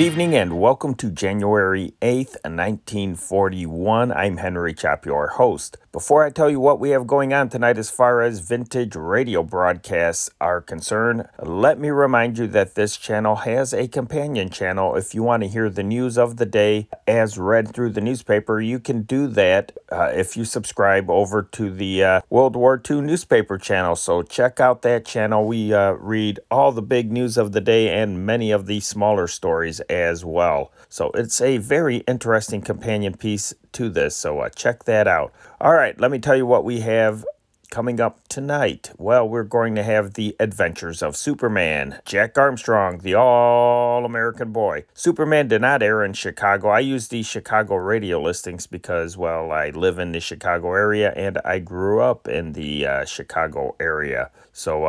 evening and welcome to January 8th, 1941. I'm Henry Chop, your host. Before I tell you what we have going on tonight as far as vintage radio broadcasts are concerned, let me remind you that this channel has a companion channel. If you want to hear the news of the day as read through the newspaper, you can do that if you subscribe over to the World War II newspaper channel. So check out that channel. We read all the big news of the day and many of the smaller stories as well. So it's a very interesting companion piece to this, so check that out. All right, let me tell you what we have coming up tonight. Well, we're going to have the adventures of Superman, Jack Armstrong, the all-American boy. Superman did not air in Chicago. I use the Chicago radio listings because, well, I live in the Chicago area and I grew up in the Chicago area, so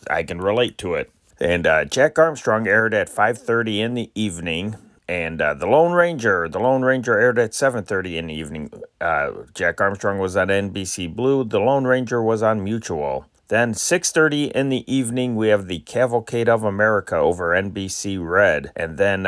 I can relate to it. And Jack Armstrong aired at 5:30 in the evening. And the Lone Ranger aired at 7:30 in the evening. Jack Armstrong was on NBC Blue. The Lone Ranger was on Mutual. Then 6:30 in the evening, we have the Cavalcade of America over NBC Red. And then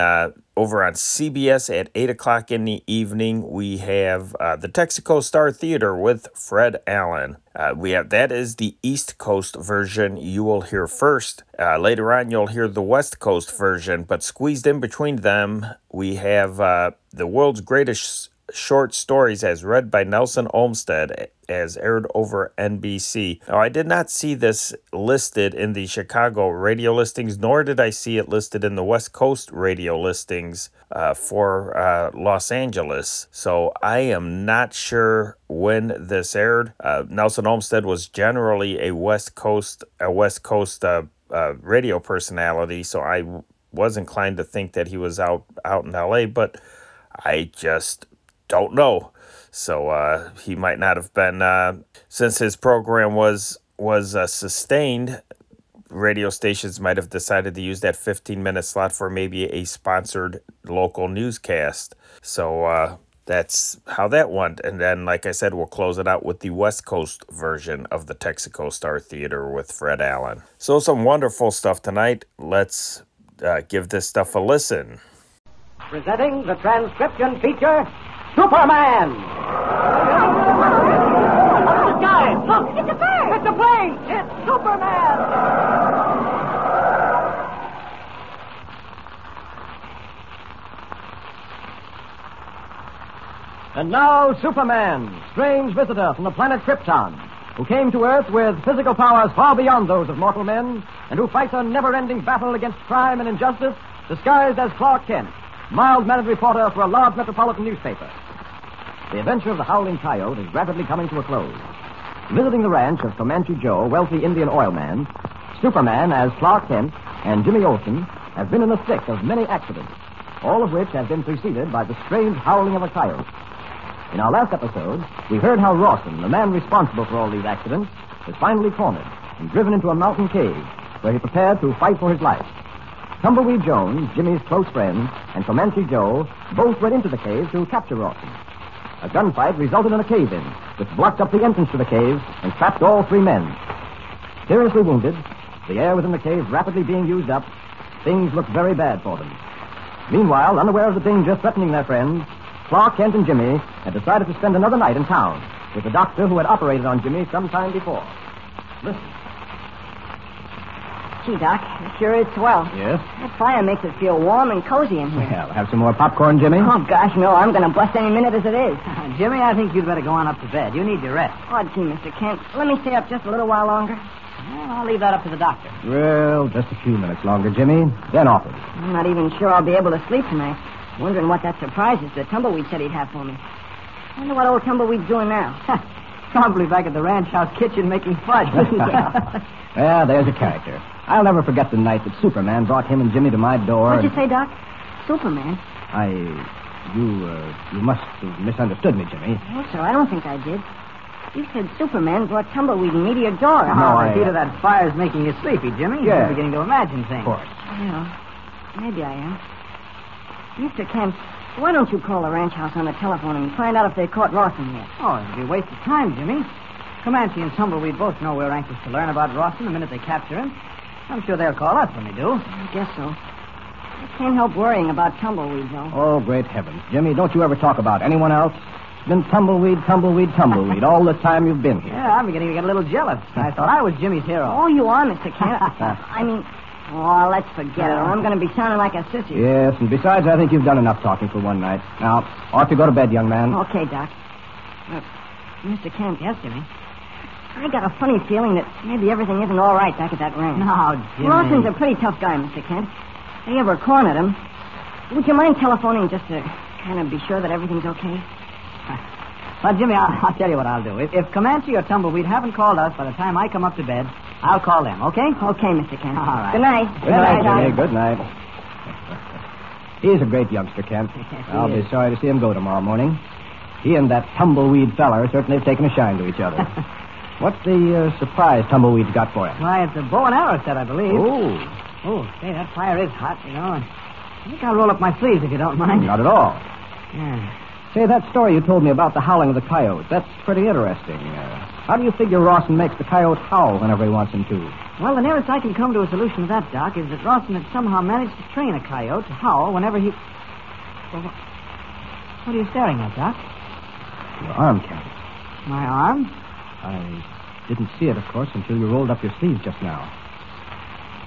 over on CBS at 8 o'clock in the evening, we have the Texaco Star Theater with Fred Allen. That is the East Coast version you will hear first. Later on, you'll hear the West Coast version, but squeezed in between them, we have the world's greatest short stories as read by Nelson Olmsted, as aired over NBC. Now, I did not see this listed in the Chicago radio listings, nor did I see it listed in the West Coast radio listings for Los Angeles. So I am not sure when this aired. Nelson Olmsted was generally a West Coast radio personality, so I was inclined to think that he was out in LA, but I just don't know. So he might not have been, since his program was sustained, radio stations might have decided to use that 15-minute slot for maybe a sponsored local newscast. So that's how that went. And then, like I said, we'll close it out with the West Coast version of the Texaco Star Theater with Fred Allen. So some wonderful stuff tonight. Let's give this stuff a listen. Presenting the transcription feature, Superman! Look, guys! Look! It's a bird! It's a plane! It's Superman! And now, Superman, strange visitor from the planet Krypton, who came to Earth with physical powers far beyond those of mortal men, and who fights a never-ending battle against crime and injustice, disguised as Clark Kent, mild-mannered reporter for a large metropolitan newspaper. The adventure of the Howling Coyote is rapidly coming to a close. Visiting the ranch of Comanche Joe, a wealthy Indian oil man, Superman, as Clark Kent, and Jimmy Olsen have been in the thick of many accidents, all of which have been preceded by the strange howling of a coyote. In our last episode, we heard how Rawson, the man responsible for all these accidents, was finally cornered and driven into a mountain cave where he prepared to fight for his life. Tumbleweed Jones, Jimmy's close friend, and Comanche Joe both went into the cave to capture Rawson. A gunfight resulted in a cave-in, which blocked up the entrance to the cave and trapped all three men. Seriously wounded, the air within the cave rapidly being used up, things looked very bad for them. Meanwhile, unaware of the danger threatening their friends, Clark Kent and Jimmy had decided to spend another night in town with the doctor who had operated on Jimmy some time before. Listen. Gee, Doc, it sure is swell. Yes? That fire makes it feel warm and cozy in here. Well, have some more popcorn, Jimmy? Oh, gosh, no. I'm going to bust any minute as it is. Jimmy, I think you'd better go on up to bed. You need your rest. Oh, gee, Mr. Kent, let me stay up just a little while longer. Well, I'll leave that up to the doctor. Well, just a few minutes longer, Jimmy. Then off it. I'm not even sure I'll be able to sleep tonight. Wondering what that surprise is that Tumbleweed said he'd have for me. I wonder what old Tumbleweed's doing now. Probably back at the ranch house kitchen making fudge. Well, there's a character. I'll never forget the night that Superman brought him and Jimmy to my door. What'd you say, Doc? Superman? You must have misunderstood me, Jimmy. No, sir, I don't think I did. You said Superman brought Tumbleweed and Meteor door. The heat of that fire's making you sleepy, Jimmy. Yeah. You're beginning to imagine things. Of course. Well, maybe I am. Mr. Kent, why don't you call the ranch house on the telephone and find out if they caught Rawson yet? Oh, it'd be a waste of time, Jimmy. Comanche and Tumbleweed both know we're anxious to learn about Rawson the minute they capture him. I'm sure they'll call us when they do. I guess so. I can't help worrying about tumbleweed, though. Oh, great heavens. Jimmy, don't you ever talk about anyone else? It's been tumbleweed, tumbleweed, tumbleweed all the time you've been here. Yeah, I'm beginning to get a little jealous. I thought I was Jimmy's hero. Oh, you are, Mr. Kent. I mean, let's forget it, or I'm going to be sounding like a sissy. Yes, and besides, I think you've done enough talking for one night. Now, off you go to bed, young man. Okay, Doc. Look, Mr. Kent, yes, Jimmy. I got a funny feeling that maybe everything isn't all right back at that ranch. No, Jimmy. Rawson's a pretty tough guy, Mr. Kent. If they ever cornered him, would you mind telephoning just to kind of be sure that everything's okay? Well, Jimmy, I'll tell you what I'll do. If Comanche or Tumbleweed haven't called us by the time I come up to bed, I'll call them, okay? Okay, Mr. Kent. All right. Good night. Good night, Jimmy. Doc. Good night. He's a great youngster, Kent. I'll be sorry to see him go tomorrow morning. He and that tumbleweed feller certainly have taken a shine to each other. What's the surprise Tumbleweed's got for him? Why, it's a bow and arrow set, I believe. Oh, Say, that fire is hot, you know. I think I'll roll up my sleeves if you don't mind. not at all. Yeah. Say, that story you told me about the howling of the coyote, that's pretty interesting. How do you figure Rawson makes the coyote howl whenever he wants him to? Well, the nearest I can come to a solution to that, Doc, is that Rawson had somehow managed to train a coyote to howl whenever he... Well, what are you staring at, Doc? Your arm, Kent. My arm? I didn't see it, of course, until you rolled up your sleeve just now.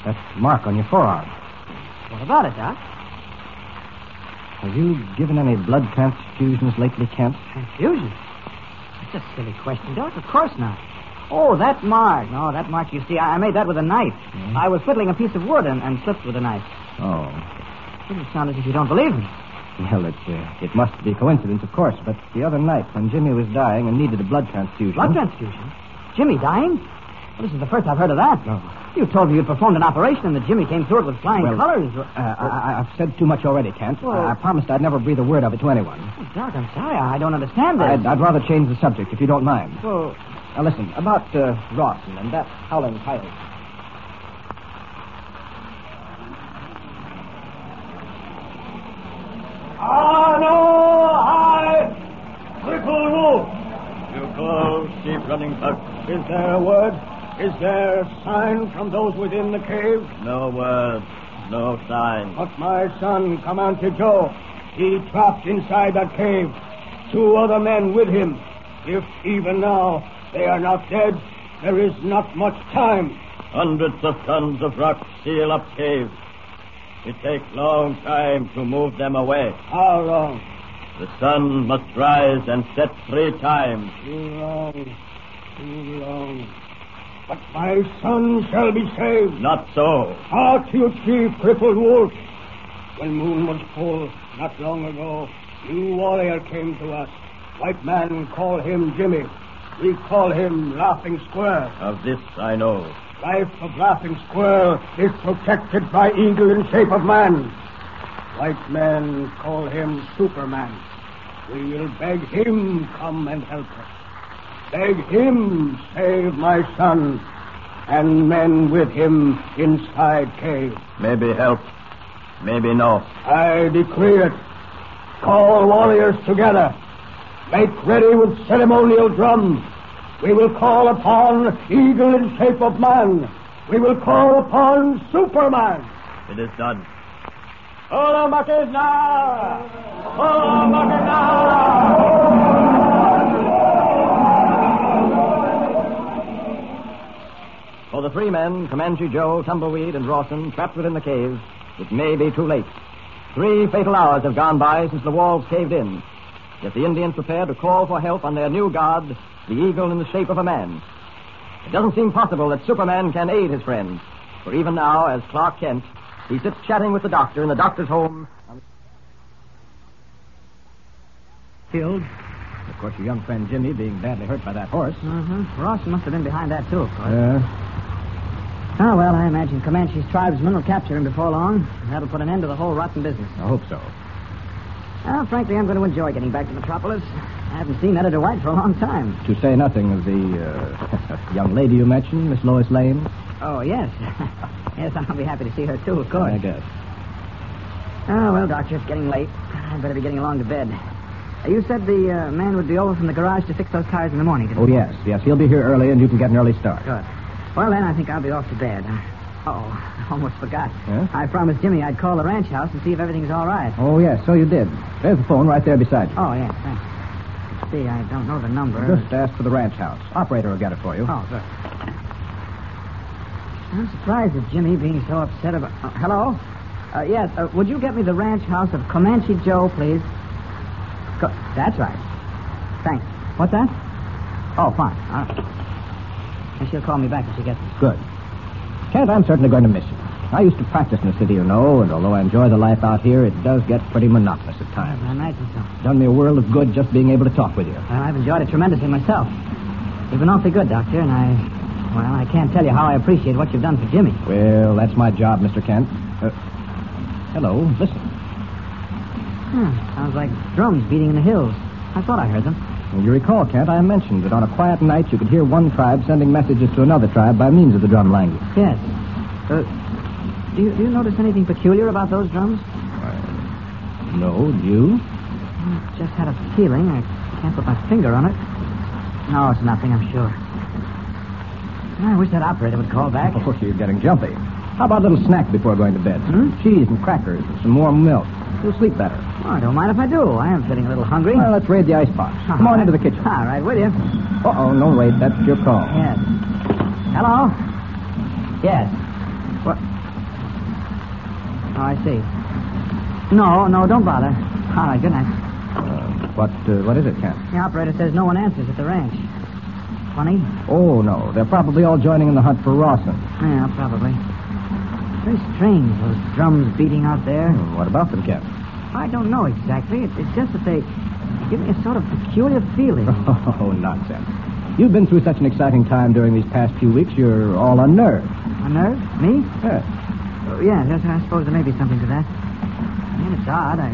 That mark on your forearm. What about it, Doc? Have you given any blood transfusions lately, Kent? Confusion? That's a silly question, Doc. Of course not. Oh, that mark. No, that mark, you see, I made that with a knife. Hmm? I was whittling a piece of wood and slipped with a knife. Oh. Doesn't sound as if you don't believe me. Well, it must be coincidence, of course, but the other night when Jimmy was dying and needed a blood transfusion... Blood transfusion? Jimmy dying? Well, this is the first I've heard of that. No. You told me you'd performed an operation and that Jimmy came through it with flying colors. I've said too much already, Kent. Well- I promised I'd never breathe a word of it to anyone. Oh, Doc, I'm sorry. I don't understand this. I'd rather change the subject, if you don't mind. Well, Now, listen, about Rawson and that howling coyote. Cripple Wolf! You call, keep running, Buck. Is there a word? Is there a sign from those within the cave? No word, no sign. But my son, Comanche Joe, he trapped inside that cave. 2 other men with him. If even now they are not dead, there is not much time. Hundreds of tons of rock seal up caves. It takes long time to move them away. How long? The sun must rise and set 3 times. Too long. Too long. But my son shall be saved. Not so. Hark, you chief crippled wolf. When moon was full, not long ago, new warrior came to us. White man call him Jimmy. We call him Laughing Square. Of this I know. Life of Laughing Square is protected by eagle in shape of man. White men call him Superman. We will beg him come and help us. Beg him save my son and men with him inside cave. Maybe help, maybe no. I decree it. Call warriors together. Make ready with ceremonial drums. We will call upon eagle in shape of man. We will call upon Superman. It is done. For the 3 men, Comanche Joe, Tumbleweed, and Rawson, trapped within the cave, it may be too late. 3 fatal hours have gone by since the walls caved in. Yet the Indians prepare to call for help on their new god, the eagle in the shape of a man. It doesn't seem possible that Superman can aid his friends, for even now, as Clark Kent, he sits chatting with the doctor in the doctor's home. Killed. Of course, your young friend Jimmy being badly hurt by that horse. Mm-hmm. Rawson must have been behind that, too, of course. Yeah. Oh, well, I imagine Comanche's tribesmen will capture him before long. That'll put an end to the whole rotten business. I hope so. Well, frankly, I'm going to enjoy getting back to Metropolis. I haven't seen Editor White for a long time. To say nothing of the young lady you mentioned, Miss Lois Lane. Oh, yes. Yes, I'll be happy to see her, too, of course. I guess. Oh, well, Doctor, it's getting late. I'd better be getting along to bed. You said the man would be over from the garage to fix those tires in the morning, didn't Oh, you? yes. He'll be here early, and you can get an early start. Good. Well, then, I think I'll be off to bed. Oh, almost forgot. Yes? I promised Jimmy I'd call the ranch house and see if everything's all right. Oh, yes, so you did. There's the phone right there beside you. Oh, yes, thanks. Let's see, I don't know the number. Just ask for the ranch house. Operator will get it for you. Oh, good. I'm surprised at Jimmy being so upset about... hello? Yes, would you get me the ranch house of Comanche Joe, please? That's right. Thanks. What's that? Oh, fine. All right. And she'll call me back if she gets it. Good. Kent, I'm certainly going to miss you. I used to practice in the city, you know, and although I enjoy the life out here, it does get pretty monotonous at times. I imagine so. Done me a world of good just being able to talk with you. Well, I've enjoyed it tremendously myself. You've been awfully good, Doctor, and I can't tell you how I appreciate what you've done for Jimmy. Well, that's my job, Mr. Kent. Hello, listen. Sounds like drums beating in the hills. I thought I heard them. Well, you recall, Kent, I mentioned that on a quiet night you could hear one tribe sending messages to another tribe by means of the drum language. Yes. Do you notice anything peculiar about those drums? No, do you? I just had a feeling. I can't put my finger on it. No, it's nothing, I'm sure. I wish that operator would call back. Oh, you're getting jumpy. How about a little snack before going to bed? Cheese and crackers and some warm milk. You'll sleep better. Oh, I don't mind if I do. I am feeling a little hungry. Well, let's raid the icebox. Come on into the kitchen. All right, with you. Uh-oh, no, wait. That's your call. Yes. Hello? Yes. What? Oh, I see. No, don't bother. All right, good night. What is it, Kent? The operator says no one answers at the ranch. Funny? Oh, no. They're probably all joining in the hunt for Rawson. Yeah, probably. Very strange, those drums beating out there. What about them, Kent? I don't know exactly. It's just that they give me a sort of peculiar feeling. Oh, nonsense. You've been through such an exciting time during these past few weeks, you're all unnerved. Unnerved? Me? Yes. Yeah, I suppose there may be something to that. Man, it's odd. I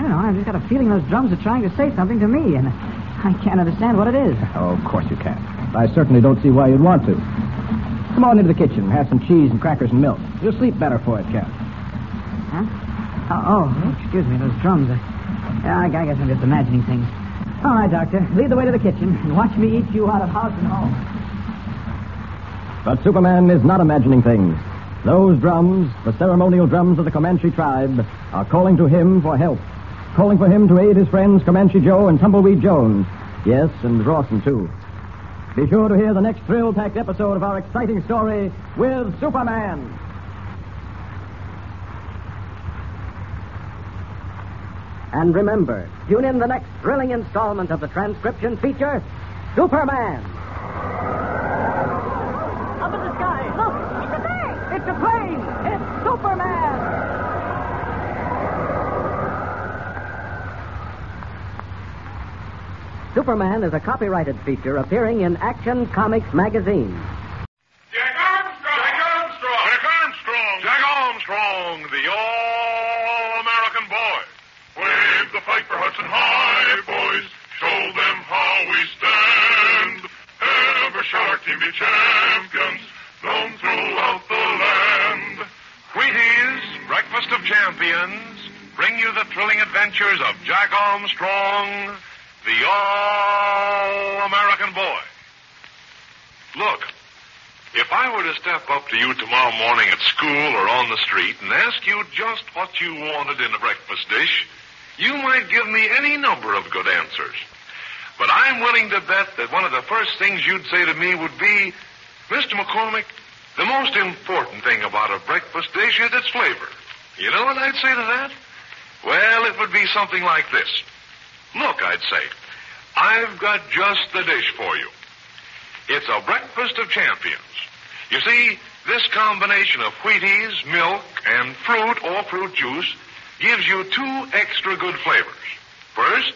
don't know. I've just got a feeling those drums are trying to say something to me, and I can't understand what it is. Oh, of course you can. I certainly don't see why you'd want to. Come on into the kitchen and have some cheese and crackers and milk. You'll sleep better for it, Kent. Huh? Excuse me, those drums. I guess I'm just imagining things. All right, Doctor. Lead the way to the kitchen and watch me eat you out of house and home. But Superman is not imagining things. Those drums, the ceremonial drums of the Comanche tribe, are calling to him for help. Calling for him to aid his friends Comanche Joe and Tumbleweed Jones. Yes, and Rawson, too. Be sure to hear the next thrill-packed episode of our exciting story with Superman. And remember, tune in the next thrilling installment of the transcription feature, Superman. Up in the sky. Look, it's a bird. It's a plane. It's Superman. Superman is a copyrighted feature appearing in Action Comics magazine. Jack Armstrong! Jack Armstrong! Jack Armstrong! Jack Armstrong, the all-American boy. Wave the flag for Hudson High, boys. Show them how we stand. Ever shall our team be champions, known throughout the land. Wheaties, Breakfast of Champions, bring you the thrilling adventures of Jack Armstrong, the all-American boy. Look, if I were to step up to you tomorrow morning at school or on the street and ask you just what you wanted in a breakfast dish, you might give me any number of good answers. But I'm willing to bet that one of the first things you'd say to me would be, Mr. McCormick, the most important thing about a breakfast dish is its flavor. You know what I'd say to that? Well, it would be something like this. Look, I'd say, I've got just the dish for you. It's a breakfast of champions. You see, this combination of Wheaties, milk, and fruit or fruit juice gives you two extra good flavors. First,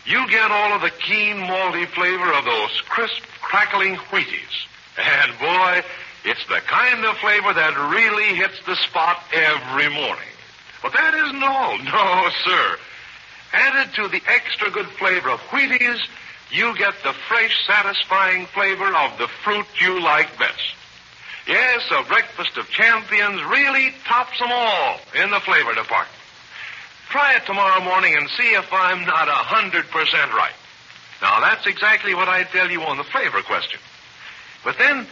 you get all of the keen, malty flavor of those crisp, crackling Wheaties. And, boy, it's the kind of flavor that really hits the spot every morning. But that isn't all. No, sir. Added to the extra good flavor of Wheaties, you get the fresh, satisfying flavor of the fruit you like best. Yes, a breakfast of champions really tops them all in the flavor department. Try it tomorrow morning and see if I'm not 100% right. Now, that's exactly what I tell you on the flavor question. But then,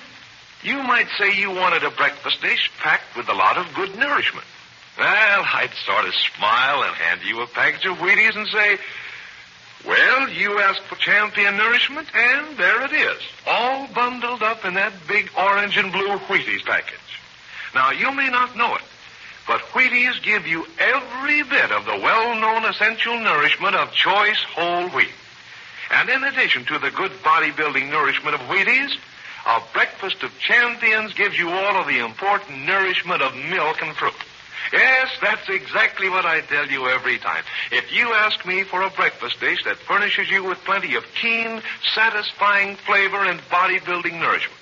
You might say you wanted a breakfast dish packed with a lot of good nourishment. Well, I'd sort of smile and hand you a package of Wheaties and say, well, you asked for champion nourishment, and there it is, all bundled up in that big orange and blue Wheaties package. Now, you may not know it, but Wheaties give you every bit of the well-known essential nourishment of choice whole wheat. And in addition to the good bodybuilding nourishment of Wheaties, a breakfast of champions gives you all of the important nourishment of milk and fruit. Yes, that's exactly what I tell you every time. If you ask me for a breakfast dish that furnishes you with plenty of keen, satisfying flavor and bodybuilding nourishment,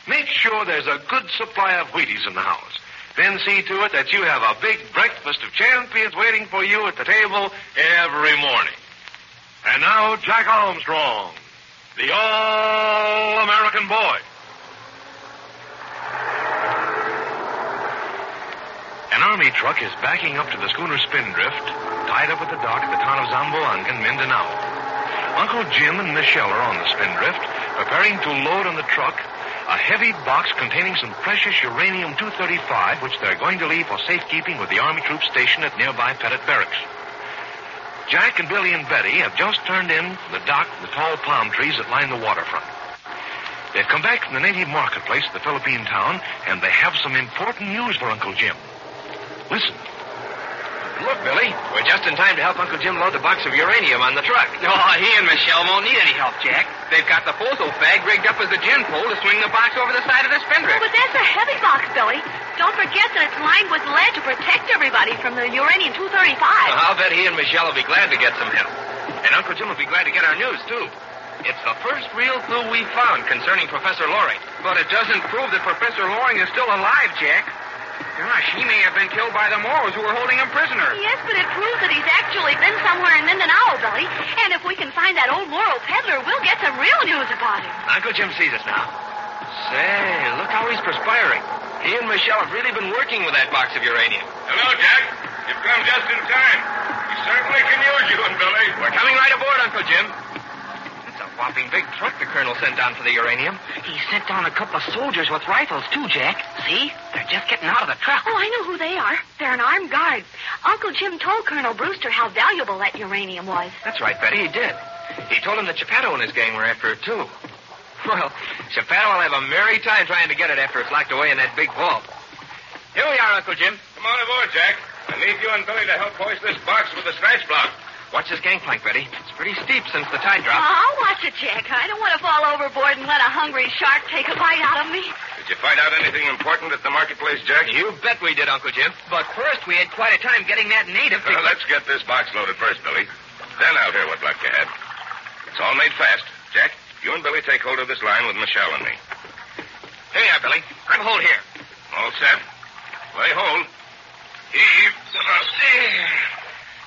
make sure there's a good supply of Wheaties in the house. Then see to it that you have a big breakfast of champions waiting for you at the table every morning. And now, Jack Armstrong, the All-American Boy. An army truck is backing up to the schooner Spindrift, tied up at the dock at the town of Zamboanga, Mindanao. Uncle Jim and Michelle are on the Spindrift, preparing to load on the truck a heavy box containing some precious uranium-235, which they're going to leave for safekeeping with the Army troops stationed at nearby Pettit Barracks. Jack and Billy and Betty have just turned in from the dock with the tall palm trees that line the waterfront. They've come back from the native marketplace at the Philippine town, and they have some important news for Uncle Jim. Listen. Look, Billy, we're just in time to help Uncle Jim load the box of uranium on the truck. Oh, he and Michelle won't need any help, Jack. They've got the photo fag rigged up as a gin pole to swing the box over the side of the Spindrift. Oh, but that's a heavy box, Billy. Don't forget that it's lined with lead to protect everybody from the uranium-235. I'll bet he and Michelle will be glad to get some help. And Uncle Jim will be glad to get our news, too. It's the first real clue we've found concerning Professor Loring. But it doesn't prove that Professor Loring is still alive, Jack. Gosh, he may have been killed by the Moros who were holding him prisoner. Yes, but it proves that he's actually been somewhere in Mindanao, Billy. And if we can find that old Moro peddler, we'll get some real news about him. Uncle Jim sees us now. Say, look how he's perspiring. He and Michelle have really been working with that box of uranium. Hello, Jack. You've come just in time. We certainly can use you and Billy. We're coming right aboard, Uncle Jim. It's a whopping big truck the Colonel sent down for the uranium. He sent down a couple of soldiers with rifles, too, Jack. See? They're just getting out of the truck. Oh, I know who they are. They're an armed guard. Uncle Jim told Colonel Brewster how valuable that uranium was. That's right, Betty, he did. He told him that Geppetto and his gang were after it, too. Well, Geppetto will have a merry time trying to get it after it's locked away in that big vault. Here we are, Uncle Jim. Come on aboard, Jack. I need you and Billy to help hoist this box with the snatch block. Watch this gangplank, Betty. It's pretty steep since the tide Oh, dropped. I'll watch it, Jack. I don't want to fall overboard and let a hungry shark take a bite out of me. Did you find out anything important at the marketplace, Jack? You bet we did, Uncle Jim. But first, we had quite a time getting that native to... Well, let's get this box loaded first, Billy. Then I'll hear what luck you had. It's all made fast. Jack, you and Billy take hold of this line with Michelle and me. Here you are, Billy. Grab hold here. All set. Lay hold. Heave.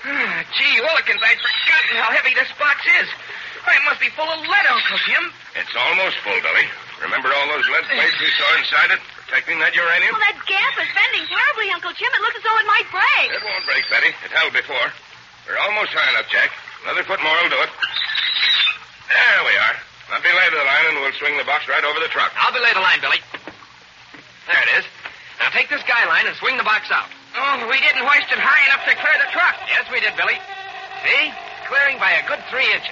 Gee whillikins, I'd forgotten how heavy this box is. It must be full of lead, Uncle Jim. It's almost full, Billy. Remember all those lead plates we saw inside it, protecting that uranium? Well, that gap is bending terribly, Uncle Jim. It looks as though it might break. It won't break, Betty. It held before. We're almost high enough, Jack. Another foot more will do it. There we are. Now belay the line, and we'll swing the box right over the truck. I'll belay the line, Billy. There it is. Now take this guy line and swing the box out. Oh, we didn't hoist it high enough to clear the truck. Yes, we did, Billy. See? Clearing by a good 3 inches.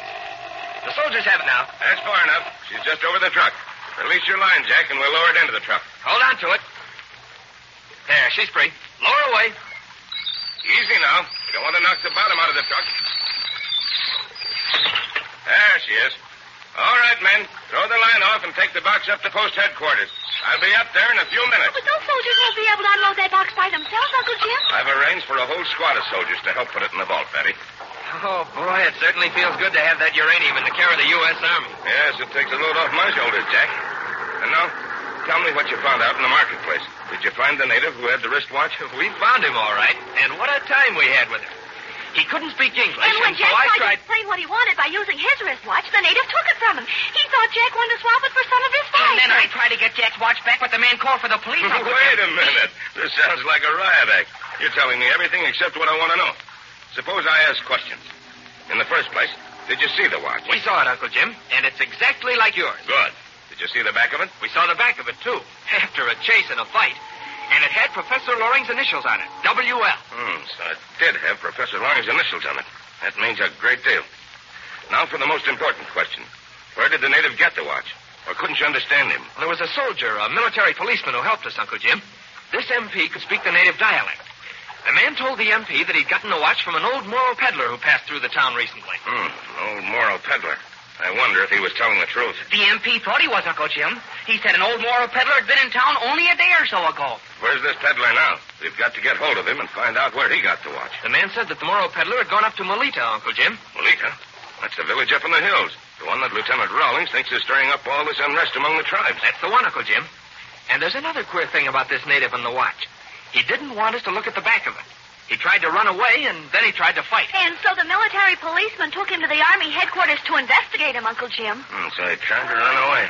The soldiers have it now. That's far enough. She's just over the truck. Release your line, Jack, and we'll lower it into the truck. Hold on to it. There, she's free. Lower away. Easy now. We don't want to knock the bottom out of the truck. There she is. All right, men. Throw the line off and take the box up to post headquarters. I'll be up there in a few minutes. But those soldiers won't be able to unload that box by themselves, Uncle Jim. I've arranged for a whole squad of soldiers to help put it in the vault, Betty. Oh, boy, it certainly feels good to have that uranium in the care of the U.S. Army. Yes, it takes a load off my shoulders, Jack. And now, tell me what you found out in the marketplace. Did you find the native who had the wristwatch? We found him, all right. And what a time we had with him. He couldn't speak English, And when so Jack I tried to explain what he wanted by using his wristwatch, the native took it from him. He thought Jack wanted to swap it for some of his And then I spices. tried to get Jack's watch back, but the man called for the police. Uncle Jim. Wait a minute. This sounds like a riot act. You're telling me everything except what I want to know. Suppose I ask questions. In the first place, did you see the watch? We saw it, Uncle Jim, and it's exactly like yours. Good. Did you see the back of it? We saw the back of it, too, after a chase and a fight. And it had Professor Loring's initials on it, WL. So it did have Professor Loring's initials on it. That means a great deal. Now for the most important question. Where did the native get the watch? Or couldn't you understand him? There was a soldier, a military policeman who helped us, Uncle Jim. This MP could speak the native dialect. The man told the MP that he'd gotten the watch from an old Moro peddler who passed through the town recently. Old Moro peddler. I wonder if he was telling the truth. The MP thought he was, Uncle Jim. He said an old Moro peddler had been in town only a day or so ago. Where's this peddler now? We've got to get hold of him and find out where he got the watch. The man said that the Moro peddler had gone up to Melita, Uncle Jim. Melita? That's the village up in the hills. The one that Lieutenant Rawlings thinks is stirring up all this unrest among the tribes. That's the one, Uncle Jim. And there's another queer thing about this native and the watch. He didn't want us to look at the back of it. He tried to run away, and then he tried to fight. And so the military policeman took him to the Army headquarters to investigate him, Uncle Jim. So he tried to run away.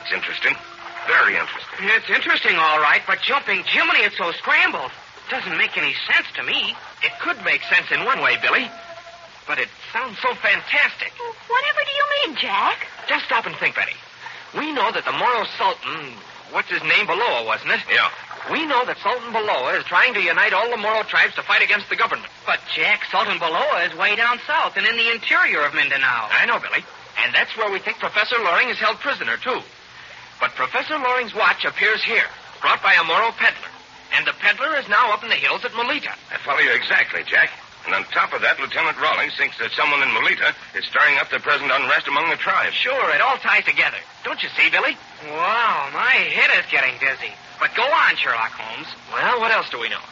It's interesting. Very interesting. It's interesting, all right, but jumping Jiminy, it's so scrambled. Doesn't make any sense to me. It could make sense in one way, Billy. But it sounds so fantastic. Whatever do you mean, Jack? Just stop and think, Betty. We know that the Moro Sultan, what's his name, Baloa, wasn't it? Yeah. We know that Sultan Baloa is trying to unite all the Moro tribes to fight against the government. But, Jack, Sultan Baloa is way down south and in the interior of Mindanao. I know, Billy. And that's where we think Professor Loring is held prisoner, too. But Professor Loring's watch appears here, brought by a Moro peddler. And the peddler is now up in the hills at Melita. I follow you exactly, Jack. And on top of that, Lieutenant Rawlings thinks that someone in Melita is stirring up the present unrest among the tribes. Sure, it all ties together. Don't you see, Billy? Wow, my head is getting dizzy. But go on, Sherlock Holmes. Well, what else do we know?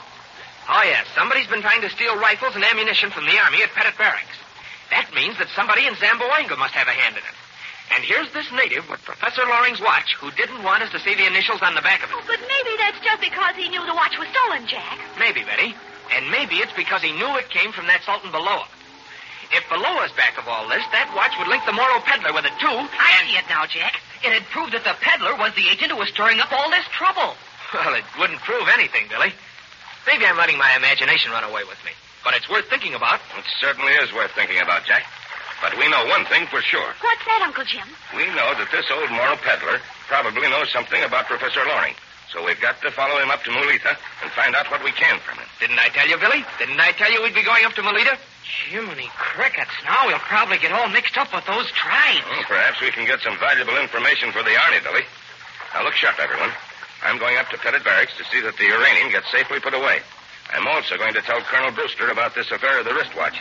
Oh, yes, somebody's been trying to steal rifles and ammunition from the Army at Pettit Barracks. That means that somebody in Zamboanga must have a hand in it. And here's this native with Professor Loring's watch who didn't want us to see the initials on the back of it. Oh, but maybe that's just because he knew the watch was stolen, Jack. Maybe, Betty. And maybe it's because he knew it came from that Sultan Baloa. If Baloa's back of all this, that watch would link the Moro peddler with it, too. I see it now, Jack. It had proved that the peddler was the agent who was stirring up all this trouble. Well, it wouldn't prove anything, Billy. Maybe I'm letting my imagination run away with me. But it's worth thinking about. It certainly is worth thinking about, Jack. But we know one thing for sure. What's that, Uncle Jim? We know that this old Moro peddler probably knows something about Professor Loring. So we've got to follow him up to Melita and find out what we can from him. Didn't I tell you, Billy? Didn't I tell you we'd be going up to Melita? Jiminy crickets. Now we'll probably get all mixed up with those tribes. Well, perhaps we can get some valuable information for the Army, Billy. Now, look sharp, everyone. I'm going up to Pettit Barracks to see that the uranium gets safely put away. I'm also going to tell Colonel Brewster about this affair of the wristwatch.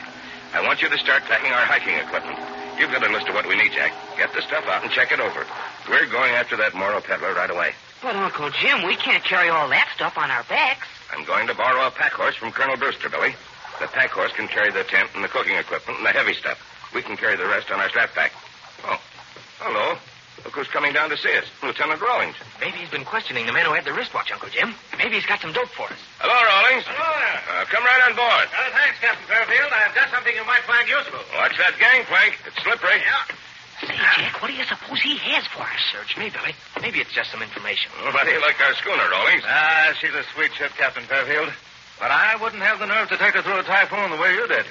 I want you to start packing our hiking equipment. You've got a list of what we need, Jack. Get the stuff out and check it over. We're going after that Moro peddler right away. But, Uncle Jim, we can't carry all that stuff on our backs. I'm going to borrow a pack horse from Colonel Brewster, Billy. The pack horse can carry the tent and the cooking equipment and the heavy stuff. We can carry the rest on our strap pack. Oh, hello. Look who's coming down to see us. Lieutenant Rawlings. Maybe he's been questioning the man who had the wristwatch, Uncle Jim. Maybe he's got some dope for us. Hello, Rawlings. Hello there. Come right on board. Thanks, Captain Fairfield. I've got something you might find useful. Watch that gangplank. It's slippery. Yeah. Say, Jack, what do you suppose he has for us? Search me, Billy. Maybe it's just some information. How do you like our schooner, Rawlings? She's a sweet ship, Captain Fairfield. But I wouldn't have the nerve to take her through a typhoon the way you did.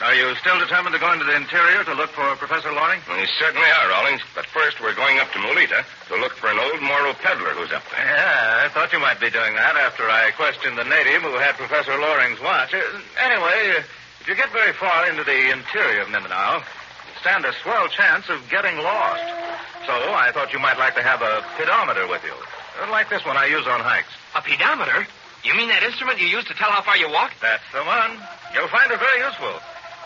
Are you still determined to go into the interior to look for Professor Loring? We certainly are, Rawlings. But first, we're going up to Melita to look for an old Moro peddler who's up there. Yeah, I thought you might be doing that after I questioned the native who had Professor Loring's watch. Anyway, if you get very far into the interior of Mindanao, you stand a swell chance of getting lost. So I thought you might like to have a pedometer with you. Like this one I use on hikes. A pedometer? You mean that instrument you use to tell how far you walk? That's the one. You'll find it very useful.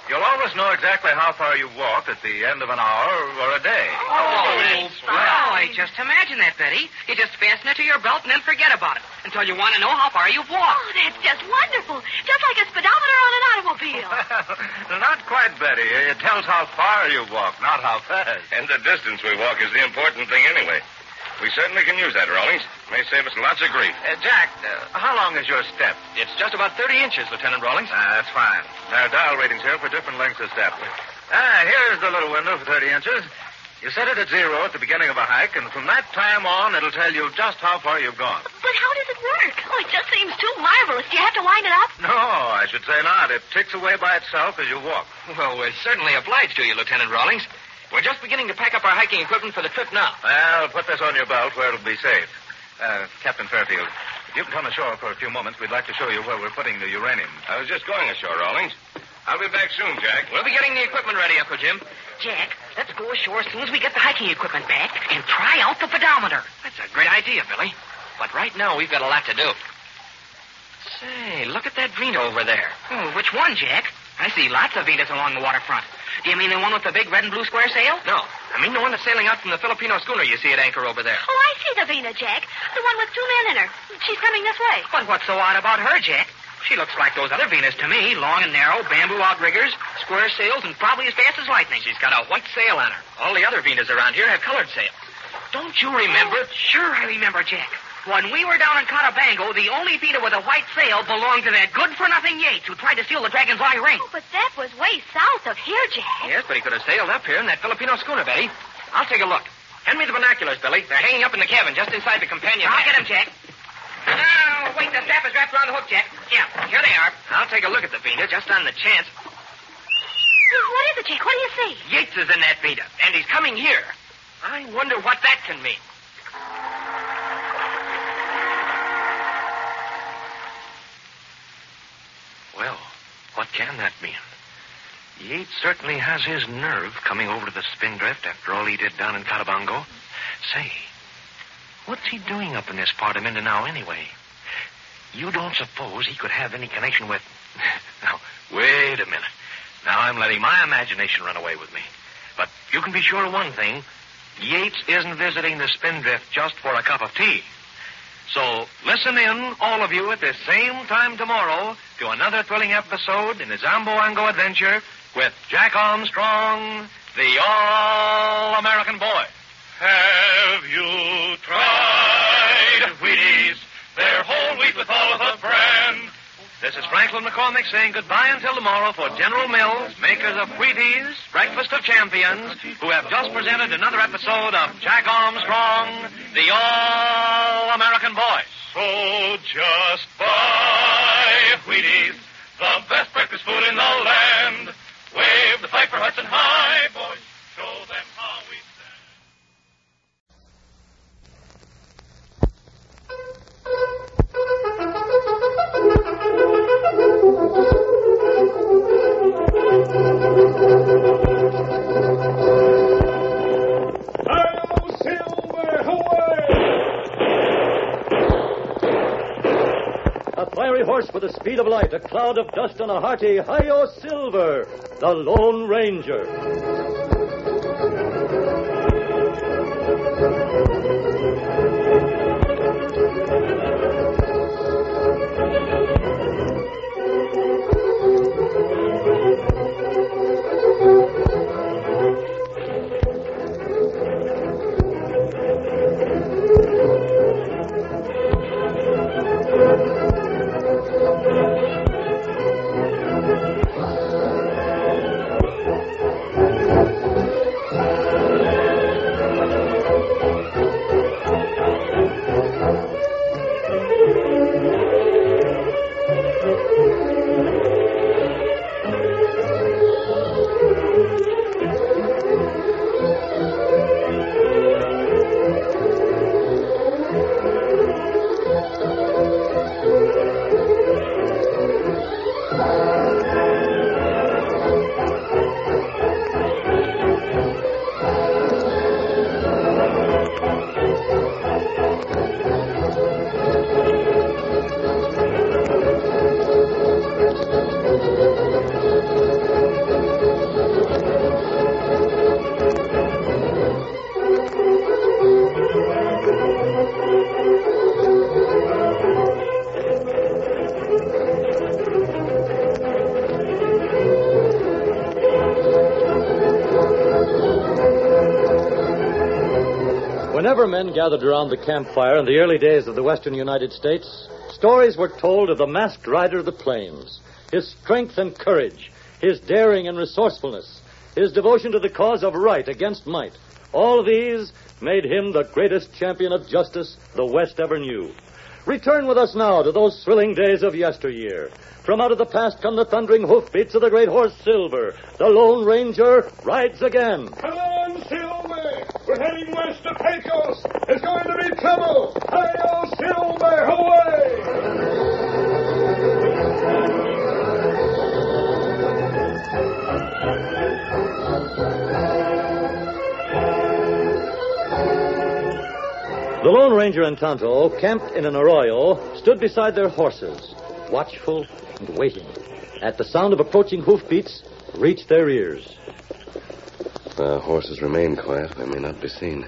You'll always know exactly how far you've walked at the end of an hour or a day. Oh, I just imagine that, Betty. You just fasten it to your belt and then forget about it until you want to know how far you've walked. Oh, that's just wonderful. Just like a speedometer on an automobile. Not quite, Betty. It tells how far you've walked, not how fast. And the distance we walk is the important thing anyway. We certainly can use that, Rawlings. May save us lots of grief. Jack, how long is your step? It's just about 30 inches, Lieutenant Rawlings. That's fine. There are dial ratings here for different lengths of step. Here's the little window for 30 inches. You set it at 0 at the beginning of a hike, and from that time on, it'll tell you just how far you've gone. But how does it work? Oh, it just seems too marvelous. Do you have to wind it up? No, I should say not. It ticks away by itself as you walk. Well, we're certainly obliged to you, Lieutenant Rawlings. We're just beginning to pack up our hiking equipment for the trip now. Well, put this on your belt where it'll be safe. Captain Fairfield, if you can come ashore for a few moments, we'd like to show you where we're putting the uranium. I was just going ashore, Rawlings. I'll be back soon, Jack. We'll be getting the equipment ready, Uncle Jim. Jack, let's go ashore as soon as we get the hiking equipment back and try out the pedometer. That's a great idea, Billy. But right now, we've got a lot to do. Say, look at that Vina over there. Oh, which one, Jack? I see lots of Venus along the waterfront. Do you mean the one with the big red and blue square sail? No, I mean the one that's sailing out from the Filipino schooner you see at anchor over there. Oh, I see the Vina, Jack. The one with 2 men in her. She's coming this way. But what's so odd about her, Jack? She looks like those other Venus to me. Long and narrow, bamboo outriggers, square sails, and probably as fast as lightning. She's got a white sail on her. All the other Venas around here have colored sails. Don't you remember? Sure I remember, Jack. When we were down in Cotabango, the only Vina with a white sail belonged to that good-for-nothing Yates who tried to steal the Dragonfly ring. Oh, but that was way south of here, Jack. Yes, but he could have sailed up here in that Filipino schooner, Betty. I'll take a look. Hand me the binoculars, Billy. They're hanging up in the cabin just inside the companion. I'll get them, Jack. Oh, wait, the strap is wrapped around the hook, Jack. Yeah, here they are. I'll take a look at the Vina just on the chance. What is it, Jack? What do you see? Yates is in that Vina, and he's coming here. I wonder what that can mean. Well, what can that mean? Yates certainly has his nerve coming over to the Spindrift after all he did down in Cotabango. Say, what's he doing up in this part of Mindanao anyway? You don't suppose he could have any connection with... Now, wait a minute. Now I'm letting my imagination run away with me. But you can be sure of one thing. Yates isn't visiting the Spindrift just for a cup of tea. So listen in, all of you, at this same time tomorrow to another thrilling episode in the Zamboango Adventure with Jack Armstrong, the All-American Boy. Have you tried Wheaties? They're whole wheat with all of the brand. This is Franklin McCormick saying goodbye until tomorrow for General Mills, makers of Wheaties, Breakfast of Champions, who have just presented another episode of Jack Armstrong, the All-American Boy. So just buy Wheaties, the best breakfast food in the land. Wave the flag for Hudson High, boys. Show them how we stand. A fiery horse with the speed of light, a cloud of dust, and a hearty Hi-Yo Silver, the Lone Ranger. Whenever men gathered around the campfire in the early days of the western United States, stories were told of the masked rider of the plains, his strength and courage, his daring and resourcefulness, his devotion to the cause of right against might. All these made him the greatest champion of justice the West ever knew. Return with us now to those thrilling days of yesteryear. From out of the past come the thundering hoofbeats of the great horse Silver. The Lone Ranger rides again. Hello! We're heading west to Pecos. There's going to be trouble. Hail Silver, away! The Lone Ranger and Tonto, camped in an arroyo, stood beside their horses, watchful and waiting. At the sound of approaching hoofbeats, reached their ears. The horses remain quiet. They may not be seen.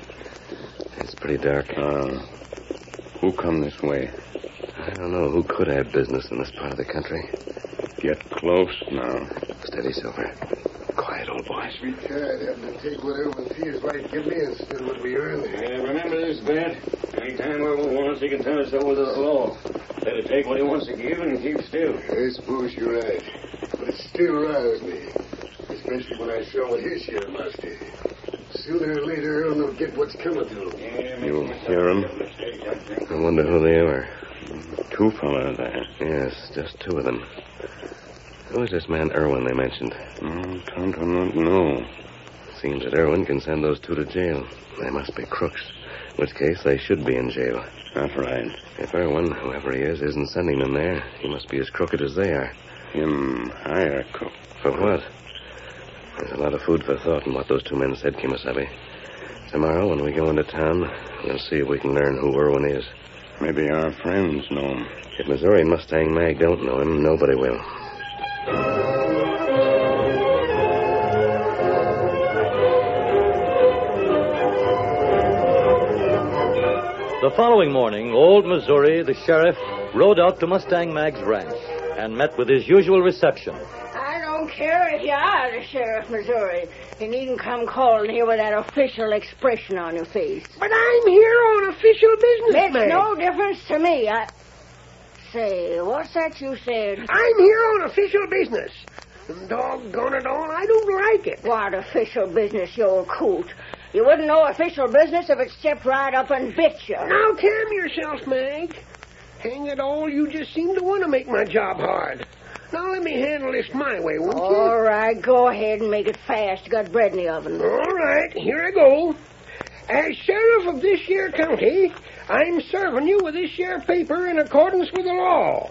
It's pretty dark. Who come this way? I don't know who could have business in this part of the country. Get close now. Steady, Silver. Quiet, old boy. We tried having to take whatever one feels like give me instead of what we earned. Yeah, remember this, Bat. Anytime Irwin wants, he can turn us over to the law. Better take what he wants to give and keep still. I suppose you're right. But it still roused me. Especially when I saw what his share must do. Sooner or later, Earl will get what's coming to him. You'll hear them? I wonder who they are. Two fellas there. Yes, just two of them. Who is this man Irwin they mentioned? Tonto don't know. Seems that Irwin can send those two to jail. They must be crooks. In which case, they should be in jail. That's right. If Irwin, whoever he is, isn't sending them there, he must be as crooked as they are. Him hire cook. For what? There's a lot of food for thought in what those two men said, Kimasabi. Tomorrow, when we go into town, we'll see if we can learn who Irwin is. Maybe our friends know him. If Missouri and Mustang Mag don't know him, nobody will. The following morning, old Missouri, the sheriff, rode out to Mustang Mag's ranch and met with his usual reception. I don't care if you are the sheriff, Missouri. You needn't come calling here with that official expression on your face. But I'm here on official business, Makes Meg. no difference to me. Say, what's that you said? I'm here on official business. Doggone it all, I don't like it. What official business, you old coot? You wouldn't know official business if it stepped right up and bit you. Now, calm yourself, Mag. Hang it all, you just seem to want to make my job hard. Now, let me handle this my way, won't you? All right, go ahead and make it fast. You got bread in the oven. All right, here I go. As sheriff of this here county, I'm serving you with this here paper in accordance with the law.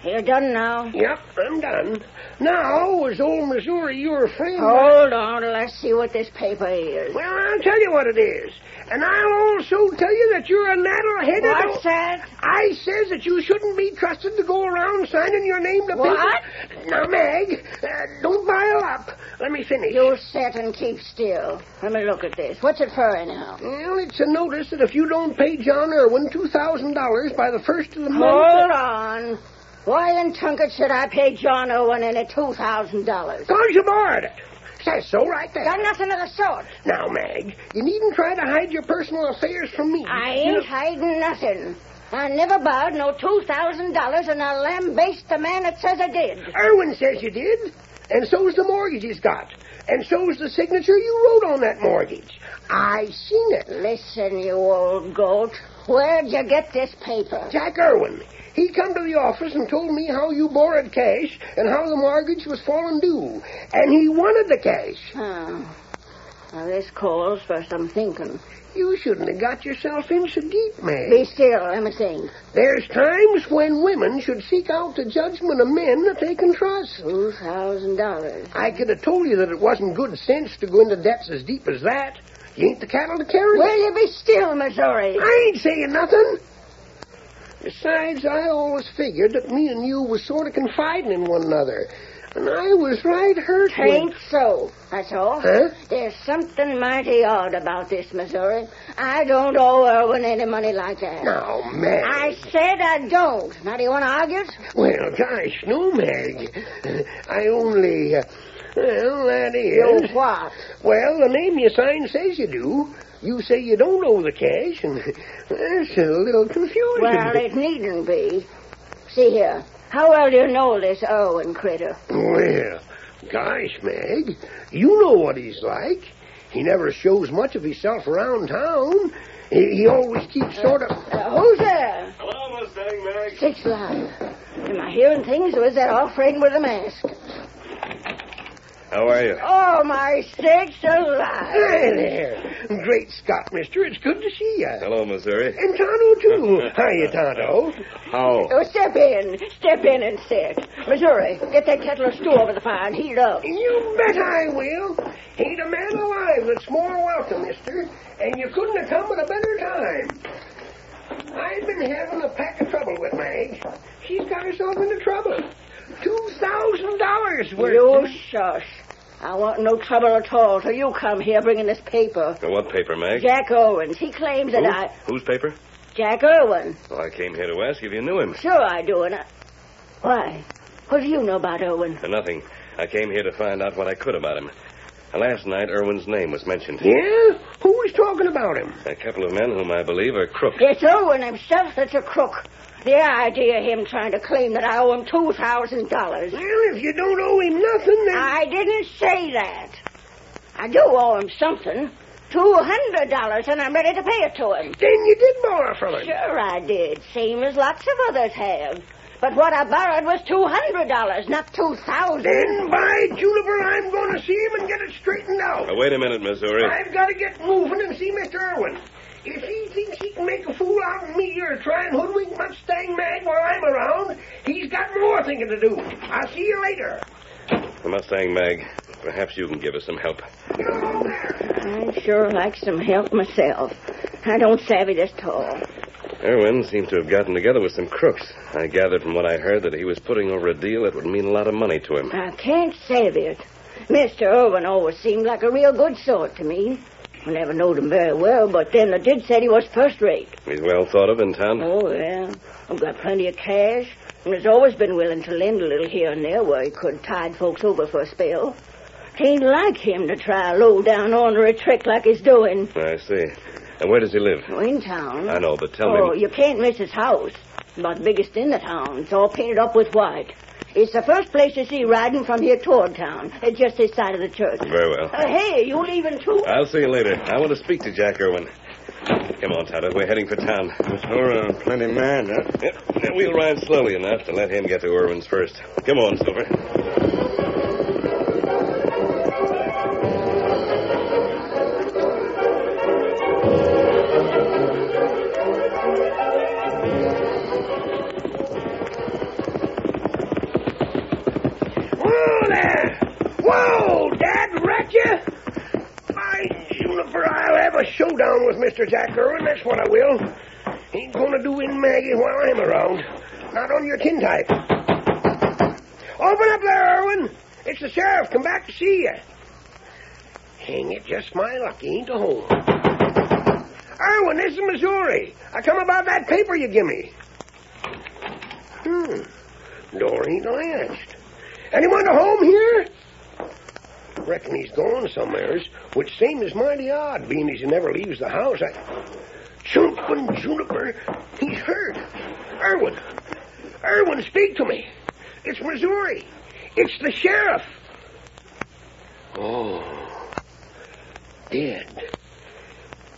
You're done now? Yep, I'm done. Now, was old Missouri your friend? Hold on till I see what this paper is. Well, I'll tell you what it is. And I'll also tell you that you're a naddle-headed... What's that? I says that you shouldn't be trusted to go around signing your name to What? paper. Now, Meg, don't pile up. Let me finish. You sit and keep still. Let me look at this. What's it for, anyhow? Well, it's a notice that if you don't pay John Irwin $2,000 by the first of the month... Hold on. Why in Tunket should I pay John Irwin any $2,000? Because you borrowed it. Says so right there. Got nothing of the sort. Now, Mag, you needn't try to hide your personal affairs from me. I ain't hiding nothing. I never borrowed no $2,000, and I'll lambaste the man that says I did. Irwin says you did, and so's the mortgage he's got, and so's the signature you wrote on that mortgage. I seen it. Listen, you old goat. Where'd you get this paper? Jack Irwin. He come to the office and told me how you borrowed cash and how the mortgage was falling due. And he wanted the cash. Now, this calls for some thinking. You shouldn't have got yourself in so deep, Meg. Be still, let me think. There's times when women should seek out the judgment of men that they can trust. $2,000. I could have told you that it wasn't good sense to go into debts as deep as that. You ain't the cattle to carry. Will you be still, Missouri? I ain't saying nothing. Besides, I always figured that me and you was sort of confiding in one another. And I was right hurt. Tain't so, that's all. Huh? There's something mighty odd about this, Missouri. I don't owe Irwin any money like that. Now, Meg. I said I don't. Now, do you want to argue it? Well, gosh, no, Meg. I only... well, that is... You what? Well, the name you sign says you do. You say you don't owe the cash, and that's a little confusing. Well, it needn't be. See here. How well do you know this Irwin critter? Well, gosh, Meg, you know what he's like. He never shows much of himself around town. He always keeps sort of... who's there? Hello, Mustang Mag. 6 Live. Am I hearing things, or is that old friend with a mask? How are you? Oh, my sakes alive. Hey there. Great Scott, mister. It's good to see you. Hello, Missouri. And Tonto, too. Hiya, Tonto. How? Oh, step in and sit. Missouri, get that kettle of stew over the fire and heat it up. You bet I will. Ain't a man alive that's more welcome, mister. And you couldn't have come at a better time. I've been having a pack of trouble with Mag. She's got herself into trouble. $2,000 worth. You shush. I want no trouble at all till you come here bringing this paper. What paper, Meg? Jack Owens. He claims that Whose paper? Jack Irwin. Well, I came here to ask if you knew him. Sure I do, and Why? What do you know about Irwin? Nothing. I came here to find out what I could about him. Last night, Irwin's name was mentioned. Yeah? Who was talking about him? A couple of men whom I believe are crooks. It's Irwin himself that's a crook. The idea of him trying to claim that I owe him $2,000. Well, if you don't owe him nothing, then... I didn't say that. I do owe him something. $200, and I'm ready to pay it to him. Then you did borrow from him. Sure I did, same as lots of others have. But what I borrowed was $200, not $2,000. Then, by Juniper, I'm going to see him and get it straightened out. Wait a minute, Missouri. I've got to get moving and see Mr. Irwin. If he thinks he can make a fool out of me or try and hoodwink Mustang Mag while I'm around, he's got more thinking to do. I'll see you later. The Mustang Mag, perhaps you can give us some help. I'd sure like some help myself. I don't savvy this tall. Irwin seems to have gotten together with some crooks. I gathered from what I heard that he was putting over a deal that would mean a lot of money to him. I can't savvy it. Mr. Irwin always seemed like a real good sort to me. I never knowed him very well, but then I did say he was first rate. He's well thought of in town? Oh, yeah. I've got plenty of cash, and has always been willing to lend a little here and there where he could tide folks over for a spell. It ain't like him to try a low-down ornery trick like he's doing. I see. And where does he live? Oh, in town. I know, but tell me... Oh, you can't miss his house. It's about the biggest in the town. It's all painted up with white. It's the first place you see riding from here toward town. It's just this side of the church. Very well. Hey, you leaving too? I'll see you later. I want to speak to Jack Irwin. Come on, Tonto. We're heading for town. Sure, plenty mad, huh? Yep. We'll ride slowly enough to let him get to Irwin's first. Come on, Silver. Showdown with Mr. Jack Irwin, that's what I will. Ain't gonna do in Maggie while I'm around. Not on your tintype. Open up there, Irwin. It's the sheriff. Come back to see you. Hang it, just my luck. He ain't a home. Irwin, this is Missouri. I come about that paper you give me. Door ain't latched. Anyone at home here? Reckon he's gone somewheres, which seems mighty odd, being as he never leaves the house. Jumpin' Juniper, he's hurt. Irwin, speak to me. It's Missouri. It's the sheriff. Oh, dead.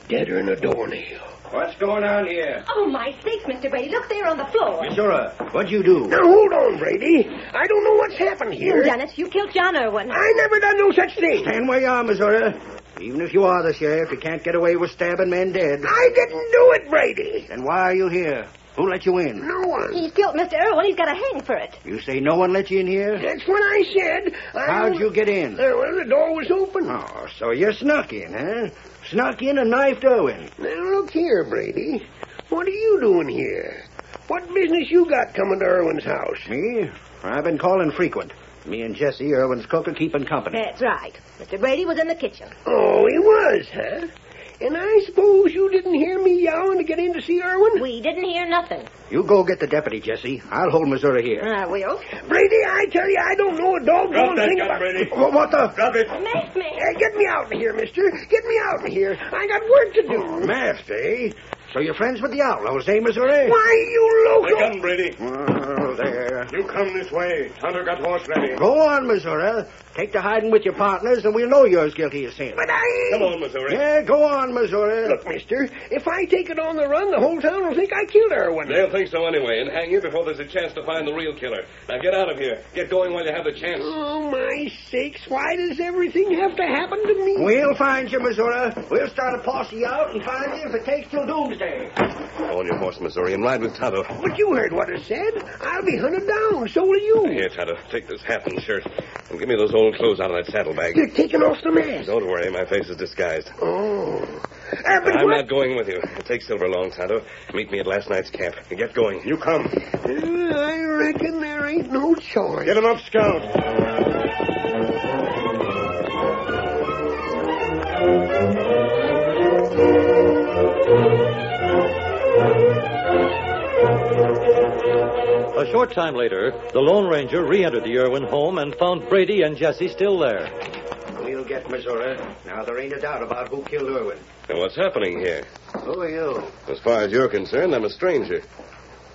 Deader than a doornail. What's going on here? Oh, my sakes, Mr. Brady. Look there on the floor. Missouri, what'd you do? Now, hold on, Brady. I don't know what's happened here. You done it. You killed John Irwin. I never done no such thing. Stand where you are, Missouri. Even if you are the sheriff, you can't get away with stabbing men dead. I didn't do it, Brady. Then why are you here? Who let you in? No one. He's killed Mr. Irwin. He's got to hang for it. You say no one let you in here? That's what I said. How'd you get in? Well, the door was open. Oh, so you snuck in, huh? Snuck in and knifed Irwin. Now, look here, Brady. What are you doing here? What business you got coming to Irwin's house? Me? I've been calling frequent. Me and Jesse, Irwin's cook, are keeping company. That's right. Mr. Brady was in the kitchen. Oh, he was, huh? And I suppose you didn't hear me yowling to get in to see Irwin? We didn't hear nothing. You go get the deputy, Jesse. I'll hold Missouri here. I will. Brady, I tell you, I don't know a doggone thing about... Brady. What the? Drop it. Mask me. Get me out of here, mister. Get me out of here. I got work to do. Oh, masked, eh? So you're friends with the outlaws, eh, Missouri? Why, you loco... They come, Brady. Well, there. You come this way. Tonto got horse ready. Go on, Missouri. Take to hiding with your partners, and we'll know you're as guilty as sin. But Come on, Missouri. Yeah, go on, Missouri. Look, mister, if I take it on the run, the whole town will think I killed Irwin. They'll think so anyway, and hang you before there's a chance to find the real killer. Now get out of here. Get going while you have the chance. Oh, my sakes, why does everything have to happen to me? We'll find you, Missouri. We'll start a posse out and find you if it takes till doomsday. Go on your horse, Missouri, and ride with Tonto. But you heard what I said. I'll be hunted down. So will you. Here, Tonto, take this hat and shirt, and give me those old clothes out of that saddlebag. You're taking off the mask. Don't worry, my face is disguised. Oh. I'm not going with you. Take Silver along, Tonto. Meet me at last night's camp. Get going. You come. I reckon there ain't no choice. Get him up, Scout. A short time later, the Lone Ranger re-entered the Irwin home and found Brady and Jesse still there. We'll get Missouri. Now, there ain't a doubt about who killed Irwin. Now, what's happening here? Who are you? As far as you're concerned, I'm a stranger.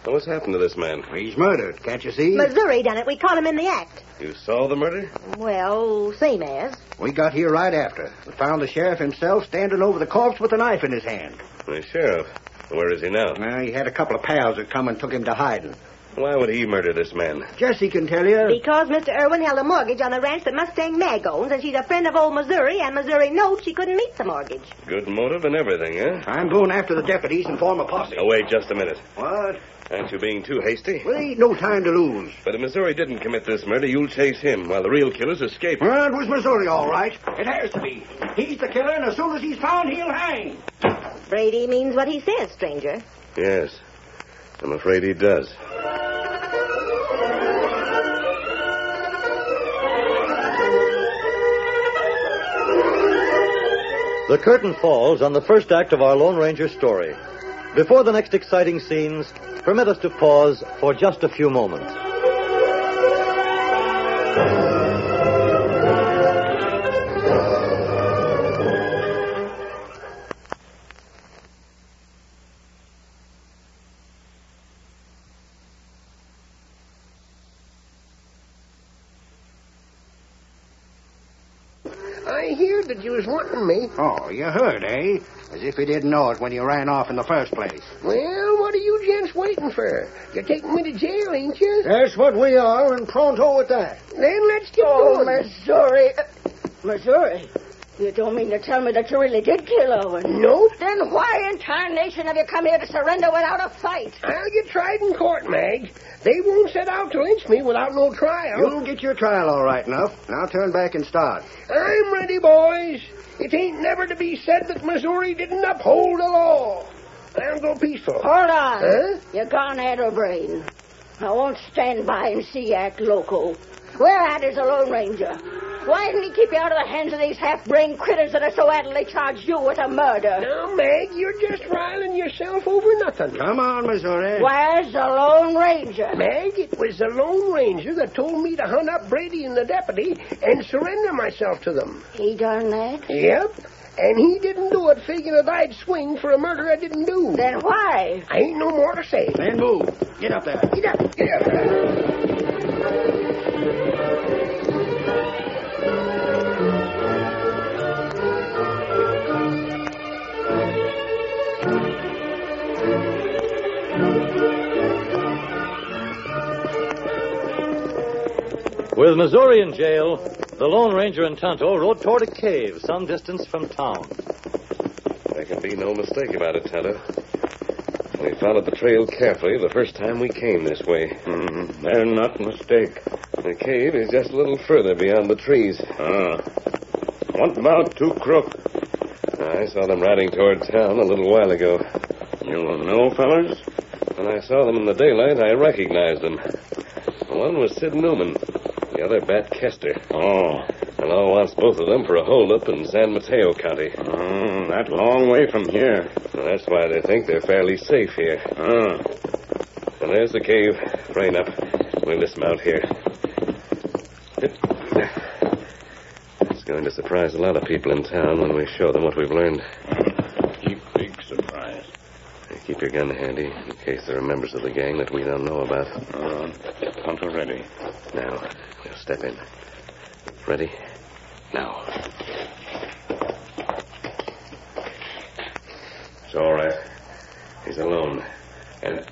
Now, what's happened to this man? He's murdered, can't you see? Missouri done it. We caught him in the act. You saw the murder? Well, same as. We got here right after. We found the sheriff himself standing over the corpse with a knife in his hand. The sheriff? Where is he now? He had a couple of pals that come and took him to hiding. Why would he murder this man? Jesse can tell you. Because Mr. Irwin held a mortgage on the ranch that Mustang Mag owns, and she's a friend of old Missouri, and Missouri knows she couldn't meet the mortgage. Good motive and everything, huh? I'm going after the deputies and form a posse. Oh, wait just a minute. What? Aren't you being too hasty? Well, ain't no time to lose. But if Missouri didn't commit this murder, you'll chase him while the real killers escape. Well, it was Missouri, all right. It has to be. He's the killer, and as soon as he's found, he'll hang. Brady means what he says, stranger. Yes. I'm afraid he does. The curtain falls on the first act of our Lone Ranger story. Before the next exciting scenes, permit us to pause for just a few moments. I hear that you was wanting me. Oh, you heard, eh? As if you didn't know it when you ran off in the first place. Well, what are you gents waiting for? You're taking me to jail, ain't you? That's what we are, and pronto at that. Then let's get going. Missouri. Missouri? You don't mean to tell me that you really did kill Owen? Nope. Then why in tarnation have you come here to surrender without a fight? I'll get tried in court, Mag. They won't set out to lynch me without no trial. You'll get your trial all right enough. Now turn back and start. I'm ready, boys. It ain't never to be said that Missouri didn't uphold the law. I'll go peaceful. Hold on. Huh? You're gone out of brain. I won't stand by and see you act loco. Where at is the Lone Ranger? Why didn't he keep you out of the hands of these half-brained critters that are so adamantly charged you with a murder? Now, Mag, you're just riling yourself over nothing. Come on, Missouri. Where's the Lone Ranger? Mag, it was the Lone Ranger that told me to hunt up Brady and the deputy and surrender myself to them. He done that? Yep. And he didn't do it figuring that I'd swing for a murder I didn't do. Then why? I ain't no more to say. Then move. Get up there. Get up. Get up there. With Missouri in jail, the Lone Ranger and Tonto rode toward a cave some distance from town. There can be no mistake about it, Tonto. We followed the trail carefully the first time we came this way. There's not a mistake. The cave is just a little further beyond the trees. What about Two Crook? I saw them riding toward town a little while ago. You know, fellas? When I saw them in the daylight, I recognized them. One was Sid Newman, the other Bat Kester. Oh. The law wants both of them for a holdup in San Mateo County. That long way from here. Well, that's why they think they're fairly safe here. And there's the cave. Rain up. We'll dismount here. It's going to surprise a lot of people in town when we show them what we've learned. Big surprise. Keep your gun handy in case there are members of the gang that we don't know about. Tonto ready. Now, we'll step in. Ready? Now. It's all right. He's alone. And...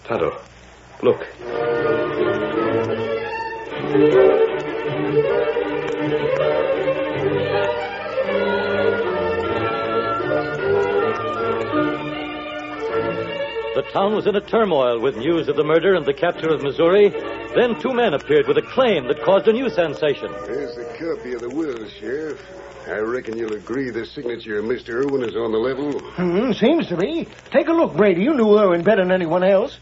Tonto, look. The town was in a turmoil with news of the murder and the capture of Missouri. Then two men appeared with a claim that caused a new sensation. There's the copy of the will, Sheriff. I reckon you'll agree the signature of Mr. Irwin is on the level. Seems to be. Take a look, Brady. You knew Irwin better than anyone else.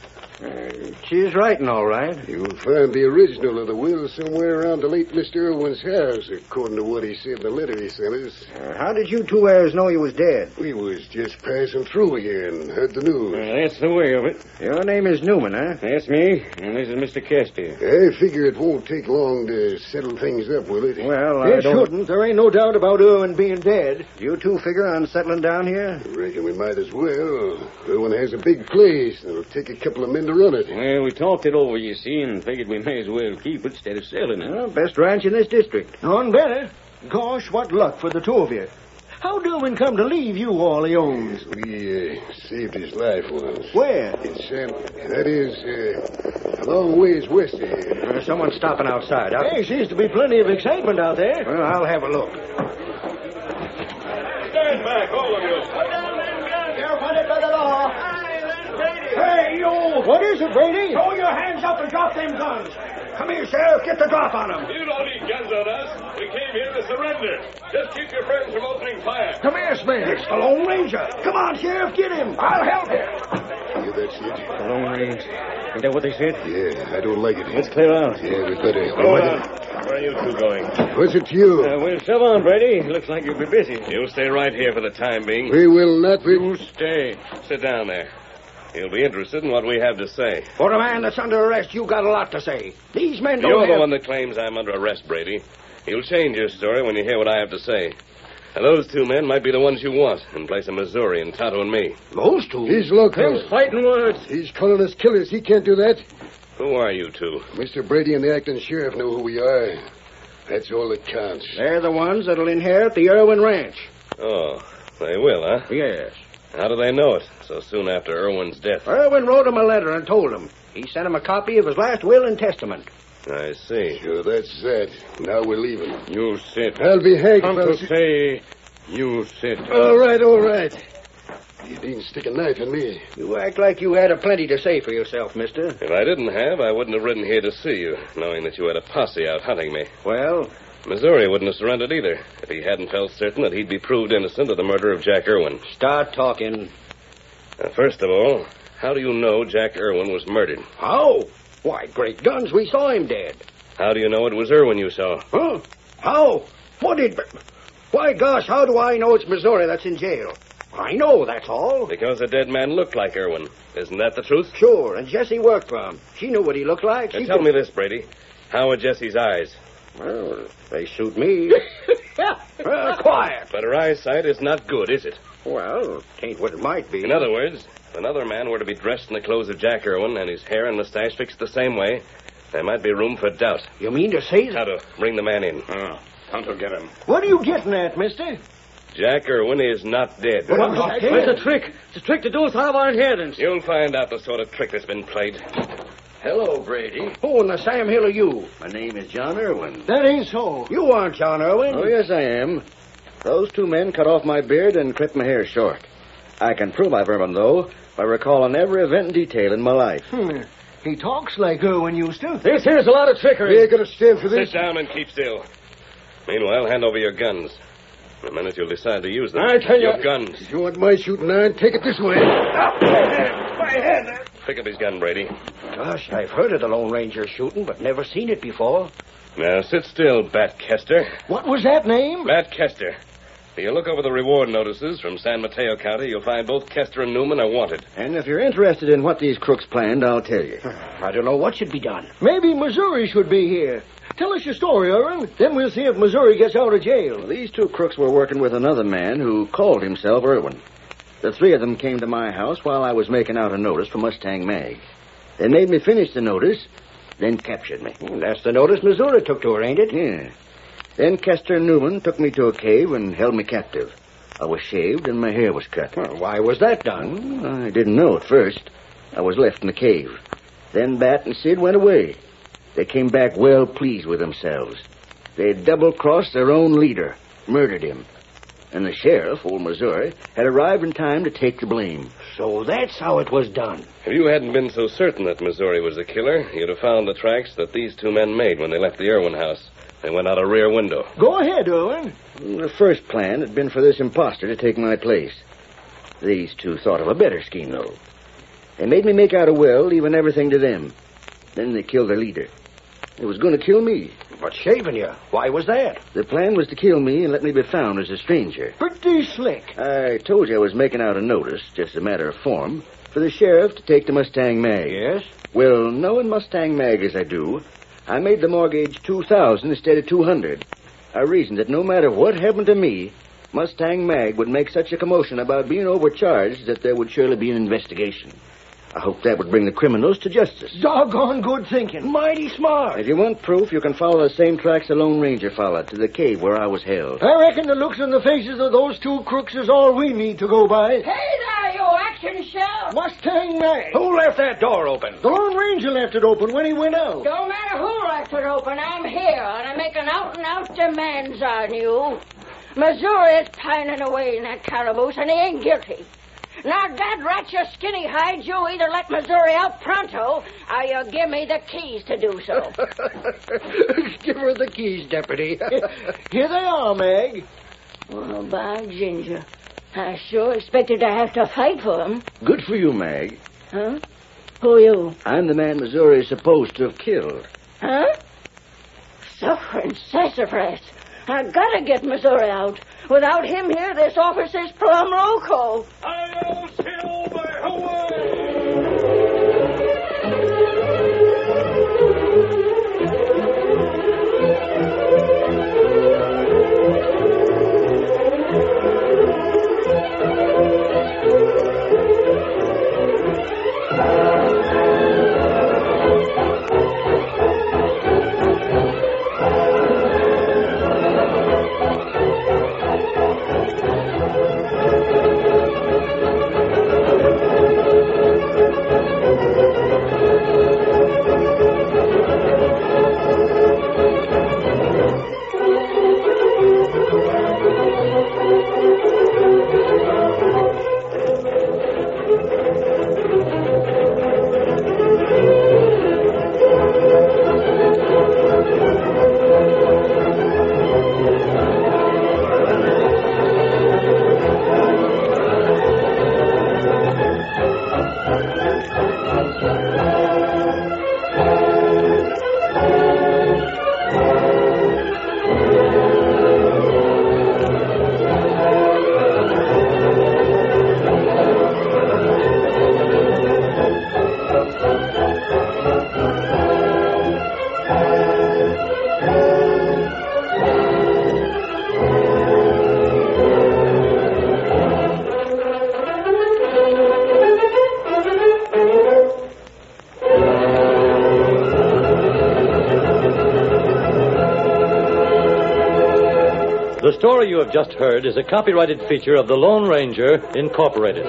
She's writing, all right. You'll find the original of the will somewhere around the late Mr. Irwin's house, according to what he said in the letter he sent us. How did you two heirs know he was dead? We was just passing through here and heard the news. That's the way of it. Your name is Newman, huh? That's me, and this is Mr. Castor. I figure it won't take long to settle things up, will it? Well, It shouldn't. There ain't no doubt about Irwin being dead. You two figure on settling down here? I reckon we might as well. Irwin has a big place, and it'll take a couple of men to run it. Well, we talked it over, you see, and figured we may as well keep it instead of selling it. Well, best ranch in this district. None better. Gosh, what luck for the two of you. How'd Irwin come to leave you all he owns? We saved his life once. Where? It's, that is, a long ways west of here. Someone's stopping outside. Hey, seems to be plenty of excitement out there. Well, I'll have a look. Stand back, all of you. Put down them guns. You're wanted by the law. Hey, you! What is it, Brady? Throw your hands up and drop them guns. Come here, Sheriff. Get the drop on them. You don't need guns on us. We came here to surrender. Just keep your friends from opening fire. Come here, Smith. It's the Lone Ranger. Come on, Sheriff. Get him. I'll help you. Yeah, that's it. The Lone Range. Ain't that what they said? Yeah, I don't like it. Let's clear out. Yeah, we better. Hold on. Where are you two going? What's it to you? We'll shove on, Brady. Looks like you'll be busy. You stay right here for the time being. We will not be... You stay. Sit down there. You'll be interested in what we have to say. For a man that's under arrest, you got a lot to say. These men don't You're have... the one that claims I'm under arrest, Brady. You'll change your story when you hear what I have to say. Now, those two men might be the ones you want in place of Missouri and Tonto and me. Those two? He's local. Them's fighting words. He's calling us killers. He can't do that. Who are you two? Mr. Brady and the acting sheriff know who we are. That's all that counts. They're the ones that'll inherit the Irwin Ranch. Oh, they will, huh? Yes. How do they know it so soon after Irwin's death? Irwin wrote him a letter and told him. He sent him a copy of his last will and testament. I see. Sure, that's that. Now we're leaving. You sit. I'll be hanged, Tonto fellas. say, you sit. All right, all right. You needn't stick a knife in me. You act like you had a plenty to say for yourself, mister. If I didn't have, I wouldn't have ridden here to see you, knowing that you had a posse out hunting me. Well? Missouri wouldn't have surrendered either, if he hadn't felt certain that he'd be proved innocent of the murder of Jack Irwin. Start talking. Now, first of all, how do you know Jack Irwin was murdered? How? Why, great guns, we saw him dead. How do you know it was Irwin you saw? Huh? How? What did... Why, gosh, how do I know it's Missouri that's in jail? I know, that's all. Because the dead man looked like Irwin. Isn't that the truth? Sure, and Jessie worked for him. She knew what he looked like. Now, tell me this, Brady. How are Jessie's eyes? Well, they suit me. Quiet. But her eyesight is not good, is it? Well, tain't what it might be. In other words, if another man were to be dressed in the clothes of Jack Irwin and his hair and mustache fixed the same way, there might be room for doubt. You mean to say that... Tonto, bring the man in. Tonto, get him. What are you getting at, mister? Jack Irwin is not dead. It's a trick. It's a trick to do us out of our inheritance. You'll find out the sort of trick that's been played. Hello, Brady. Who in the Sam Hill are you? My name is John Irwin. That ain't so. You aren't John Irwin. Oh, yes, I am. Those two men cut off my beard and clipped my hair short. I can prove I've Irwin, though, by recalling every event in detail in my life. He talks like Irwin used to. This here's a lot of trickery. We ain't gonna stand for this. Sit down and keep still. Meanwhile, hand over your guns. The minute you'll decide to use them. I tell you... Your guns. If you want my shooting iron, take it this way. My head. Pick up his gun, Brady. Gosh, I've heard of the Lone Ranger shooting, but never seen it before. Now, sit still, Bat Kester. What was that name? Bat Kester. If you look over the reward notices from San Mateo County, you'll find both Kester and Newman are wanted. And if you're interested in what these crooks planned, I'll tell you. I don't know what should be done. Maybe Missouri should be here. Tell us your story, Irwin. Then we'll see if Missouri gets out of jail. Well, these two crooks were working with another man who called himself Irwin. The three of them came to my house while I was making out a notice for Mustang Mag. They made me finish the notice, then captured me. That's the notice Missouri took to her, ain't it? Yeah. Then Kester Newman took me to a cave and held me captive. I was shaved and my hair was cut. Well, why was that done? Well, I didn't know at first. I was left in the cave. Then Bat and Sid went away. They came back well pleased with themselves. They double-crossed their own leader, murdered him. And the sheriff, old Missouri, had arrived in time to take the blame. So that's how it was done. If you hadn't been so certain that Missouri was the killer, you'd have found the tracks that these two men made when they left the Irwin house. They went out a rear window. Go ahead, Owen. The first plan had been for this imposter to take my place. These two thought of a better scheme, though. They made me make out a will, leaving everything to them. Then they killed their leader. They was going to kill me. But shaving you, why was that? The plan was to kill me and let me be found as a stranger. Pretty slick. I told you I was making out a notice, just a matter of form, for the sheriff to take the Mustang Mag. Yes? Well, knowing Mustang Mag as I do, I made the mortgage $2,000 instead of $200. I reasoned that no matter what happened to me, Mustang Mag would make such a commotion about being overcharged that there would surely be an investigation. I hoped that would bring the criminals to justice. Doggone good thinking. Mighty smart. If you want proof, you can follow the same tracks the Lone Ranger followed to the cave where I was held. I reckon the looks on the faces of those two crooks is all we need to go by. Hey there, you action shell. Mustang Mag. Who left that door open? The Lone Ranger left it open when he went out. Don't matter who left it open, I'm here, and I'm making out-and-out demands on you. Missouri is pining away in that calaboose, and he ain't guilty. Now, Dad, rat your skinny hides, you either let Missouri out pronto, or you give me the keys to do so. Give her the keys, Deputy. Here they are, Mag. Oh, by ginger. I sure expected to have to fight for them. Good for you, Mag. Huh? Who are you? I'm the man Missouri is supposed to have killed. Huh? Suffering sassafras. I gotta get Missouri out. Without him here, this office is plumb loco. I'll Silver, away! The story you have just heard is a copyrighted feature of the Lone Ranger, Incorporated.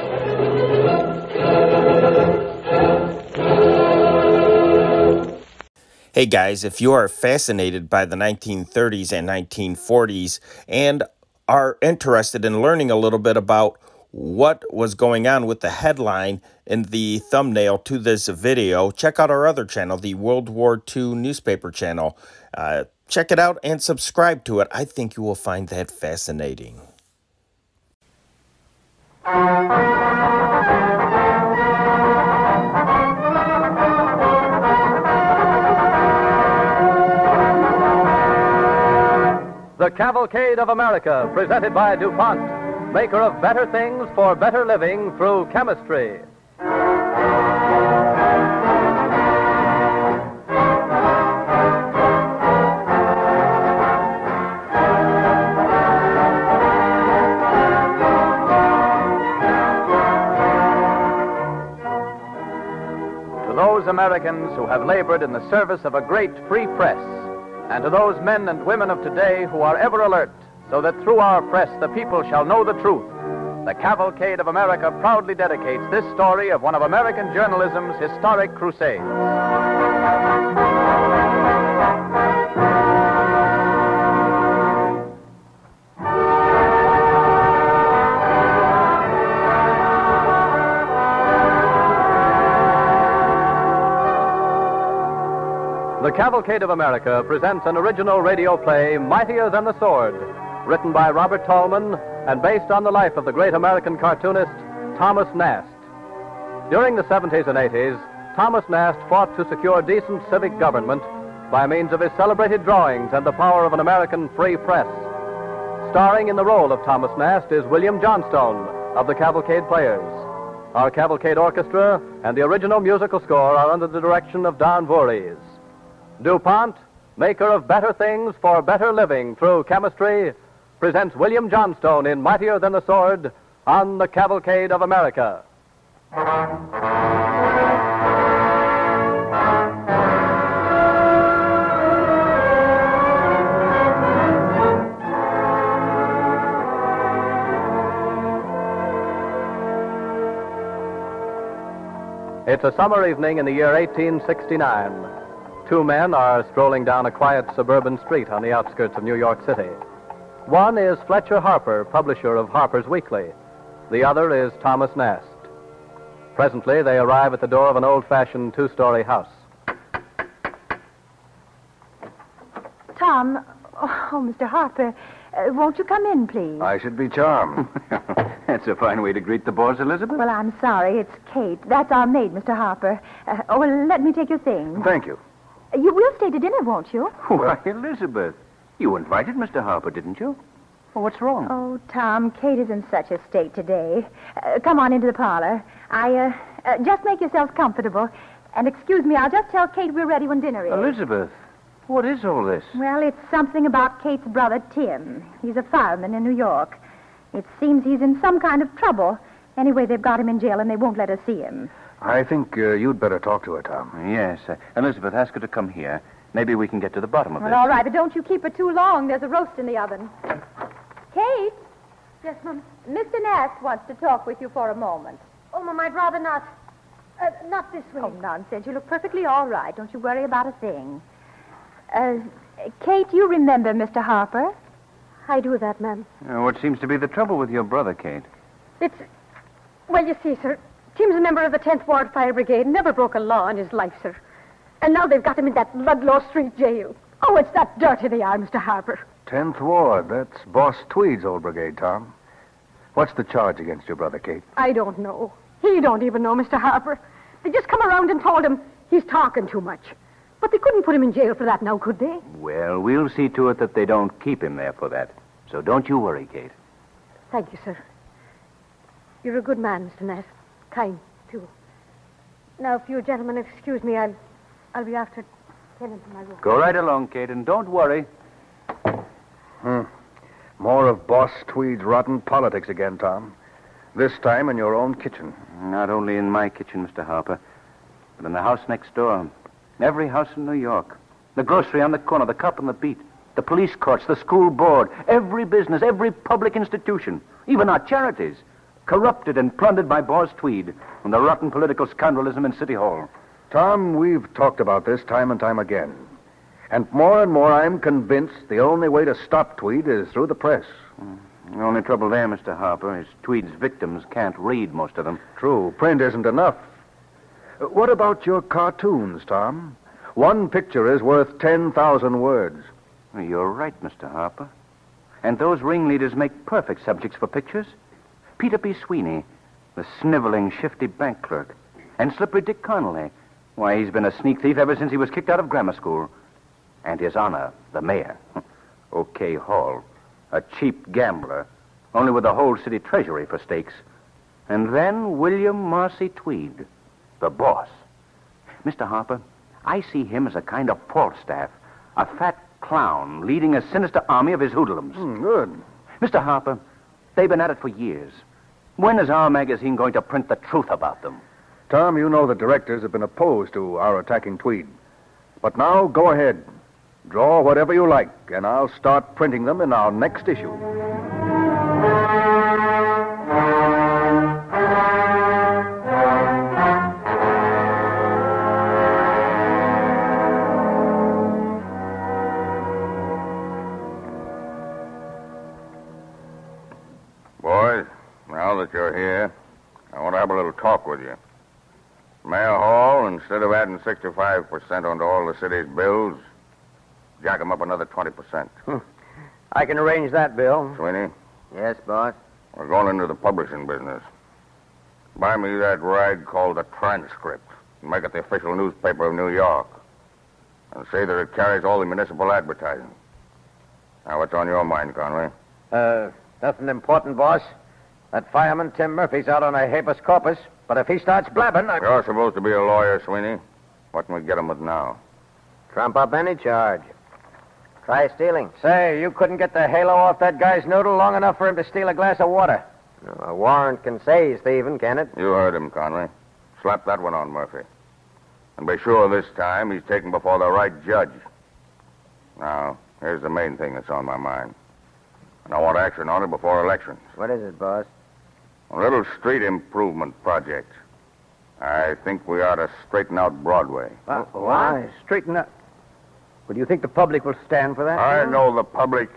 Hey guys, if you are fascinated by the 1930s and 1940s and are interested in learning a little bit about what was going on with the headline in the thumbnail to this video, check out our other channel, the World War II newspaper channel. Check it out and subscribe to it. I think you will find that fascinating. The Cavalcade of America, presented by DuPont, maker of better things for better living through chemistry. Americans who have labored in the service of a great free press, and to those men and women of today who are ever alert, so that through our press the people shall know the truth. The Cavalcade of America proudly dedicates this story of one of American journalism's historic crusades. The Cavalcade of America presents an original radio play, Mightier Than the Sword, written by Robert Tallman and based on the life of the great American cartoonist Thomas Nast. During the 70s and 80s, Thomas Nast fought to secure decent civic government by means of his celebrated drawings and the power of an American free press. Starring in the role of Thomas Nast is William Johnstone of the Cavalcade Players. Our Cavalcade Orchestra and the original musical score are under the direction of Don Voorhees. DuPont, maker of better things for better living through chemistry, presents William Johnstone in Mightier Than the Sword on the Cavalcade of America. It's a summer evening in the year 1869. Two men are strolling down a quiet suburban street on the outskirts of New York City. One is Fletcher Harper, publisher of Harper's Weekly. The other is Thomas Nast. Presently, they arrive at the door of an old-fashioned two-story house. Tom, Mr. Harper, won't you come in, please? I should be charmed. That's a fine way to greet the boss, Elizabeth. Well, I'm sorry. It's Kate. That's our maid, Mr. Harper. Let me take your things. Thank you. You will stay to dinner, won't you? Why, Elizabeth, you invited Mr. Harper, didn't you? Well, what's wrong? Oh, Tom, Kate is in such a state today. Come on into the parlor. Just make yourselves comfortable. And excuse me, I'll just tell Kate we're ready when dinner is. Elizabeth, what is all this? Well, it's something about Kate's brother, Tim. He's a fireman in New York. It seems he's in some kind of trouble. Anyway, they've got him in jail and they won't let us see him. I think you'd better talk to her, Tom. Yes. Elizabeth, ask her to come here. Maybe we can get to the bottom of this. Well, all right, but don't you keep it too long. There's a roast in the oven. Kate? Yes, Mom? Mr. Nast wants to talk with you for a moment. Oh, Mom, I'd rather not. Not this way. Oh, nonsense. You look perfectly all right. Don't you worry about a thing. Kate, you remember Mr. Harper? I do that, ma'am. What seems to be the trouble with your brother, Kate? Well, you see, sir, Tim's a member of the 10th Ward Fire Brigade and never broke a law in his life, sir. And now they've got him in that Ludlow Street jail. Oh, it's that dirty they are, Mr. Harper. 10th Ward. That's Boss Tweed's old brigade, Tom. What's the charge against your brother, Kate? I don't know. He don't even know, Mr. Harper. They just come around and told him he's talking too much. But they couldn't put him in jail for that now, could they? Well, we'll see to it that they don't keep him there for that. So don't you worry, Kate. Thank you, sir. You're a good man, Mr. Nast. Kind, too. Now, if you gentlemen excuse me, I'll be after getting to my room. Go right along, Kate, and don't worry. More of Boss Tweed's rotten politics again, Tom. This time in your own kitchen. Not only in my kitchen, Mr. Harper, but in the house next door. Every house in New York. The grocery on the corner, the cop on the beat, the police courts, the school board, every business, every public institution, even our charities, corrupted and plundered by Boss Tweed and the rotten political scoundrelism in City Hall. Tom, we've talked about this time and time again. And more I'm convinced the only way to stop Tweed is through the press. The only trouble there, Mr. Harper, is Tweed's victims can't read, most of them. True. Print isn't enough. What about your cartoons, Tom? One picture is worth 10,000 words. You're right, Mr. Harper. And those ringleaders make perfect subjects for pictures. Peter P. Sweeney, the sniveling, shifty bank clerk. And Slippery Dick Connolly. Why, he's been a sneak thief ever since he was kicked out of grammar school. And His Honor, the mayor. O.K. Hall, a cheap gambler, only with the whole city treasury for stakes. And then William Marcy Tweed, the boss. Mr. Harper, I see him as a kind of Falstaff, a fat clown leading a sinister army of his hoodlums. Good. Mr. Harper, they've been at it for years. When is our magazine going to print the truth about them? Tom, you know the directors have been opposed to our attacking Tweed. But now, go ahead. Draw whatever you like, and I'll start printing them in our next issue. Boys, now that you're here, I want to have a little talk with you. Mayor Hall, instead of adding 65% onto all the city's bills, jack 'em up another 20%. I can arrange that, Bill. Sweeney, Yes, boss. we're going into the publishing business. Buy me that rag called the Transcript and make it the official newspaper of New York. And say that it carries all the municipal advertising. Now, what's on your mind, Conway? Nothing important, boss. That fireman, Tim Murphy's out on a habeas corpus, but if he starts blabbing, You're supposed to be a lawyer, Sweeney. What can we get him with now? Trump up any charge. Try stealing. Say, you couldn't get the halo off that guy's noodle long enough for him to steal a glass of water. A warrant can say he's thieving, can it? You heard him, Conway. Slap that one on Murphy. And be sure this time he's taken before the right judge. Now, here's the main thing that's on my mind. And I want action on it before elections. What is it, boss? A little street improvement project. I think we ought to straighten out Broadway. Why? Straighten up. Well, do you think the public will stand for that? I know the public.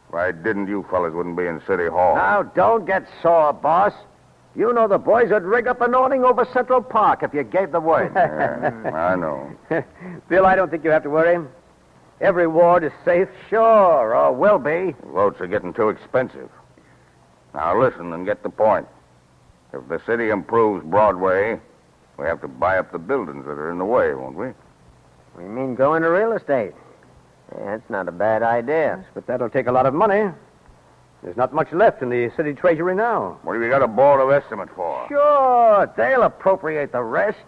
If I didn't, you fellas wouldn't be in City Hall. Now, don't get sore, boss. You know the boys would rig up an awning over Central Park if you gave the word. Yeah, I know. Bill, I don't think you have to worry. Every ward is safe, sure, or will be. Votes are getting too expensive. Now listen and get the point. If the city improves Broadway, we have to buy up the buildings that are in the way, won't we? We mean go into real estate. Yeah, that's not a bad idea. Yes, but that'll take a lot of money. There's not much left in the city treasury now. What have you got a board of estimate for? Sure, they'll appropriate the rest.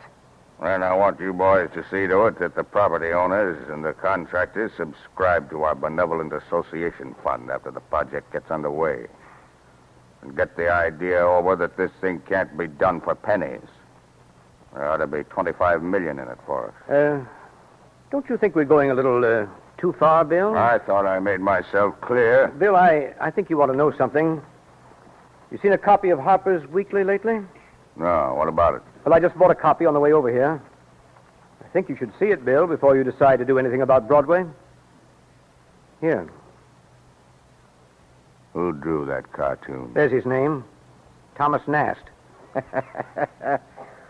Then I want you boys to see to it that the property owners and the contractors subscribe to our benevolent association fund after the project gets underway. And get the idea over that this thing can't be done for pennies. There ought to be $25 million in it for us. Don't you think we're going a little too far, Bill? I thought I made myself clear. Bill, I think you ought to know something. You seen a copy of Harper's Weekly lately? No, what about it? Well, I just bought a copy on the way over here. I think you should see it, Bill, before you decide to do anything about Broadway. Here. Who drew that cartoon? There's his name. Thomas Nast.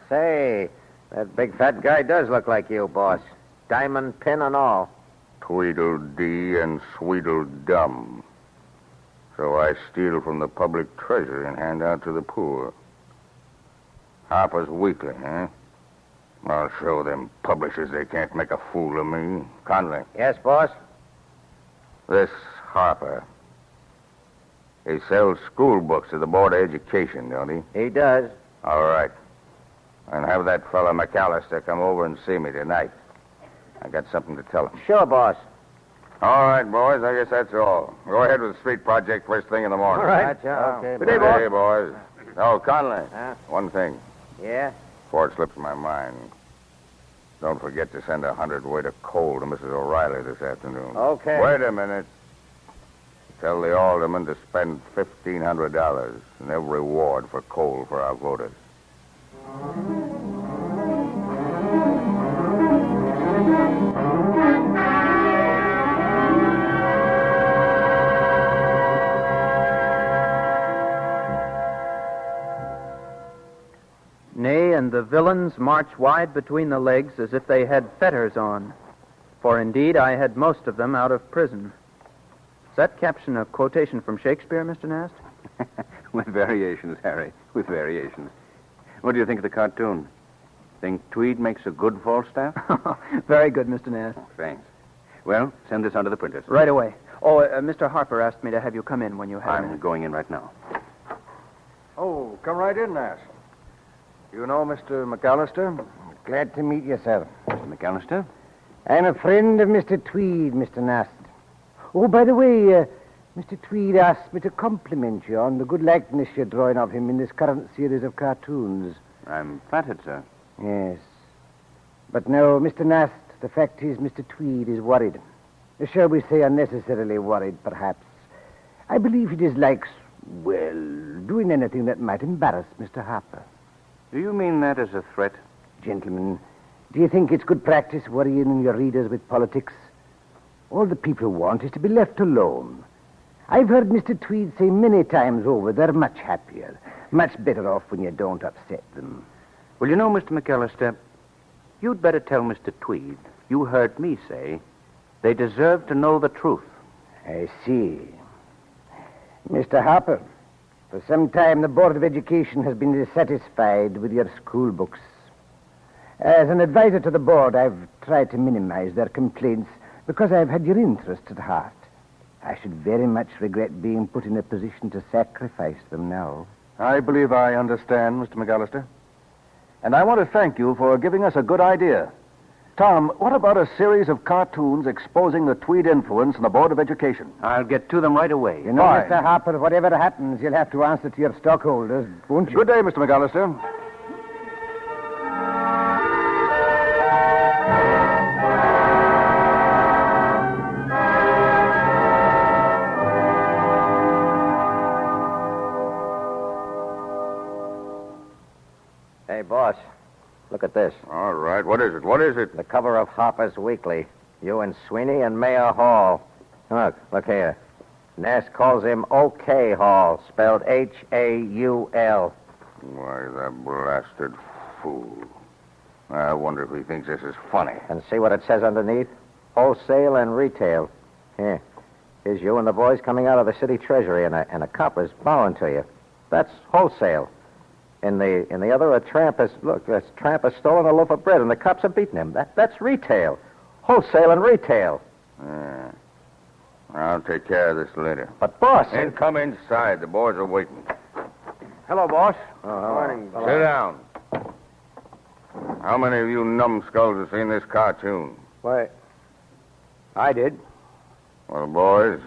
Say, that big fat guy does look like you, boss. Diamond pin and all. Tweedledee and Sweedledum. So I steal from the public treasury and hand out to the poor. Harper's Weekly, huh? I'll show them publishers they can't make a fool of me. Conley. Yes, boss? This Harper. He sells school books to the Board of Education, don't he? He does. All right. And have that fellow McAllister come over and see me tonight. I got something to tell him. Sure, boss. All right, boys. I guess that's all. Go ahead with the street project first thing in the morning. All right. Okay. Good day, boys. Hey, boys. Oh, Conley. One thing. Yeah? Before it slips my mind. Don't forget to send 100 weight of coal to Mrs. O'Reilly this afternoon. Okay. Wait a minute. Tell the alderman to spend $1,500 in every ward for coal for our voters. Nay, and the villains march wide between the legs as if they had fetters on. For indeed I had most of them out of prison. Is that caption a quotation from Shakespeare, Mr. Nast? With variations, Harry. With variations. What do you think of the cartoon? Think Tweed makes a good Falstaff? Very good, Mr. Nast. Oh, thanks. Well, send this on to the printers. Right away. Oh, Mr. Harper asked me to have you come in when you have a I'm minute. going in right now. Oh, come right in, Nast. You know Mr. McAllister? Glad to meet you, sir. Mr. McAllister? I'm a friend of Mr. Tweed, Mr. Nast. Oh, by the way, Mr. Tweed asked me to compliment you on the good likeness you're drawing of him in this current series of cartoons. I'm flattered, sir. Yes. But no, Mr. Nast, the fact is Mr. Tweed is worried. Shall we say unnecessarily worried, perhaps. I believe he dislikes, well, doing anything that might embarrass Mr. Harper. Do you mean that as a threat? Gentlemen, do you think it's good practice worrying your readers with politics? All the people want is to be left alone. I've heard Mr. Tweed say many times over they're much happier, much better off when you don't upset them. Well, you know, Mr. McAllister, you'd better tell Mr. Tweed, you heard me say, they deserve to know the truth. I see. Mr. Harper, for some time the Board of Education has been dissatisfied with your school books. As an advisor to the board, I've tried to minimize their complaints because I've had your interest at heart. I should very much regret being put in a position to sacrifice them now. I believe I understand, Mr. McAllister. And I want to thank you for giving us a good idea. Tom, what about a series of cartoons exposing the Tweed influence in the Board of Education? I'll get to them right away. You know, Fine. Mr. Harper, whatever happens, you'll have to answer to your stockholders, won't you? Good day, Mr. McAllister. Hey, boss, look at this. All right, what is it? What is it? The cover of Harper's Weekly. You and Sweeney and Mayor Hall. Look here. Nast calls him OK Hall, spelled H-A-U-L. Why, the blasted fool. I wonder if he thinks this is funny. And see what it says underneath? Wholesale and retail. Here. Here's you and the boys coming out of the city treasury, and a copper's bowing to you. That's wholesale. In the other, a tramp has stolen a loaf of bread, and the cops have beaten him. That's retail. Wholesale and retail. Yeah. I'll take care of this later. But, boss... Then come inside. The boys are waiting. Hello, boss. Morning. Sit down. How many of you numbskulls have seen this cartoon? Why, I did. Well, boys,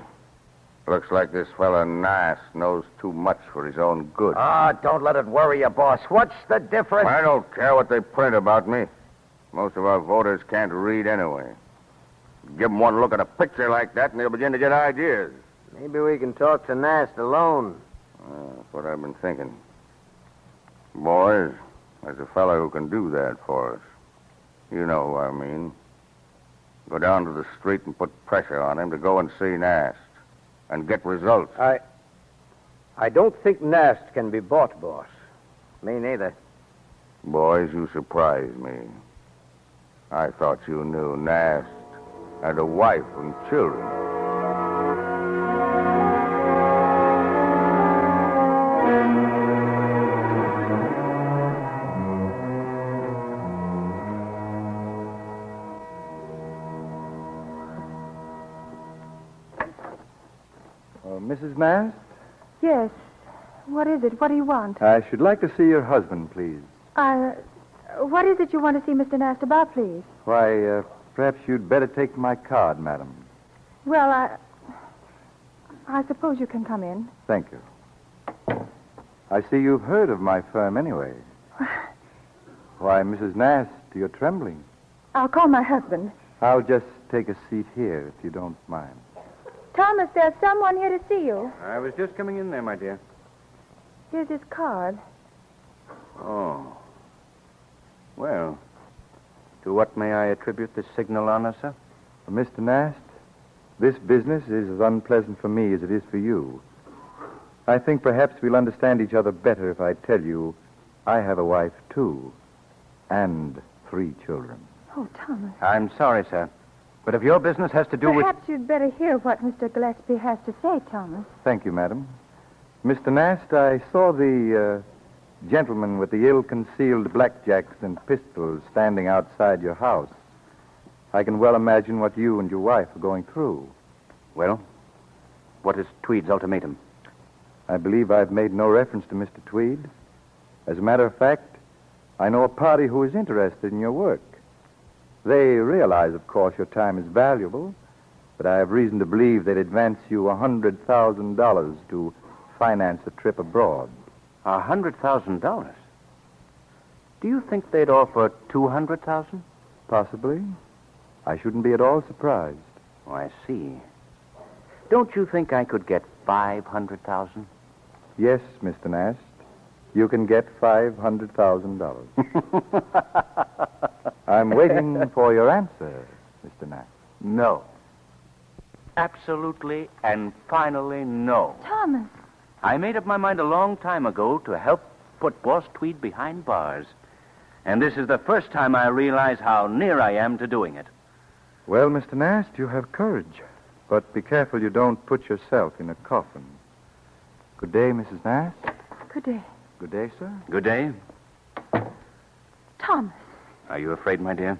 looks like this fella Nast knows too much for his own good. Don't let it worry you, boss. What's the difference? I don't care what they print about me. Most of our voters can't read anyway. Give them one look at a picture like that, and they'll begin to get ideas. Maybe we can talk to Nast alone. That's what I've been thinking. Boys, there's a fellow who can do that for us. You know who I mean. Go down to the street and put pressure on him to go and see Nast and get results. I don't think Nast can be bought, boss. Me neither. Boys, you surprise me. I thought you knew Nast had a wife and children. Mrs. Nast? Yes. What is it? What do you want? I should like to see your husband, please. What is it you want to see Mr. Nast about, please? Why, perhaps you'd better take my card, madam. Well, I suppose you can come in. Thank you. I see you've heard of my firm anyway. Why, Mrs. Nast, you're trembling. I'll call my husband. I'll just take a seat here, if you don't mind. Thomas, there's someone here to see you. I was just coming in there, my dear. Here's his card. Oh. Well, to what may I attribute this signal honor, sir? Mr. Nast, this business is as unpleasant for me as it is for you. I think perhaps we'll understand each other better if I tell you I have a wife, too, and 3 children. Oh, Thomas. I'm sorry, sir, but if your business has to do with... Perhaps you'd better hear what Mr. Gillespie has to say, Thomas. Thank you, madam. Mr. Nast, I saw the gentleman with the ill-concealed blackjacks and pistols standing outside your house. I can well imagine what you and your wife are going through. Well, what is Tweed's ultimatum? I believe I've made no reference to Mr. Tweed. As a matter of fact, I know a party who is interested in your work. They realize, of course, your time is valuable, but I have reason to believe they'd advance you $100,000 to finance a trip abroad. $100,000? Do you think they'd offer 200,000? Possibly. I shouldn't be at all surprised. Oh, I see. Don't you think I could get 500,000? Yes, Mr. Nast. You can get $500,000. I'm waiting for your answer, Mr. Nast. No. Absolutely and finally no. Thomas. I made up my mind a long time ago to help put Boss Tweed behind bars. And this is the first time I realize how near I am to doing it. Well, Mr. Nast, you have courage. But be careful you don't put yourself in a coffin. Good day, Mrs. Nast. Good day. Good day, sir. Good day. Thomas. Are you afraid, my dear?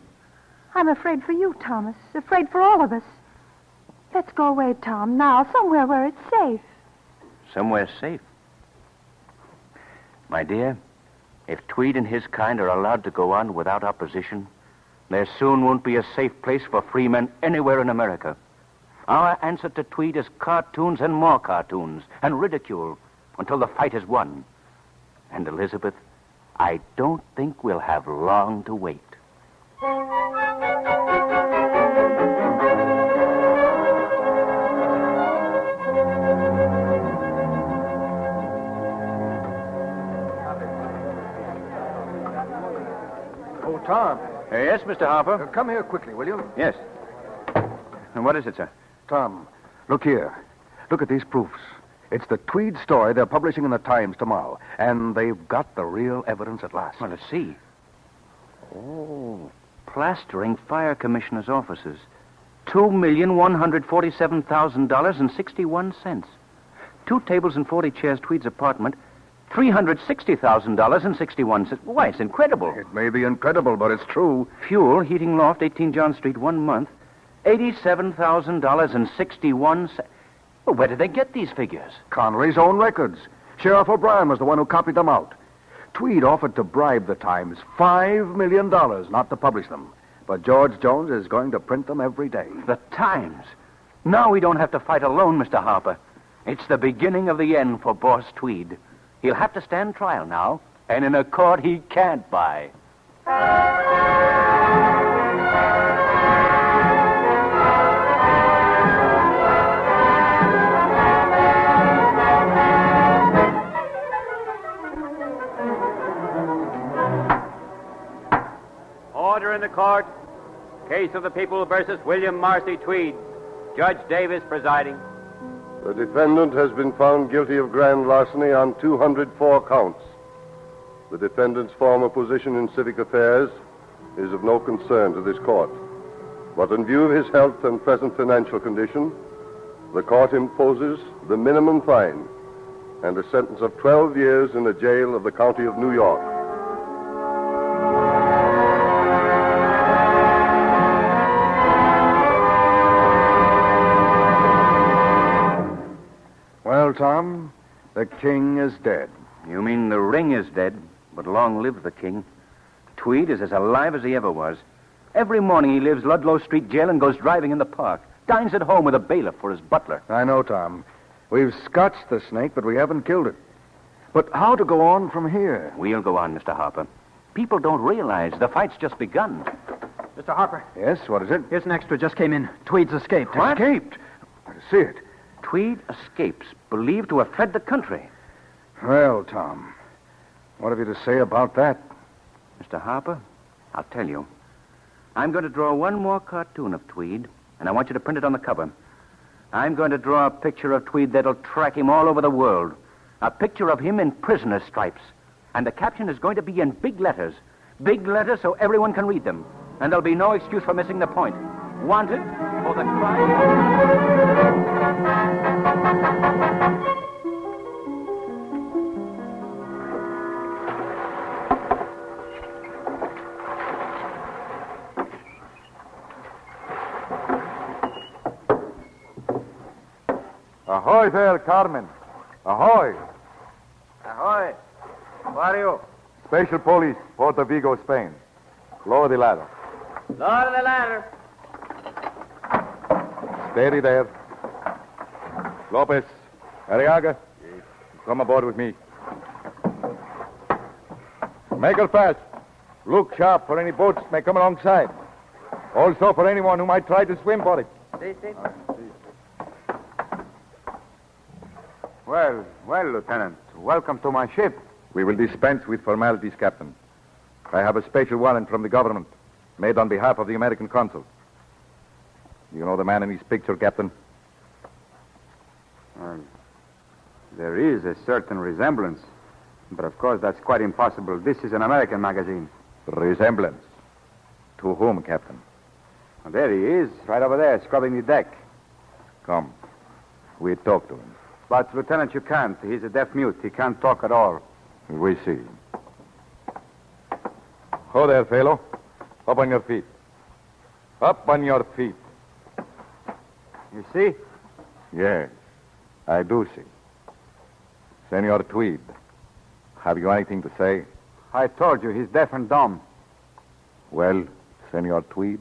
I'm afraid for you, Thomas. Afraid for all of us. Let's go away, Tom, now, somewhere where it's safe. Somewhere safe. My dear, if Tweed and his kind are allowed to go on without opposition, there soon won't be a safe place for free men anywhere in America. Our answer to Tweed is cartoons and more cartoons and ridicule until the fight is won. And, Elizabeth, I don't think we'll have long to wait. Oh, Tom. Yes, Mr. Harper? Come here quickly, will you? Yes. And what is it, sir? Tom, look here. Look at these proofs. It's the Tweed story they're publishing in the Times tomorrow. And they've got the real evidence at last. Well, let's see. Oh, plastering fire commissioner's offices. $2,147,000.61. 2 tables and 40 chairs, Tweed's apartment. $360,000.61. Why, it's incredible. It may be incredible, but it's true. Fuel, heating loft, 18 John Street, 1 month. $87,000.61. Well, where did they get these figures? Connery's own records. Sheriff O'Brien was the one who copied them out. Tweed offered to bribe the Times $5 million not to publish them. But George Jones is going to print them every day. The Times? Now we don't have to fight alone, Mr. Harper. It's the beginning of the end for Boss Tweed. He'll have to stand trial now, and in a court he can't buy. Order in the court. Case of the People versus William Marcy Tweed. Judge Davis presiding. The defendant has been found guilty of grand larceny on 204 counts. The defendant's former position in civic affairs is of no concern to this court. But in view of his health and present financial condition, the court imposes the minimum fine and a sentence of 12 years in the jail of the county of New York. Well, Tom, the king is dead. You mean the ring is dead, but long live the king. Tweed is as alive as he ever was. Every morning he leaves Ludlow Street jail and goes driving in the park. Dines at home with a bailiff for his butler. I know, Tom. We've scotched the snake, but we haven't killed it. But how to go on from here? We'll go on, Mr. Harper. People don't realize the fight's just begun. Mr. Harper. Yes, what is it? Here's an extra just came in. Tweed's escaped. What? Escaped? I see it. Tweed escapes, believed to have fled the country. Well, Tom, what have you to say about that? Mr. Harper, I'll tell you. I'm going to draw one more cartoon of Tweed, and I want you to print it on the cover. I'm going to draw a picture of Tweed that'll track him all over the world. A picture of him in prisoner stripes. And the caption is going to be in big letters. Big letters so everyone can read them. And there'll be no excuse for missing the point. Wanted for the crime. Ahoy there, Carmen. Ahoy. Ahoy. Who are you? Special police, Puerto Vigo, Spain. Lower the ladder. Lower the ladder. Steady there. Lopez, Arriaga, come aboard with me. Make her fast. Look sharp for any boats that may come alongside. Also for anyone who might try to swim for it. Well, Lieutenant. Welcome to my ship. We will dispense with formalities, Captain. I have a special warrant from the government, made on behalf of the American consul. You know the man in his picture, Captain? There is a certain resemblance. But of course, that's quite impossible. This is an American magazine. Resemblance? To whom, Captain? Well, there he is, right over there, scrubbing the deck. Come. We talk to him. But, Lieutenant, you can't. He's a deaf mute. He can't talk at all. We see. Ho there, fellow. Up on your feet. Up on your feet. You see? Yes, I do see. Senor Tweed, have you anything to say? I told you, he's deaf and dumb. Well, Senor Tweed?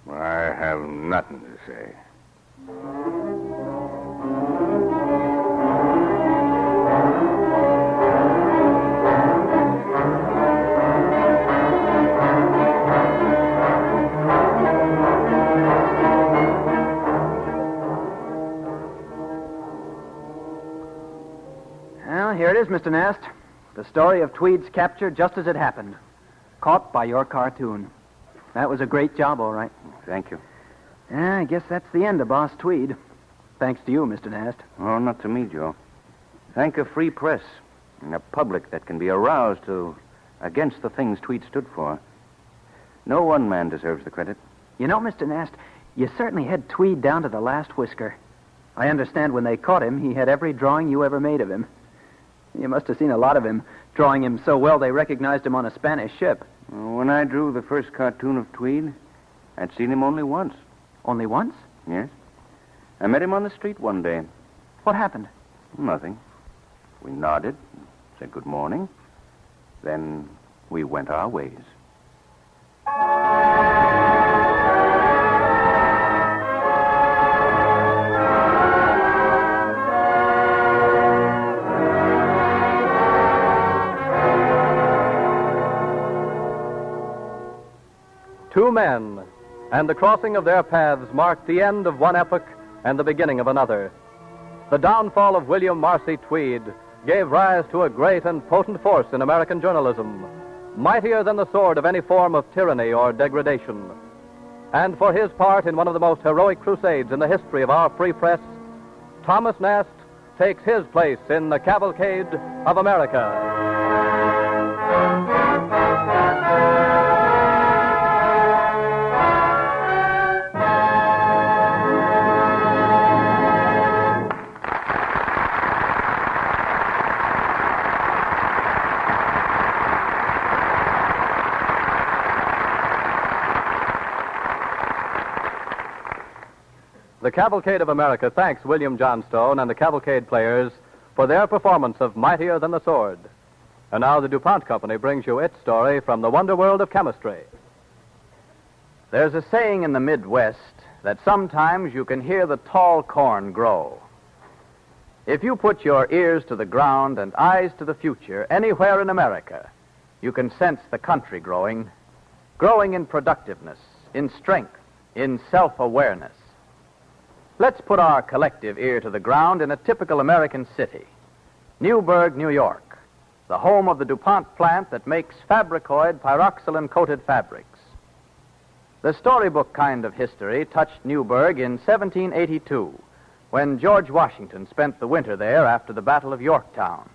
I have nothing to say. Well, here it is, Mr. Nast. The story of Tweed's capture just as it happened. Caught by your cartoon. That was a great job, all right. Thank you. I guess that's the end of Boss Tweed. Thanks to you, Mr. Nast. Oh, not to me, Joe. Thank a free press and a public that can be aroused against the things Tweed stood for. No one man deserves the credit. You know, Mr. Nast, you certainly had Tweed down to the last whisker. I understand when they caught him, he had every drawing you ever made of him. You must have seen a lot of him, drawing him so well they recognized him on a Spanish ship. When I drew the first cartoon of Tweed, I'd seen him only once. Only once? Yes. I met him on the street one day. What happened? Nothing. We nodded, said good morning. Then we went our ways. Two men, and the crossing of their paths marked the end of one epoch and the beginning of another. The downfall of William Marcy Tweed gave rise to a great and potent force in American journalism, mightier than the sword of any form of tyranny or degradation. And for his part in one of the most heroic crusades in the history of our free press, Thomas Nast takes his place in the Cavalcade of America. The Cavalcade of America thanks William Johnstone and the Cavalcade players for their performance of Mightier Than the Sword. And now the DuPont Company brings you its story from the wonder world of chemistry. There's a saying in the Midwest that sometimes you can hear the tall corn grow. If you put your ears to the ground and eyes to the future anywhere in America, you can sense the country growing in productiveness, in strength, in self-awareness. Let's put our collective ear to the ground in a typical American city. Newburgh, New York, the home of the DuPont plant that makes Fabricoid pyroxylin-coated fabrics. The storybook kind of history touched Newburgh in 1782, when George Washington spent the winter there after the Battle of Yorktown.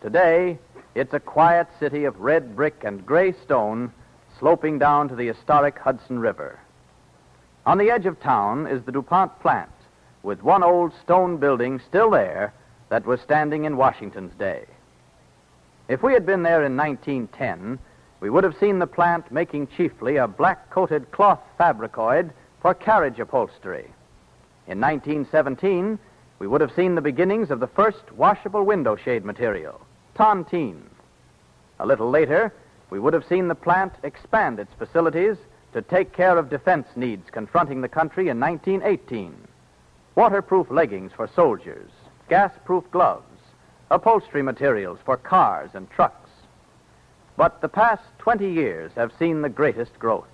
Today, it's a quiet city of red brick and gray stone sloping down to the historic Hudson River. On the edge of town is the DuPont plant, with one old stone building still there that was standing in Washington's day. If we had been there in 1910, we would have seen the plant making chiefly a black-coated cloth fabricoid for carriage upholstery. In 1917, we would have seen the beginnings of the first washable window shade material, tontine. A little later, we would have seen the plant expand its facilities to take care of defense needs confronting the country in 1918. Waterproof leggings for soldiers, gas-proof gloves, upholstery materials for cars and trucks. But the past 20 years have seen the greatest growth.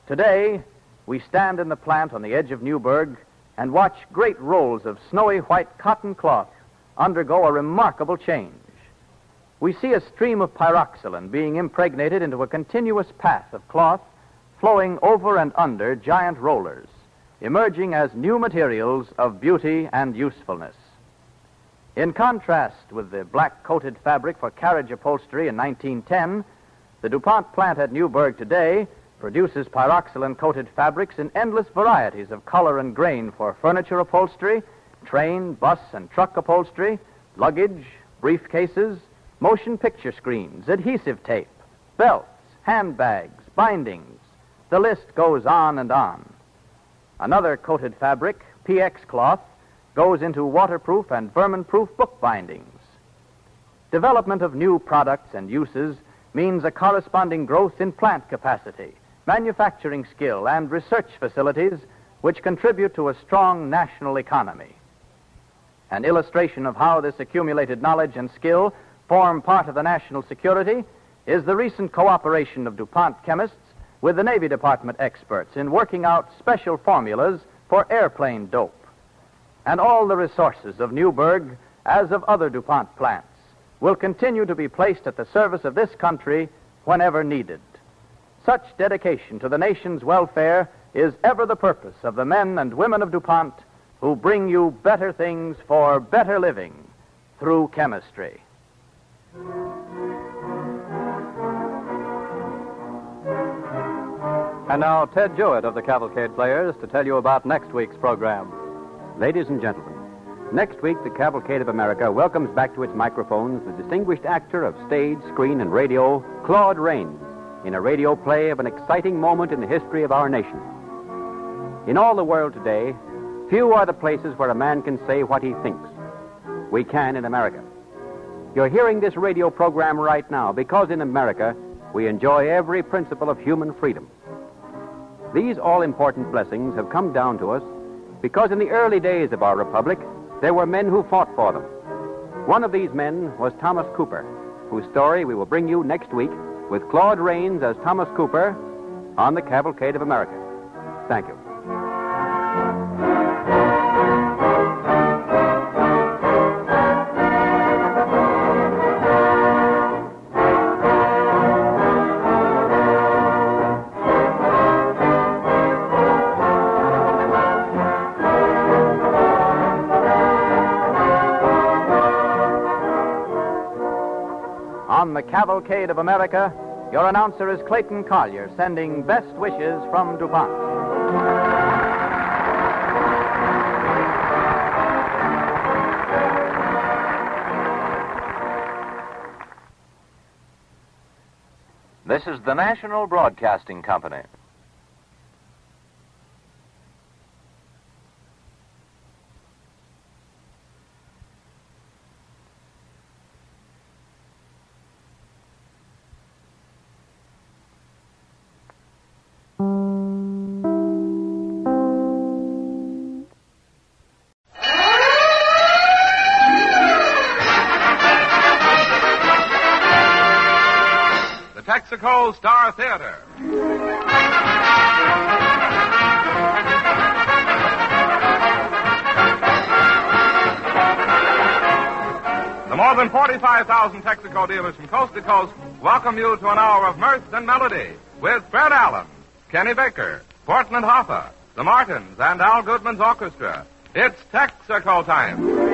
Today, we stand in the plant on the edge of Newburgh and watch great rolls of snowy white cotton cloth undergo a remarkable change. We see a stream of pyroxylin being impregnated into a continuous path of cloth flowing over and under giant rollers, emerging as new materials of beauty and usefulness. In contrast with the black-coated fabric for carriage upholstery in 1910, the DuPont plant at Newburgh today produces pyroxylin-coated fabrics in endless varieties of color and grain for furniture upholstery, train, bus, and truck upholstery, luggage, briefcases, motion picture screens, adhesive tape, belts, handbags, bindings. The list goes on and on. Another coated fabric, PX cloth, goes into waterproof and vermin-proof book bindings. Development of new products and uses means a corresponding growth in plant capacity, manufacturing skill, and research facilities which contribute to a strong national economy. An illustration of how this accumulated knowledge and skill form part of the national security is the recent cooperation of DuPont chemists with the Navy Department experts in working out special formulas for airplane dope. And all the resources of Newburgh, as of other DuPont plants, will continue to be placed at the service of this country whenever needed. Such dedication to the nation's welfare is ever the purpose of the men and women of DuPont who bring you better things for better living through chemistry. And now, Ted Jewett of the Cavalcade Players to tell you about next week's program. Ladies and gentlemen, next week the Cavalcade of America welcomes back to its microphones the distinguished actor of stage, screen, and radio, Claude Rains, in a radio play of an exciting moment in the history of our nation. In all the world today, few are the places where a man can say what he thinks. We can in America. You're hearing this radio program right now because in America we enjoy every principle of human freedom. These all-important blessings have come down to us because in the early days of our republic, there were men who fought for them. One of these men was Thomas Cooper, whose story we will bring you next week with Claude Rains as Thomas Cooper on the Cavalcade of America. Thank you. On the Cavalcade of America, your announcer is Clayton Collier, sending best wishes from DuPont. This is the National Broadcasting Company. Texaco Star Theater. The more than 45,000 Texaco dealers from coast to coast welcome you to an hour of mirth and melody with Fred Allen, Kenny Baker, Portland Hoffa, the Martins, and Al Goodman's orchestra. It's Texaco time.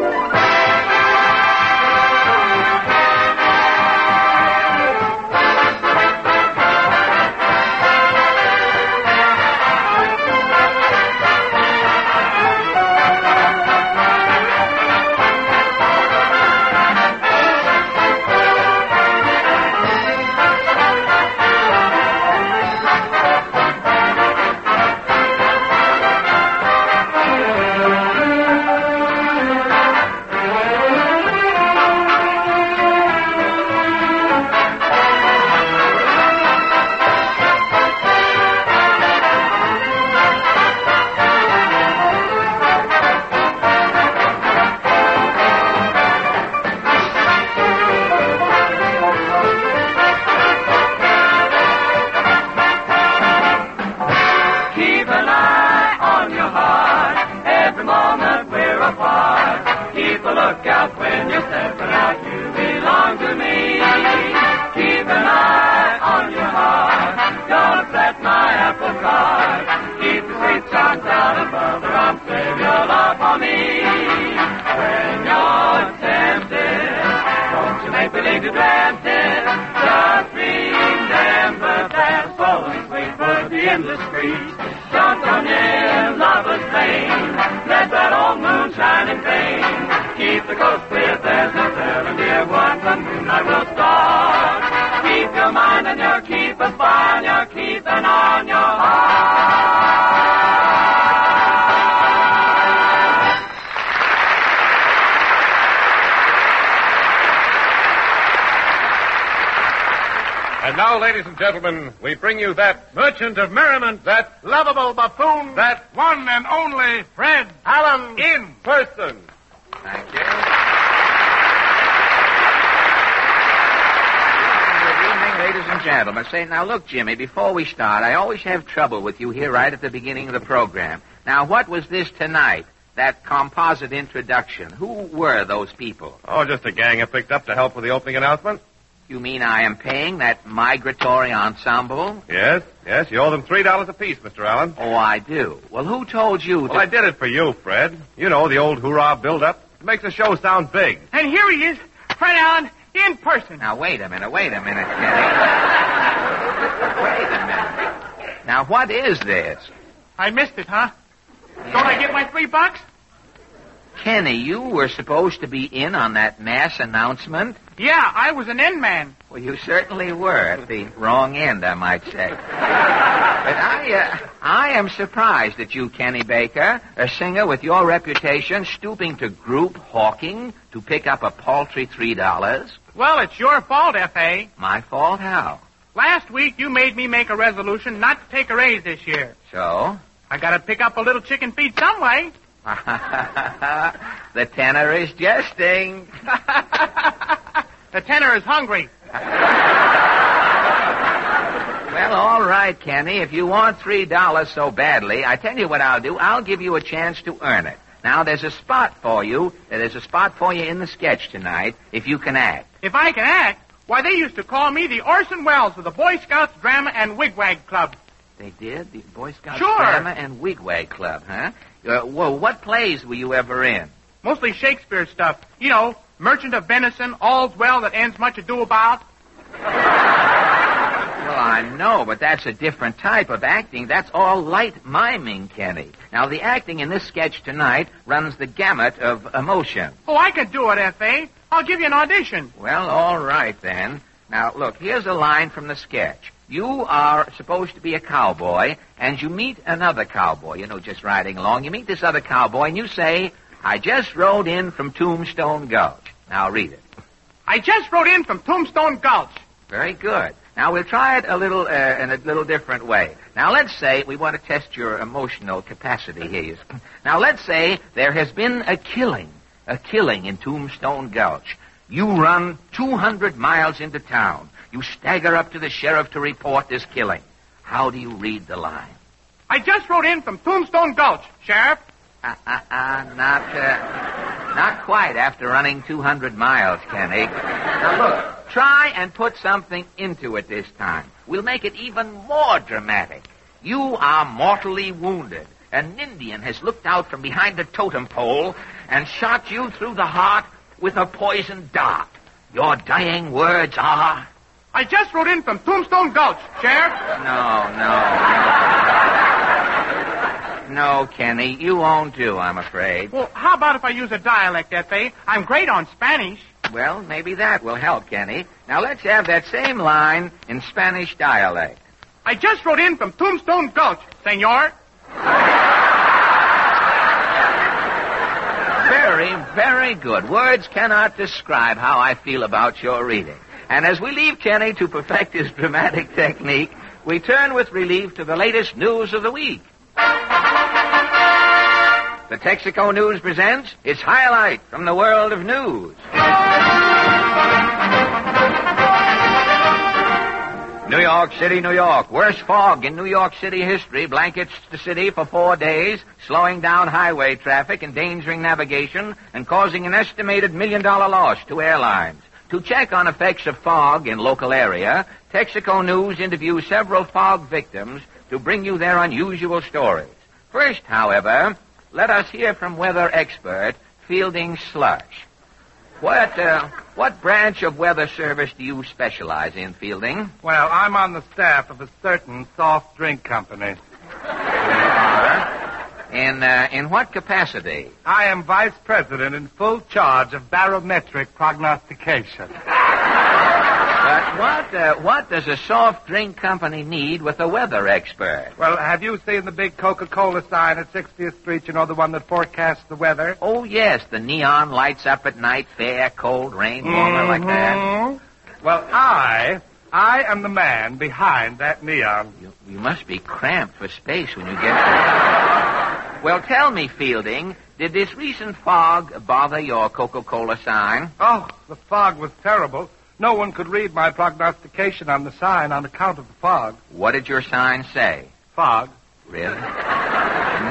make-believe you dreamt it. Just remember that flowing swing for the endless breeze. Don't come near lover's lane. Let that old moon shine in vain. Keep the coast clear, there's no telling, dear, what the moonlight will start. Keep your mind and your keepers by, and you're keeping on your heart. And now, ladies and gentlemen, we bring you that merchant of merriment, that lovable buffoon, that one and only Fred Allen in person. Thank you. Good evening, ladies and gentlemen. Say, now look, Jimmy, before we start, I always have trouble with you here right at the beginning of the program. Now, what was this tonight? That composite introduction. Who were those people? Oh, just a gang I picked up to help with the opening announcement. You mean I am paying that migratory ensemble? Yes. You owe them $3 apiece, Mr. Allen. Oh, I do. Well, who told you Well, I did it for you, Fred. You know, the old hoorah build-up. It makes the show sound big. And here he is, Fred Allen, in person. Now, wait a minute, Kenny. Wait a minute. Now, what is this? I missed it, huh? Yeah. Don't I get my $3? Kenny, you were supposed to be in on that mass announcement? Yeah, I was an end man. Well, you certainly were at the wrong end, I might say. But I am surprised at you, Kenny Baker, a singer with your reputation, stooping to group hawking to pick up a paltry $3. Well, it's your fault, F.A. My fault? How? Last week, you made me make a resolution not to take a raise this year. So? I gotta pick up a little chicken feed some way. The tenor is jesting. The tenor is hungry. Well, all right, Kenny. If you want $3 so badly, I tell you what I'll do. I'll give you a chance to earn it. Now, there's a spot for you. There's a spot for you in the sketch tonight, if you can act. If I can act? Why, they used to call me the Orson Welles of the Boy Scouts Drama and Wigwag Club. They did? The Boy Scouts Sure. Drama and Wigwag Club, huh? Well, what plays were you ever in? Mostly Shakespeare stuff. You know, Merchant of Venison, All's Well That Ends Much Ado About. Well, I know, but that's a different type of acting. That's all light miming, Kenny. Now, the acting in this sketch tonight runs the gamut of emotion. Oh, I can do it, F.A. I'll give you an audition. Well, all right, then. Now, look, here's a line from the sketch. You are supposed to be a cowboy, and you meet another cowboy, you know, just riding along. You meet this other cowboy, and you say, I just rode in from Tombstone Gulch. Now, read it. I just rode in from Tombstone Gulch. Very good. Now, we'll try it a little in a little different way. Now, let's say we want to test your emotional capacity here. Now, let's say there has been a killing in Tombstone Gulch. You run 200 miles into town. You stagger up to the sheriff to report this killing. How do you read the line? I just rode in from Tombstone Gulch, Sheriff. Not quite after running 200 miles, Kenny. Now, look, try and put something into it this time. We'll make it even more dramatic. You are mortally wounded. An Indian has looked out from behind a totem pole and shot you through the heart with a poisoned dart. Your dying words are... I just rode in from Tombstone Gulch, Sheriff. No, Kenny, you won't do, I'm afraid. Well, how about if I use a dialect, F.A.? I'm great on Spanish. Well, maybe that will help, Kenny. Now, let's have that same line in Spanish dialect. I just rode in from Tombstone Gulch, senor. Very, very good. Words cannot describe how I feel about your reading. And as we leave Kenny to perfect his dramatic technique, we turn with relief to the latest news of the week. The Texaco News presents its highlight from the world of news. New York City, New York. Worst fog in New York City history blankets the city for 4 days, slowing down highway traffic, endangering navigation, and causing an estimated $1 million loss to airlines. To check on effects of fog in local area, Texaco News interviews several fog victims to bring you their unusual stories. First, however, let us hear from weather expert Fielding Slush. What branch of weather service do you specialize in, Fielding? Well, I'm on the staff of a certain soft drink company. In what capacity? I am vice president in full charge of barometric prognostication. But what does a soft drink company need with a weather expert? Well, have you seen the big Coca-Cola sign at 60th Street, you know, the one that forecasts the weather? Oh, yes, the neon lights up at night, fair, cold, rain, warmer, like that. Well, I am the man behind that neon. You must be cramped for space when you get there. Well, tell me, Fielding, did this recent fog bother your Coca-Cola sign? Oh, the fog was terrible. No one could read my prognostication on the sign on account of the fog. What did your sign say? Fog. Really?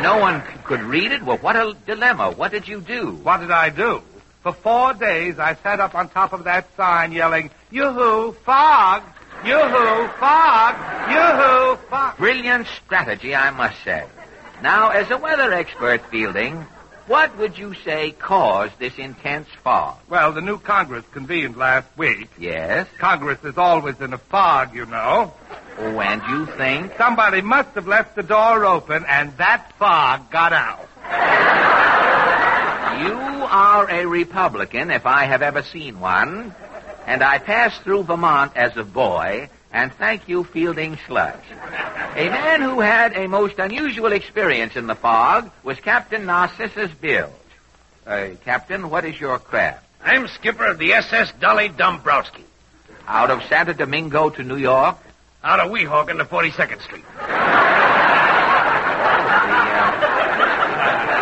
No one could read it? Well, what a dilemma. What did you do? What did I do? For 4 days, I sat up on top of that sign yelling, yoo-hoo, fog! Yoo-hoo, fog! Yoo-hoo, fog! Brilliant strategy, I must say. Now, as a weather expert, Fielding, what would you say caused this intense fog? Well, the new Congress convened last week. Yes? Congress is always in a fog, you know. Oh, and you think? Somebody must have left the door open, and that fog got out. You are a Republican, if I have ever seen one, and I passed through Vermont as a boy, and thank you, Fielding Sludge. A man who had a most unusual experience in the fog was Captain Narcissus Bilge. Captain, what is your craft? I'm skipper of the SS Dolly Dombrowski. Out of Santo Domingo to New York? Out of Weehawken to 42nd Street.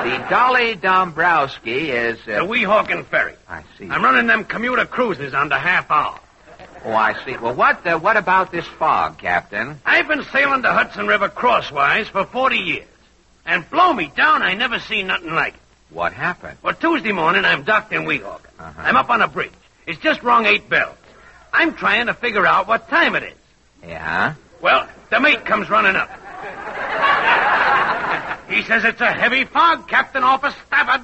The Dolly Dombrowski is... The Weehawken Ferry. I see. I'm running them commuter cruises on the half hour. Oh, I see. Well, what about this fog, Captain? I've been sailing the Hudson River crosswise for 40 years. And blow me down, I never seen nothing like it. What happened? Well, Tuesday morning, I'm docked in Weehawken. I'm up on a bridge. It's just rung 8 bells. I'm trying to figure out what time it is. Yeah? Well, the mate comes running up. He says it's a heavy fog, Captain, off of starboard.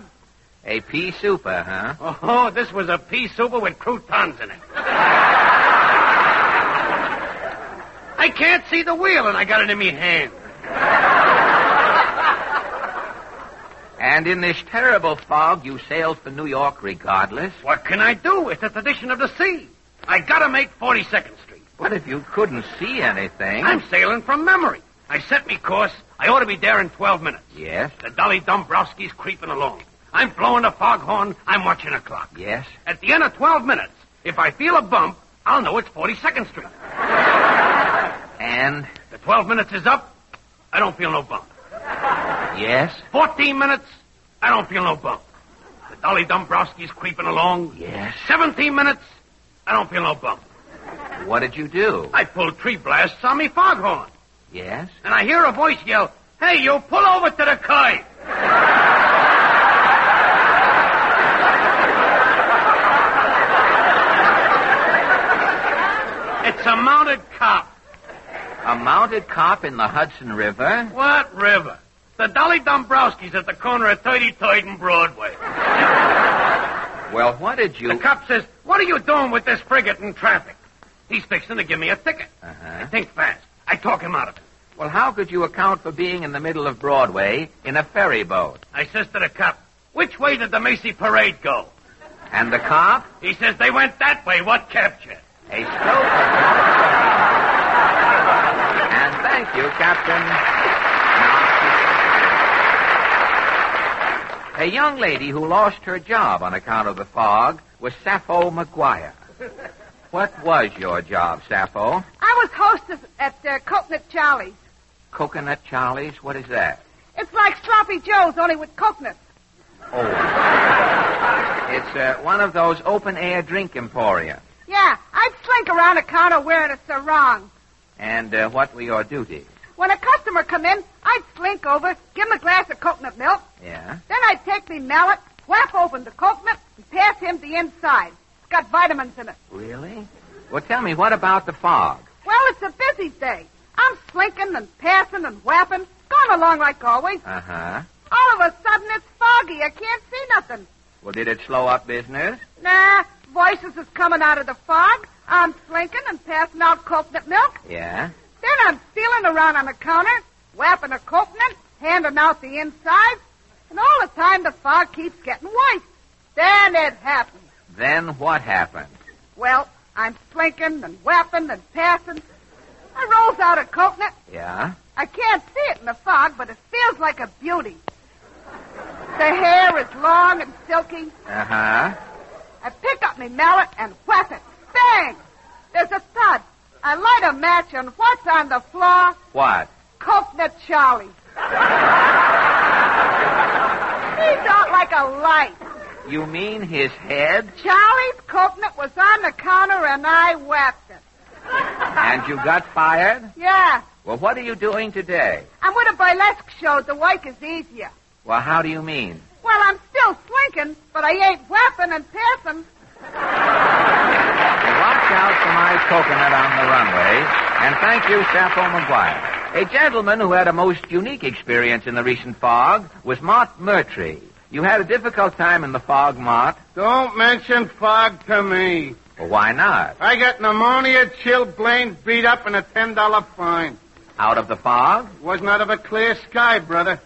A pea super, huh? Oh, this was a pea super with croutons in it. I can't see the wheel, and I got it in me hand. And in this terrible fog, you sailed for New York regardless? What can I do? It's a tradition of the sea. I gotta make 42nd Street. But if you couldn't see anything... I'm sailing from memory. I set me course. I ought to be there in 12 minutes. Yes? The Dolly Dombrowski's creeping along. I'm blowing the foghorn. I'm watching the clock. Yes? At the end of 12 minutes, if I feel a bump, I'll know it's 42nd Street. And? The 12 minutes is up. I don't feel no bump. Yes? 14 minutes. I don't feel no bump. The Dolly Dombrowski's creeping along. Yes? 17 minutes. I don't feel no bump. What did you do? I pulled tree blasts on me foghorn. Yes? And I hear a voice yell, "Hey, you pull over to the kite." It's a mounted cop. A mounted cop in the Hudson River? What river? The Dolly Dombrowski's at the corner of 33rd and Broadway. Well, what did you... The cop says, "What are you doing with this frigate in traffic?" He's fixing to give me a ticket. I think fast. I talk him out of it. Well, how could you account for being in the middle of Broadway in a ferry boat? I says to the cop, "Which way did the Macy Parade go?" And the cop? He says, "They went that way. What kept you?" A stoker. And thank you, Captain. A young lady who lost her job on account of the fog was Sappho McGuire. What was your job, Sappho? I was hostess at Coconut Charlie's. Coconut Charlie's? What is that? It's like Sloppy Joe's, only with coconuts. Oh. It's one of those open-air drink emporiums. Yeah, I'd slink around the counter wearing a sarong. And what were your duties? When a customer come in, I'd slink over, give him a glass of coconut milk. Yeah? Then I'd take me mallet, whap open the coconut, and pass him the inside. It's got vitamins in it. Really? Well, tell me, what about the fog? Well, it's a busy day. I'm slinking and passing and whapping, going along like always. Uh-huh. All of a sudden, it's foggy. I can't see nothing. Well, did it slow up business? Nah, voices is coming out of the fog. I'm slinking and passing out coconut milk. Yeah? Then I'm stealing around on the counter, whapping a coconut, handing out the inside. And all the time the fog keeps getting white. Then it happens. Then what happened? Well, I'm slinking and whapping and passing. I rolls out a coconut. Yeah? I can't see it in the fog, but it feels like a beauty. The hair is long and silky. Uh-huh. I pick up my mallet and whack it. Bang! There's a thud. I light a match, and what's on the floor? What? Coconut Charlie. He's out like a light. You mean his head? Charlie's coconut was on the counter, and I whacked it. And you got fired? Yeah. Well, what are you doing today? I'm with a burlesque show. The work is easier. Well, how do you mean? Well, I'm still slinking, but I ain't whapping and passing. Well, watch out for my coconut on the runway. And thank you, Sappho McGuire. A gentleman who had a most unique experience in the recent fog was Mott Murtry. You had a difficult time in the fog, Mott. Don't mention fog to me. Well, why not? I got pneumonia, chilblains, beat up, and a $10 fine. Out of the fog? Wasn't out of a clear sky, brother.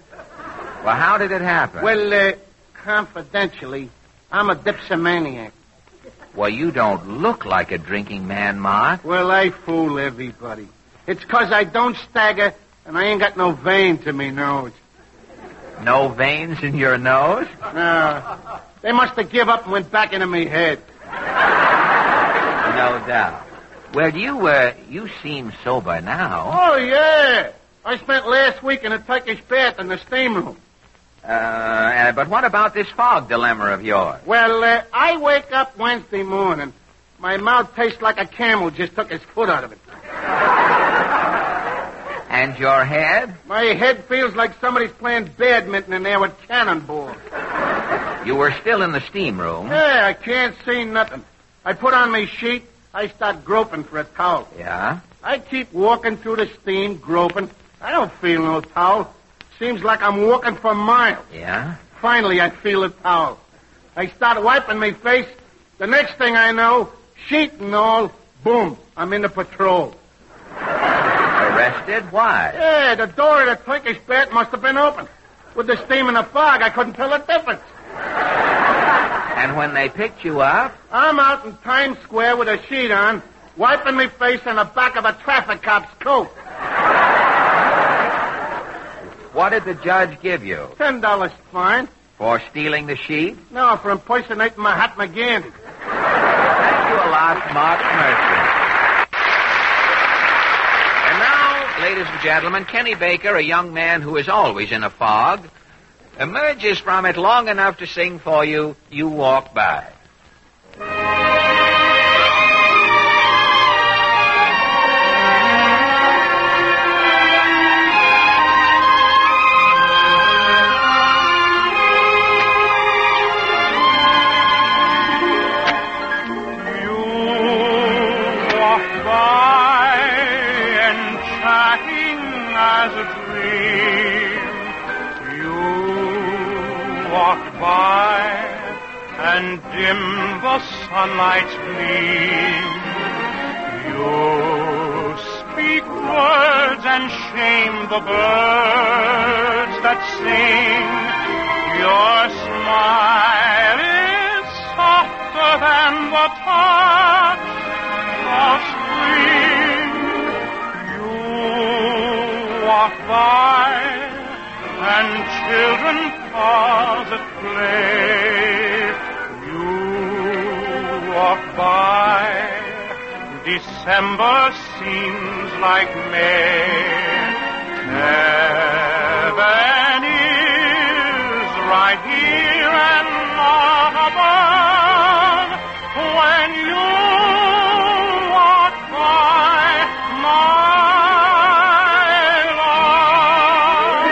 Well, how did it happen? Well, confidentially, I'm a dipsomaniac. Well, you don't look like a drinking man, Mott. Well, I fool everybody. It's 'cause I don't stagger, and I ain't got no veins in me nose. No veins in your nose? No. They must have give up and went back into me head. No doubt. Well, you seem sober now. Oh, yeah. I spent last week in a Turkish bath in the steam room. But what about this fog dilemma of yours? Well, I wake up Wednesday morning. My mouth tastes like a camel just took his foot out of it. And your head? My head feels like somebody's playing badminton in there with cannonballs. You were still in the steam room. Yeah, I can't see nothing. I put on my sheet. I start groping for a towel. Yeah? I keep walking through the steam, groping. I don't feel no towel. Seems like I'm walking for miles. Yeah? Finally, I feel a towel. I start wiping my face. The next thing I know, sheet and all, boom, I'm in the patrol. Arrested? Why? Yeah, the door of the Turkish bath must have been open. With the steam and the fog, I couldn't tell the difference. And when they picked you up? I'm out in Times Square with a sheet on, wiping my face on the back of a traffic cop's coat. What did the judge give you? $10 fine. For stealing the sheet? No, for impersonating Mahatma Gandhi. Thank you a lot, Mott Murtry. And now, ladies and gentlemen, Kenny Baker, a young man who is always in a fog, emerges from it long enough to sing for you, You Walk By. And dim the sunlight's gleam. You speak words and shame the birds that sing. Your smile is softer than the touch of spring. You walk by and children pause at play. Walk by, December seems like May. Heaven is right here and not above when you walk by, my love.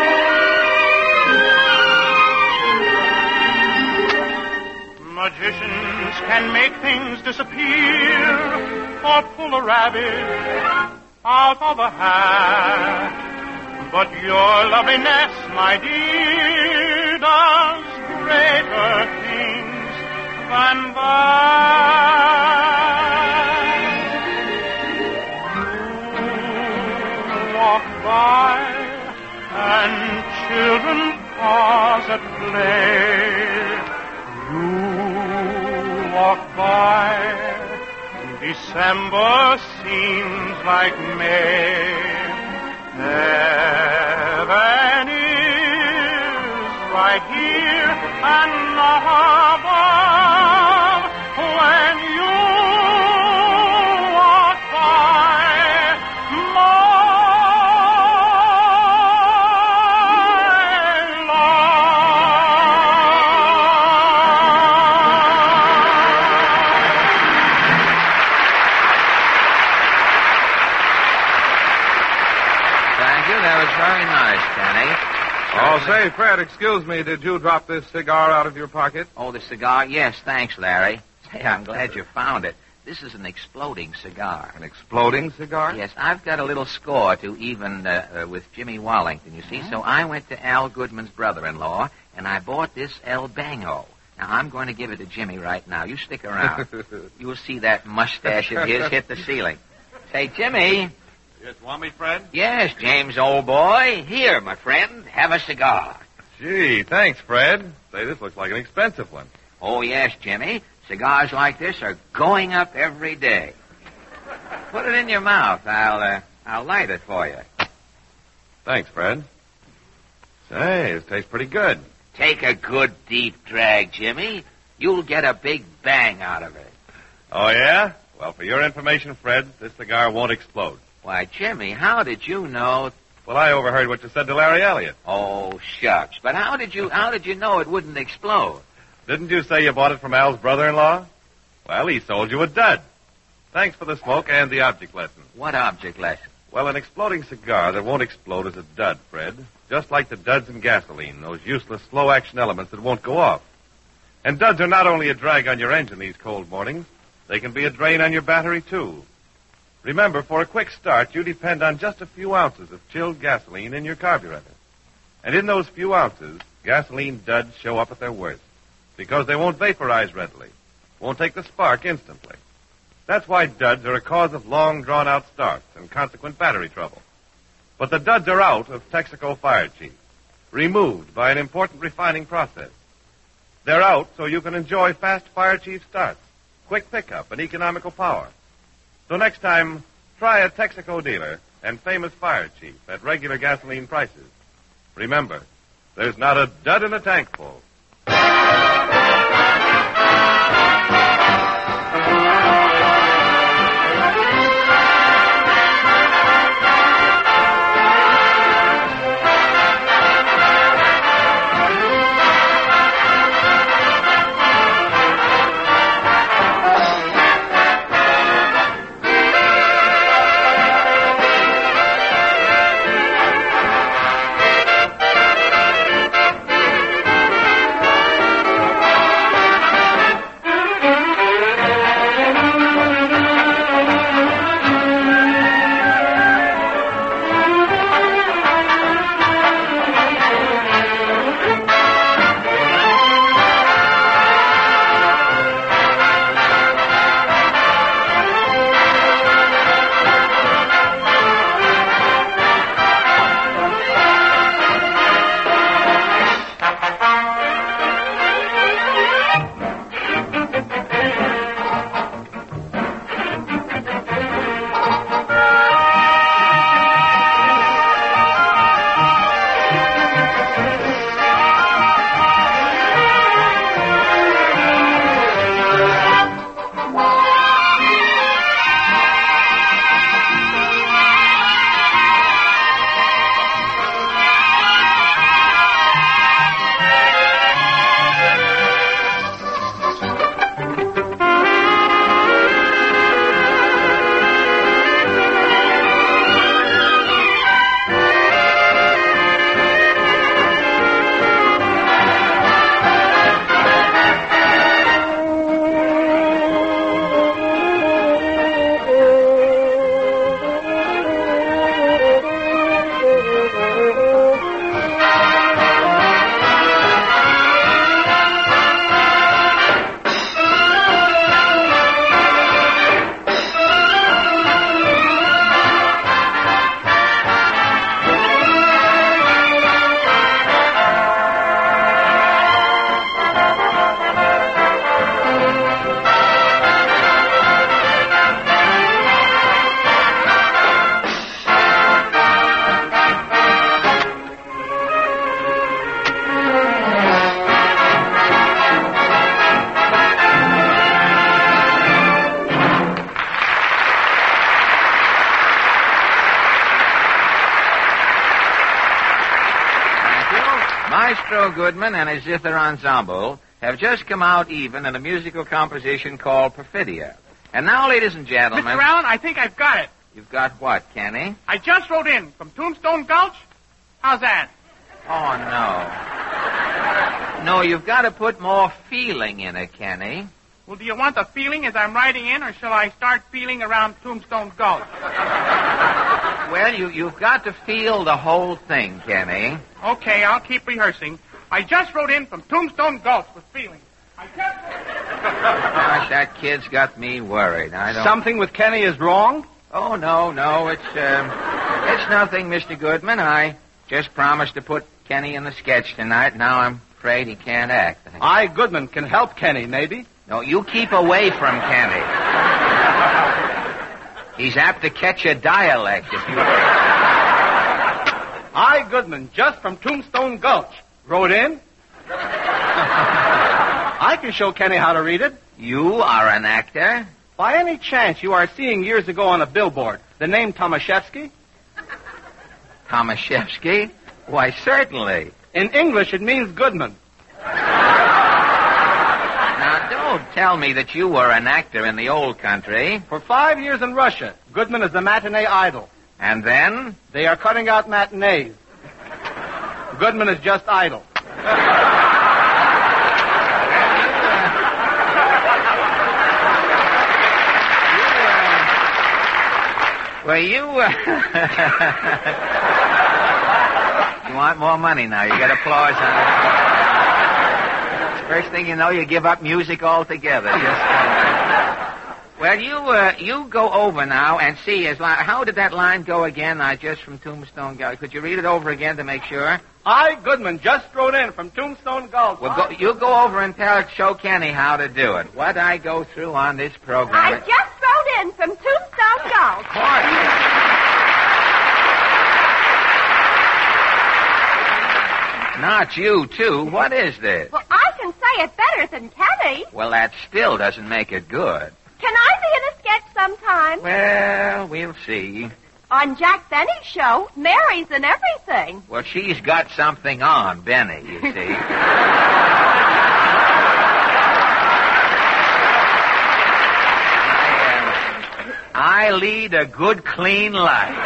Magicians can make things disappear or pull a rabbit out of a hat. But your loveliness, my dear, does greater things. van by. You walk by, and children pause at play. You walk by, December seems like May. Heaven is right here and not above when you walk by my Oh, say, Fred, excuse me. Did you drop this cigar out of your pocket? Oh, the cigar? Yes, thanks, Larry. Say, I'm glad you found it. This is an exploding cigar. An exploding cigar? Yes, I've got a little score to even with Jimmy Wallington, you see. So I went to Al Goodman's brother-in-law, and I bought this El Bango. Now, I'm going to give it to Jimmy right now. You stick around. You'll see that mustache of his hit the ceiling. Say, Jimmy... Yes, want me, Fred? Yes, James, old boy. Here, my friend, have a cigar. Gee, thanks, Fred. Say, this looks like an expensive one. Oh, yes, Jimmy. Cigars like this are going up every day. Put it in your mouth. I'll light it for you. Thanks, Fred. Say, this tastes pretty good. Take a good deep drag, Jimmy. You'll get a big bang out of it. Oh, yeah? Well, for your information, Fred, this cigar won't explode. Why, Jimmy, how did you know? Well, I overheard what you said to Larry Elliott. Oh, shucks. But how did you know it wouldn't explode? Didn't you say you bought it from Al's brother-in-law? Well, he sold you a dud. Thanks for the smoke and the object lesson. What object lesson? Well, an exploding cigar that won't explode is a dud, Fred. Just like the duds in gasoline, those useless slow-action elements that won't go off. And duds are not only a drag on your engine these cold mornings, they can be a drain on your battery, too. Remember, for a quick start, you depend on just a few ounces of chilled gasoline in your carburetor. And in those few ounces, gasoline duds show up at their worst, because they won't vaporize readily, won't take the spark instantly. That's why duds are a cause of long, drawn-out starts and consequent battery trouble. But the duds are out of Texaco Fire Chief, removed by an important refining process. They're out so you can enjoy fast Fire Chief starts, quick pickup, and economical power. So next time, try a Texaco dealer and famous Fire Chief at regular gasoline prices. Remember, there's not a dud in a tank full. Maestro Goodman and his zither ensemble have just come out even in a musical composition called Perfidia. And now, ladies and gentlemen... Mr. Allen, I think I've got it. You've got what, Kenny? I just wrote in from Tombstone Gulch. How's that? Oh, no. No, you've got to put more feeling in it, Kenny. Well, do you want the feeling as I'm writing in, or shall I start feeling around Tombstone Gulch? Well, you've got to feel the whole thing, Kenny. Okay, I'll keep rehearsing. I just wrote in from Tombstone Gulch with feeling. Gosh, that kid's got me worried. Something with Kenny is wrong? Oh, no. It's nothing, Mr. Goodman. I just promised to put Kenny in the sketch tonight. Now I'm afraid he can't act. I, Goodman, can help Kenny, maybe. No, you keep away from Kenny. He's apt to catch a dialect if you... I, Goodman, just from Tombstone Gulch. Wrote in? I can show Kenny how to read it. You are an actor? By any chance you are seeing years ago on a billboard the name Tomaszewski? Tomaszewski? Why, certainly. In English, it means Goodman. Now, don't tell me that you were an actor in the old country. For 5 years in Russia, Goodman is the matinee idol. And then? They are cutting out matinees. Goodman is just idle. Well, you want more money now. You get applause on it. First thing you know, you give up music altogether. Well, you go over now and see. How did that line go again? Just from Tombstone Gulch. Could you read it over again to make sure? I, Goodman, just wrote in from Tombstone Gulch. Well, you go over and show Kenny how to do it. What I go through on this program... I just wrote in from Tombstone Gulch. Not you, too. What is this? Well, I can say it better than Kenny. Well, that still doesn't make it good. Can I be in a sketch sometime? Well, we'll see. On Jack Benny's show, Mary's in everything. Well, she's got something on Benny, you see. I lead a good, clean life.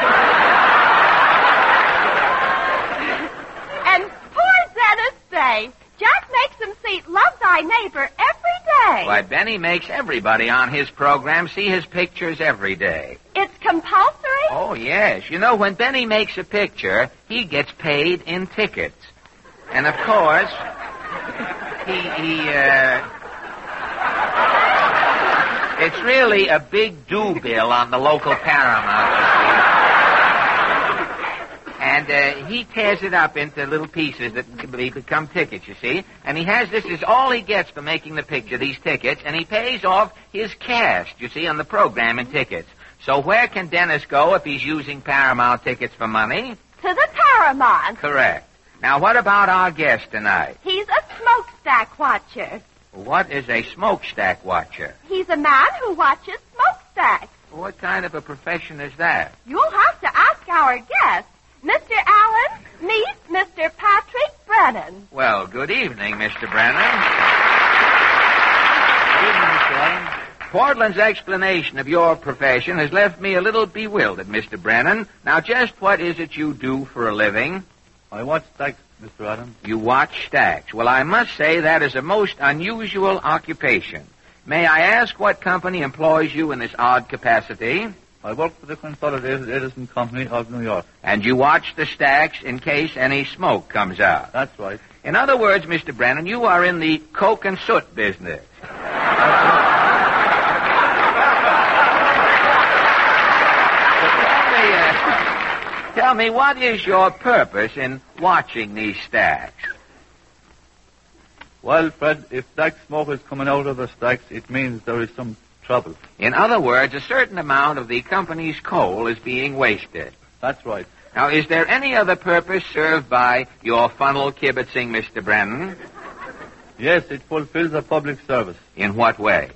And poor Dennis Day. Jack makes him see Love Thy Neighbor every day. Why, Benny makes everybody on his program see his pictures every day. It's compulsory? Oh, yes. You know, when Benny makes a picture, he gets paid in tickets. And, of course, it's really a big due bill on the local Paramount. And he tears it up into little pieces that become tickets, you see. And this is all he gets for making the picture, these tickets, and he pays off his cast, you see, on the program in tickets. So where can Dennis go if he's using Paramount tickets for money? To the Paramount. Correct. Now, what about our guest tonight? He's a smokestack watcher. What is a smokestack watcher? He's a man who watches smokestacks. What kind of a profession is that? You'll have to ask our guest. Mr. Allen, meet Mr. Patrick Brennan. Well, good evening, Mr. Brennan. Good evening, Mr. Allen. Portland's explanation of your profession has left me a little bewildered, Mr. Brennan. Now, just what is it you do for a living? I watch stacks, Mr. Adams. You watch stacks. Well, I must say that is a most unusual occupation. May I ask what company employs you in this odd capacity? I work for the Consolidated Edison Company of New York. And you watch the stacks in case any smoke comes out? That's right. In other words, Mr. Brennan, you are in the coke and soot business. Tell me, what is your purpose in watching these stacks? Well, Fred, if stack smoke is coming out of the stacks, it means there is some trouble. In other words, a certain amount of the company's coal is being wasted. That's right. Now, is there any other purpose served by your funnel kibitzing, Mr. Brennan? Yes, it fulfills a public service. In what way?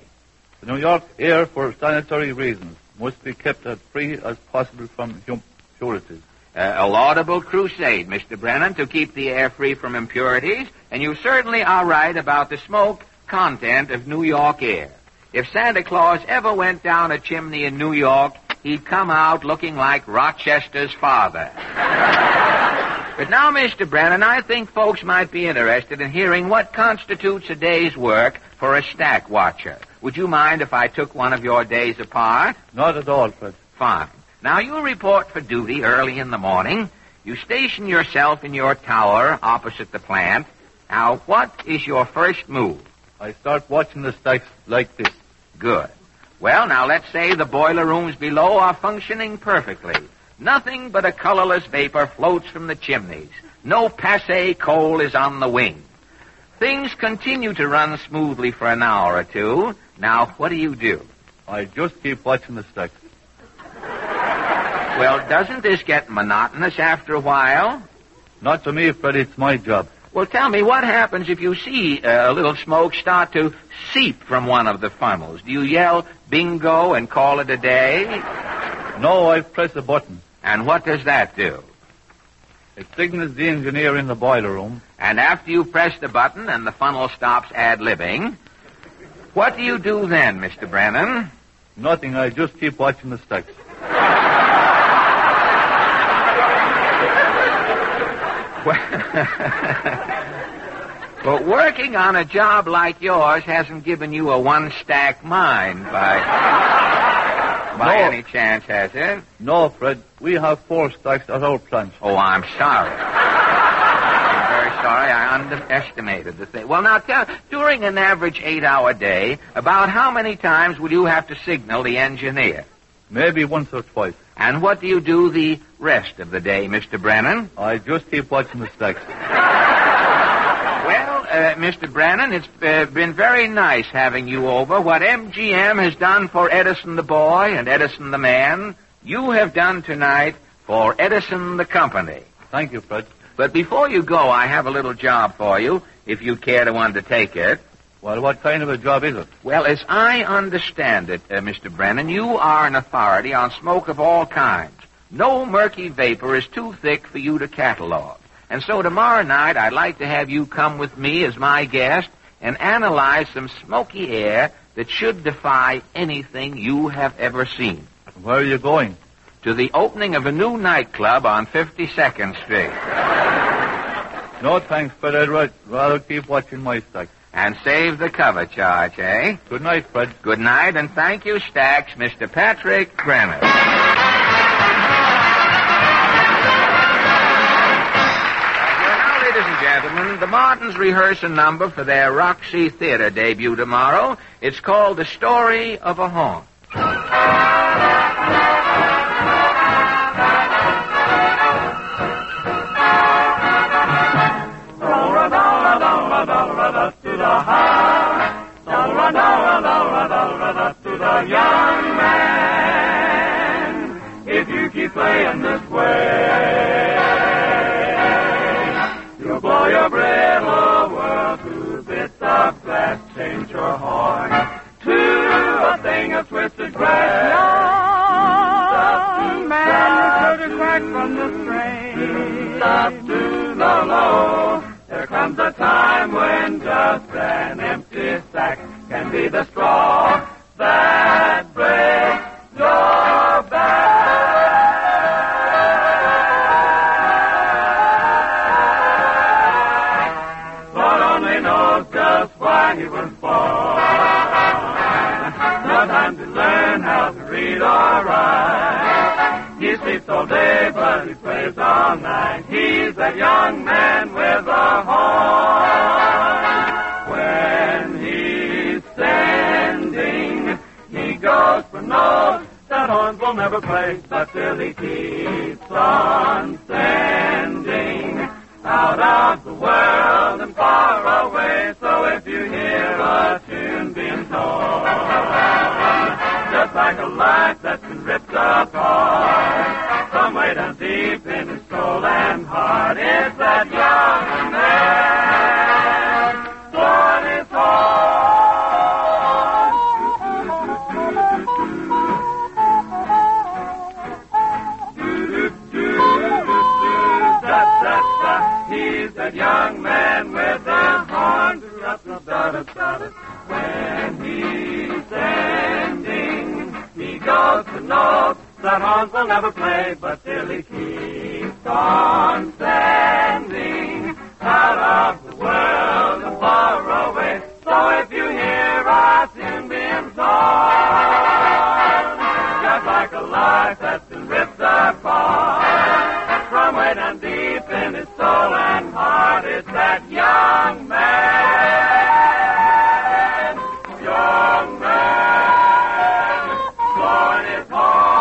The New York air, for sanitary reasons, must be kept as free as possible from impurities. A laudable crusade, Mr. Brennan, to keep the air free from impurities, and you certainly are right about the smoke content of New York air. If Santa Claus ever went down a chimney in New York, he'd come out looking like Rochester's father. But now, Mr. Brennan, I think folks might be interested in hearing what constitutes a day's work for a stack watcher. Would you mind if I took one of your days apart? Not at all, Fred. Fine. Now, you report for duty early in the morning. You station yourself in your tower opposite the plant. Now, what is your first move? I start watching the stacks like this. Good. Well, now, let's say the boiler rooms below are functioning perfectly. Nothing but a colorless vapor floats from the chimneys. No passé coal is on the wing. Things continue to run smoothly for an hour or two. Now, what do? I just keep watching the stacks. Well, doesn't this get monotonous after a while? Not to me, Fred. It's my job. Well, tell me, what happens if you see a little smoke start to seep from one of the funnels? Do you yell bingo and call it a day? No, I press a button. And what does that do? It signals the engineer in the boiler room. And after you press the button and the funnel stops ad-libbing, what do you do then, Mr. Brennan? Nothing. I just keep watching the stacks. Well, working on a job like yours hasn't given you a one-stack mind by any chance, has it? No, Fred. We have 4 stacks at our plant. Oh, I'm sorry. I'm very sorry. I underestimated the thing. Well, now, during an average 8-hour day, about how many times will you have to signal the engineer? Maybe once or twice. And what do you do the rest of the day, Mr. Brennan? I just keep watching the stacks. Well, Mr. Brennan, it's been very nice having you over. What MGM has done for Edison the boy and Edison the man, you have done tonight for Edison the company. Thank you, Fred. But before you go, I have a little job for you, if you'd care to undertake it. Well, what kind of a job is it? Well, as I understand it, Mr. Brennan, you are an authority on smoke of all kinds. No murky vapor is too thick for you to catalog. And so tomorrow night, I'd like to have you come with me as my guest and analyze some smoky air that should defy anything you have ever seen. Where are you going? To the opening of a new nightclub on 52nd Street. No, thanks, but I'd rather keep watching my stacks. And save the cover charge, eh? Good night, Fred. Good night, and thank you, Stacks, Mr. Patrick Brennan. Now, ladies and gentlemen, the Martins rehearse a number for their Roxy Theater debut tomorrow. It's called The Story of a Haunt. To the young man, if you keep playing this way, you'll blow your brittle world to bits of glass, change your horn to a thing of twisted grass. Young man, you heard a crack from the strain. Stop to the low. There comes a time when just an empty sack can be the straw that breaks your back. Lord only knows just why he was born. No time to learn how to read or write. He sleeps all day, but he plays all night. He's that young man with a horn. When he's sending, he goes for notes that horns will never play, but still he keeps on sending out of the world and far away. So if you hear a tune being torn, just like a life that's been ripped apart, some way down deep in his soul and heart, it's that young man blowing his horn. Do-do-do. note that horns will never play, but still he keeps on standing out of the world and far away. So if you hear our tune being sung, just like a life that's been ripped apart, from way down deep in his soul and heart, it's that young man, blowing his horn.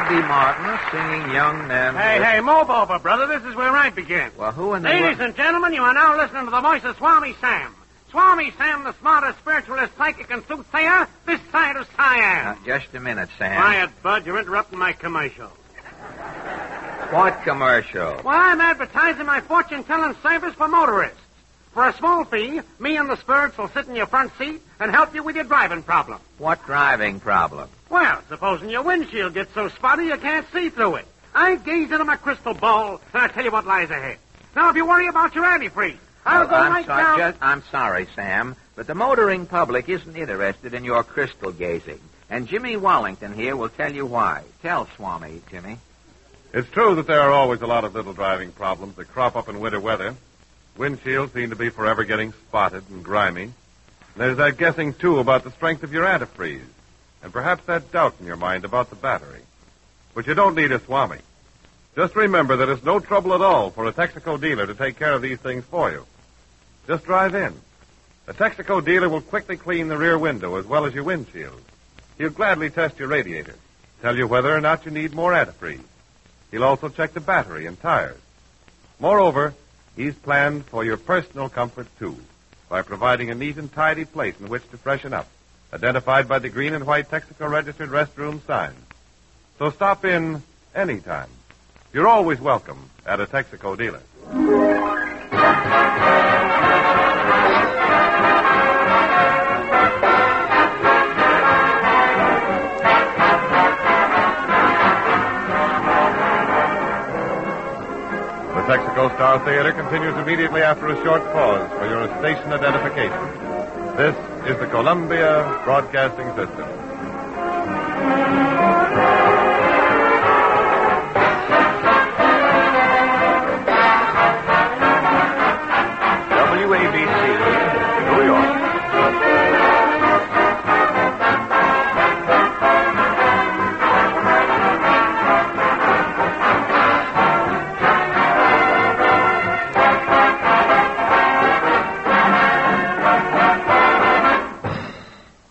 B. Martin singing Young Men. Hey, move over, brother. This is where I begin. Well, who in the Ladies and gentlemen, you are now listening to the voice of Swami Sam. Swami Sam, the smartest spiritualist, psychic, and soothsayer this side of Siam. Just a minute, Sam. Quiet, Bud. You're interrupting my commercial. What commercial? Well, I'm advertising my fortune-telling service for motorists. For a small fee, me and the spirits will sit in your front seat and help you with your driving problem. What driving problem? Well, supposing your windshield gets so spotty you can't see through it. I gaze into my crystal ball, and I tell you what lies ahead. Now, if you worry about your antifreeze, I'll go right down... I'm sorry, Sam, but the motoring public isn't interested in your crystal gazing. And Jimmy Wallington here will tell you why. Tell Swami, Jimmy. It's true that there are always a lot of little driving problems that crop up in winter weather. Windshields seem to be forever getting spotted and grimy. There's that guessing, too, about the strength of your antifreeze. And perhaps that doubt in your mind about the battery. But you don't need a Swami. Just remember that it's no trouble at all for a Texaco dealer to take care of these things for you. Just drive in. A Texaco dealer will quickly clean the rear window as well as your windshield. He'll gladly test your radiator, tell you whether or not you need more antifreeze. He'll also check the battery and tires. Moreover, he's planned for your personal comfort, too, by providing a neat and tidy place in which to freshen up, identified by the green and white Texaco registered restroom sign. So stop in anytime. You're always welcome at a Texaco dealer. The Texaco Star Theater continues immediately after a short pause for your station identification. This is the Columbia Broadcasting System. WABC, New York.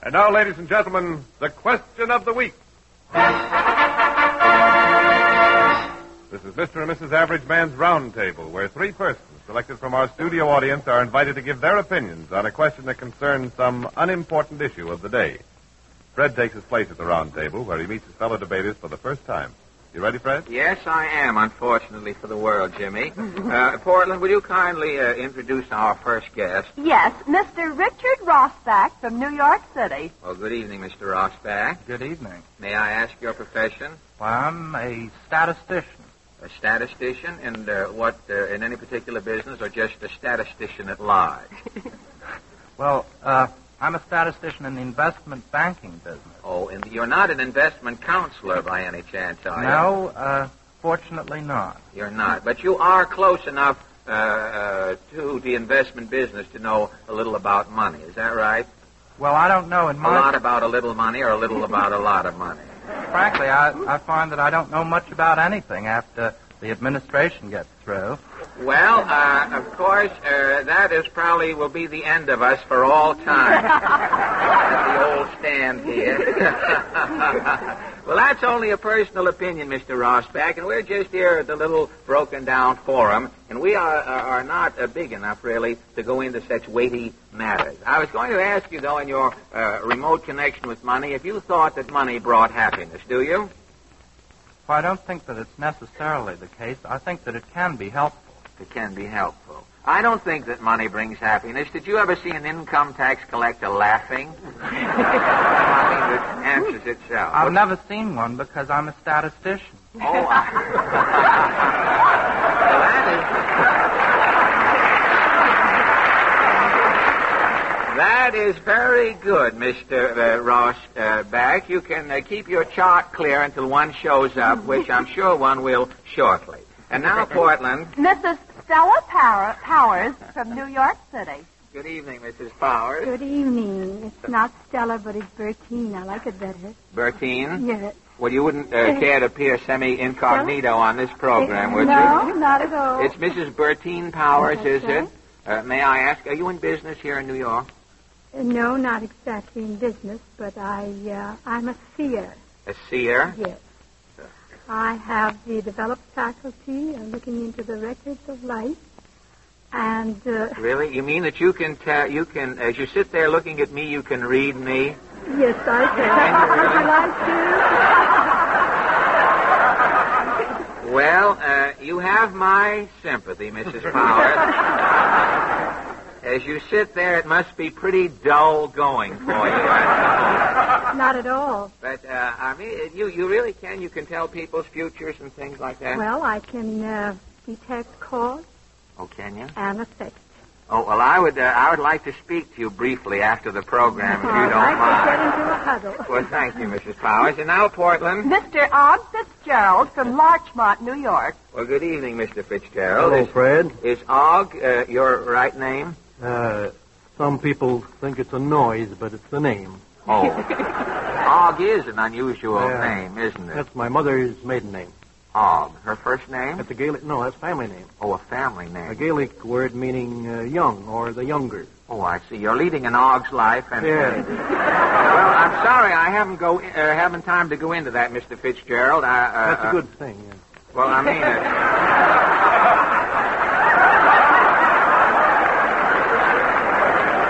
And now, ladies and gentlemen, the question of the week. This is Mr. and Mrs. Average Man's Roundtable, where three persons selected from our studio audience are invited to give their opinions on a question that concerns some unimportant issue of the day. Fred takes his place at the round table, where he meets his fellow debaters for the first time. You ready, Fred? Yes, I am, unfortunately for the world, Jimmy. Portland, will you kindly introduce our first guest? Yes, Mr. Richard Rossback from New York City. Well, good evening, Mr. Rossback. Good evening. May I ask your profession? Well, I'm a statistician. A statistician? And what, in any particular business, or just a statistician at large? Well, I'm a statistician in the investment banking business. Oh, and you're not an investment counselor by any chance, are you? No, fortunately not. You're not. But you are close enough to the investment business to know a little about money. Is that right? Well, I don't know. A lot about a little money or a little about a lot of money? Frankly, I find that I don't know much about anything after the administration gets through. Well, of course, that is probably will be the end of us for all time. At the old stand here. Well, that's only a personal opinion, Mr. Rossback, and we're just here at the little broken-down forum, and we are not big enough, really, to go into such weighty matters. I was going to ask you, though, in your remote connection with money, if you thought that money brought happiness, do you? Well, I don't think that it's necessarily the case. I think that it can be helpful. It can be helpful. I don't think that money brings happiness. Did you ever see an income tax collector laughing? I mean, it answers itself. I've never seen one because I'm a statistician. Oh, that is very good, Mr. Rossback. You can keep your chart clear until one shows up, which I'm sure one will shortly. And now, Portland. Mrs. Stella Powers from New York City. Good evening, Mrs. Powers. Good evening. It's not Stella, but it's Bertine. I like it better. Bertine? Yes. Well, you wouldn't care to appear semi-incognito on this program, would you? No, not at all. It's Mrs. Bertine Powers, Yes, is it? May I ask, are you in business here in New York? No, not exactly in business, but I'm a seer. A seer? Yes. I have the developed faculty of looking into the records of life, and... Really? You mean that you can tell, as you sit there looking at me, you can read me? Yes, I can. Would you like to? Well, you have my sympathy, Mrs. Powers. As you sit there, it must be pretty dull going for you. Not at all. But, I mean, you really can. You can tell people's futures and things like that. Well, I can detect cause. Oh, can you? And effect. Oh, well, I would like to speak to you briefly after the program, if you don't mind. Get into a huddle. Well, thank you, Mrs. Powers. And now, Portland. Mr. Og Fitzgerald from Larchmont, New York. Well, good evening, Mr. Fitzgerald. Hello, Fred. Is Og your right name? Some people think it's a noise, but it's the name. Oh. Og is an unusual name, isn't it? That's my mother's maiden name. Og. Her first name? That's a Gaelic... No, that's family name. Oh, a family name. A Gaelic word meaning young or the younger. Oh, I see. You're leading an Og's life, and... Yeah. Well, I'm sorry I haven't time to go into that, Mr. Fitzgerald. That's a good thing, yeah. Well, I mean...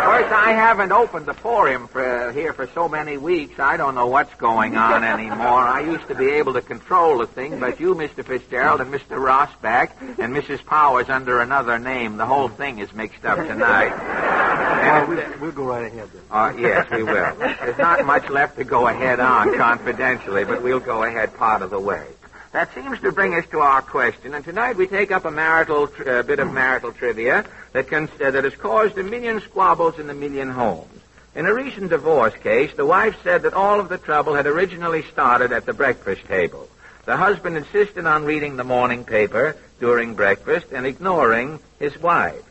Of course, I haven't opened the forum here for so many weeks. I don't know what's going on anymore. I used to be able to control the thing, but you, Mr. Fitzgerald, and Mr. Rossback, and Mrs. Powers under another name, the whole thing is mixed up tonight. We'll go right ahead then. Yes, we will. There's not much left to go ahead on confidentially, but we'll go ahead part of the way. That seems to bring us to our question, and tonight we take up a bit of marital trivia that has caused a million squabbles in a million homes. In a recent divorce case, the wife said that all of the trouble had originally started at the breakfast table. The husband insisted on reading the morning paper during breakfast and ignoring his wife.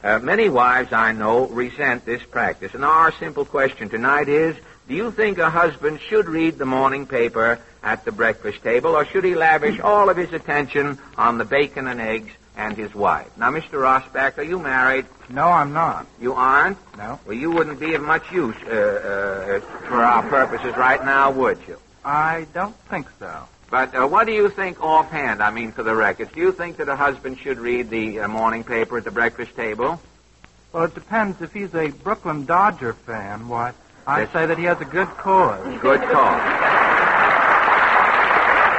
Many wives, I know, resent this practice, and our simple question tonight is, do you think a husband should read the morning paper at the breakfast table, or should he lavish all of his attention on the bacon and eggs and his wife? Now, Mr. Rossback, are you married? No, I'm not. You aren't? No. Well, you wouldn't be of much use for our purposes right now, would you? I don't think so. But what do you think offhand, I mean for the records? Do you think that a husband should read the morning paper at the breakfast table? Well, it depends. If he's a Brooklyn Dodger fan, why, I say that he has a good cause. Good cause.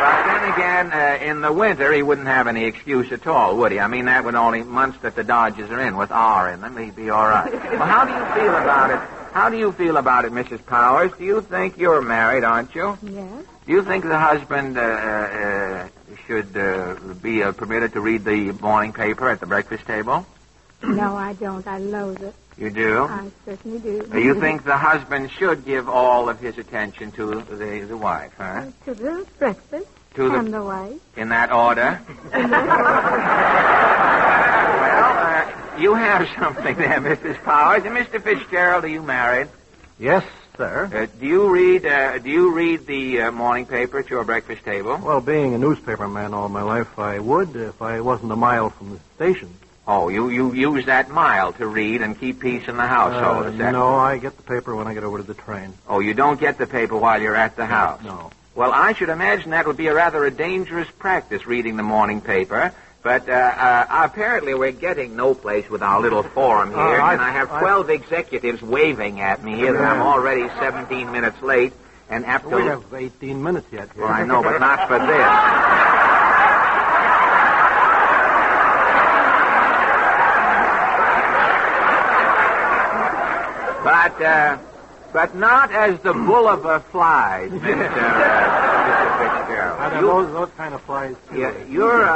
But then again, in the winter, he wouldn't have any excuse at all, would he? I mean, that would only months that the Dodgers are in with R in them, he'd be all right. Well, how do you feel about it? How do you feel about it, Mrs. Powers? Do you think you're married, aren't you? Yes. Do you think the husband should be permitted to read the morning paper at the breakfast table? No, I don't. I loathe it. You do? I certainly do. You think the husband should give all of his attention to the wife, huh? To the breakfast and the wife. In that order? Well, you have something there, Mrs. Powers. And Mr. Fitzgerald, are you married? Yes, sir. Do you read the morning paper at your breakfast table? Well, being a newspaperman all my life, I would if I wasn't a mile from the station. Oh, you use that mile to read and keep peace in the household, is that? No, I get the paper when I get over to the train. Oh, you don't get the paper while you're at the house? No. Well, I should imagine that would be a dangerous practice, reading the morning paper. But apparently we're getting no place with our little forum here, and I have 12 executives waving at me here that I'm already 17 minutes late, and after... We have 18 minutes yet here. Well, I know, but not for this. But but not as the Bolivar flies, Mr. Fitzgerald. Are there those kind of flies, too? Yeah, you are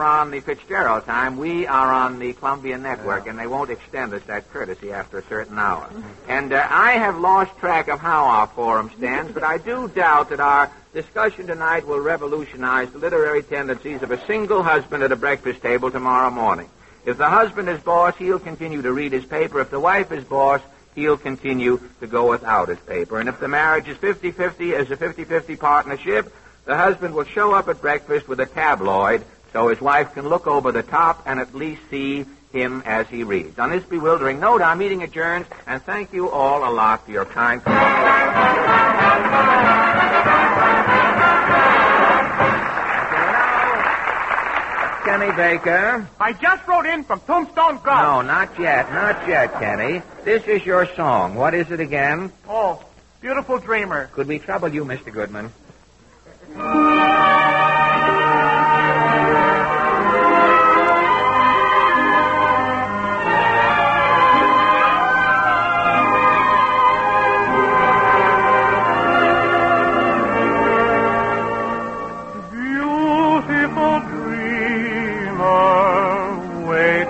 on the Fitzgerald time. We are on the Columbia Network, and they won't extend us that courtesy after a certain hour. And I have lost track of how our forum stands, but I do doubt that our discussion tonight will revolutionize the literary tendencies of a single husband at a breakfast table tomorrow morning. If the husband is boss, he'll continue to read his paper. If the wife is boss, he'll continue to go without his paper. And if the marriage is 50-50 as a 50-50 partnership, the husband will show up at breakfast with a tabloid so his wife can look over the top and at least see him as he reads. On this bewildering note, our meeting adjourns, and thank you all a lot for your kind Kenny Baker. I just wrote in from Tombstone Golf. No, not yet, Kenny. This is your song. What is it again? Oh, Beautiful Dreamer. Could we trouble you, Mr. Goodman?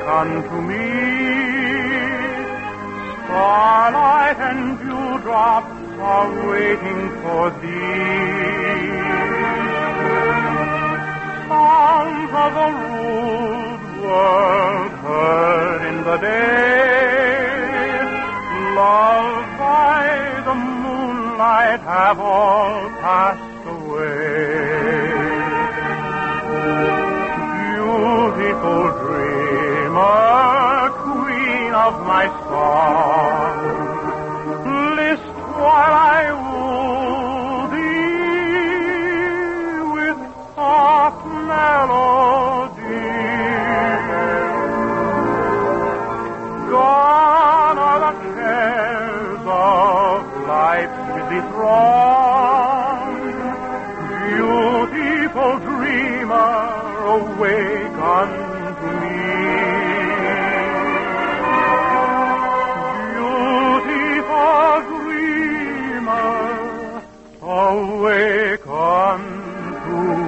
Unto me, starlight and dewdrops are waiting for thee. Songs of a rude world heard in the day, loved by the moonlight, have all passed away. Beautiful dreamer, queen of my song, list while I woo thee with soft melody. Gone are the cares of life's busy throng. Beautiful dreamer, awake unto me. Beautiful dreamer, awake unto me.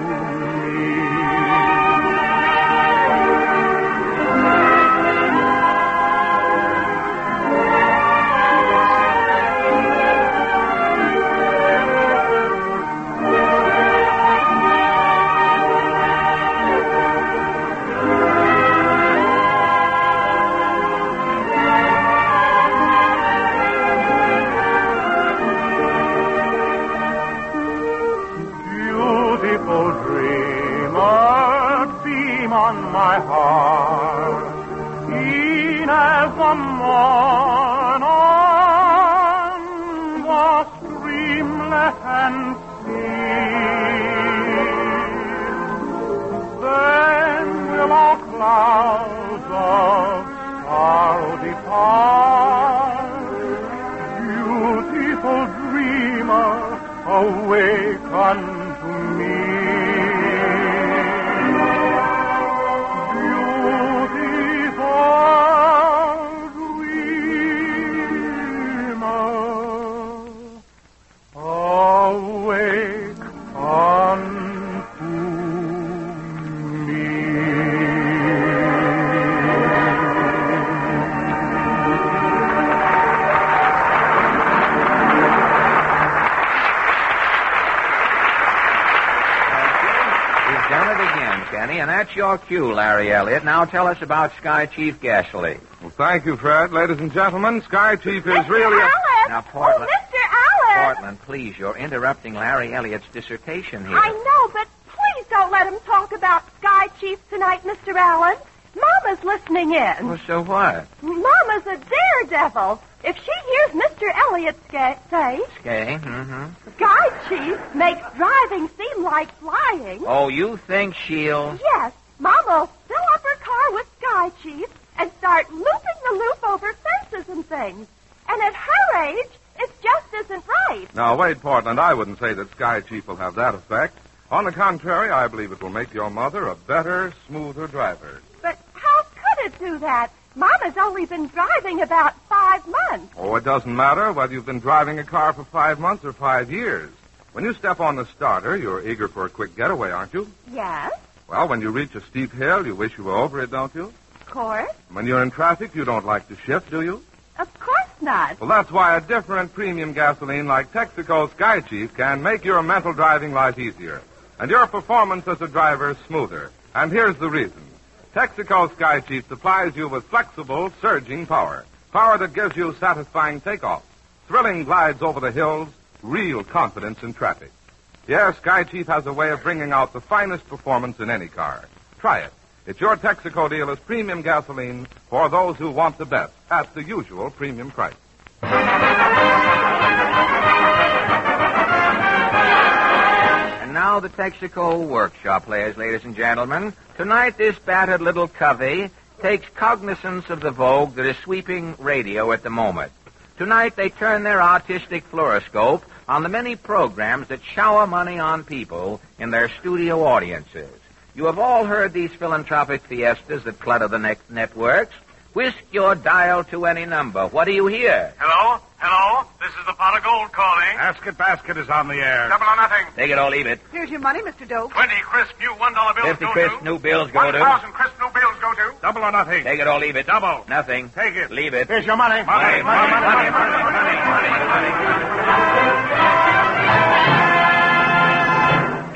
On my heart, e'en as the morn on the streamlet and sea. Then will all clouds of sorrow depart. Beautiful dreamer, awake unto me. And that's your cue, Larry Elliott. Now tell us about Sky Chief gasoline. Well, thank you, Fred. Ladies and gentlemen, Sky Chief is Mr. really... Alice! Now, Portland. Oh, Mr. Alice! Portland, please, you're interrupting Larry Elliott's dissertation here. I know, but please don't let him talk about Sky Chief tonight, Mr. Allen. Mama's listening in. Well, so what? Mama's a daredevil. If she hears Mr. Elliott say... Skay, Sky Chief makes driving seem like flying. Oh, you think she'll... Yes. Mama will fill up her car with Sky Chief and start looping the loop over fences and things. And at her age, it just isn't right. Now, wait, Portland. I wouldn't say that Sky Chief will have that effect. On the contrary, I believe it will make your mother a better, smoother driver. But how could it do that? Mama's only been driving about 5 months. Oh, it doesn't matter whether you've been driving a car for 5 months or 5 years. When you step on the starter, you're eager for a quick getaway, aren't you? Yes, Well, when you reach a steep hill, you wish you were over it, don't you? of course. When you're in traffic, you don't like to shift, do you? Of course not. Well, that's why a different premium gasoline like Texaco Sky Chief can make your mental driving life easier and your performance as a driver smoother. And here's the reason. Texaco Sky Chief supplies you with flexible, surging power. Power that gives you satisfying takeoff, thrilling glides over the hills, real confidence in traffic. Yes, Sky Chief has a way of bringing out the finest performance in any car. Try it. It's your Texaco dealer's premium gasoline for those who want the best at the usual premium price. And now the Texaco workshop players, ladies and gentlemen. Tonight, this battered little covey takes cognizance of the vogue that is sweeping radio at the moment. Tonight, they turn their artistic fluoroscope on the many programs that shower money on people in their studio audiences. You have all heard these philanthropic fiestas that clutter the networks. Whisk your dial to any number. What do you hear? Hello? Hello? This is the Pot of Gold calling. Basket is on the air. Double or nothing. Take it or leave it. Here's your money, Mr. Dope. 20 crisp new $1 bills 50 go crisp to. new bills go to. 1,000 crisp new bills go to. Double or nothing. Take it or leave it. Double. Nothing. Take it. Leave it. Here's your money. Money.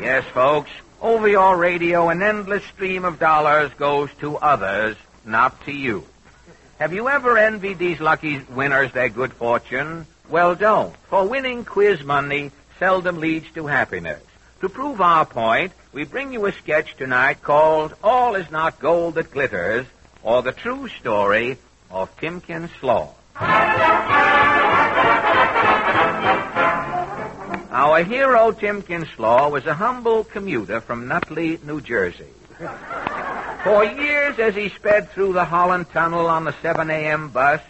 Yes, folks. Over your radio, an endless stream of dollars goes to others, not to you. Have you ever envied these lucky winners their good fortune? Well, don't, for winning quiz money seldom leads to happiness. To prove our point, we bring you a sketch tonight called All Is Not Gold That Glitters, or the true story of Timken Slaw. Our hero, Timken Slaw, was a humble commuter from Nutley, New Jersey. For years, as he sped through the Holland Tunnel on the 7 a.m. bus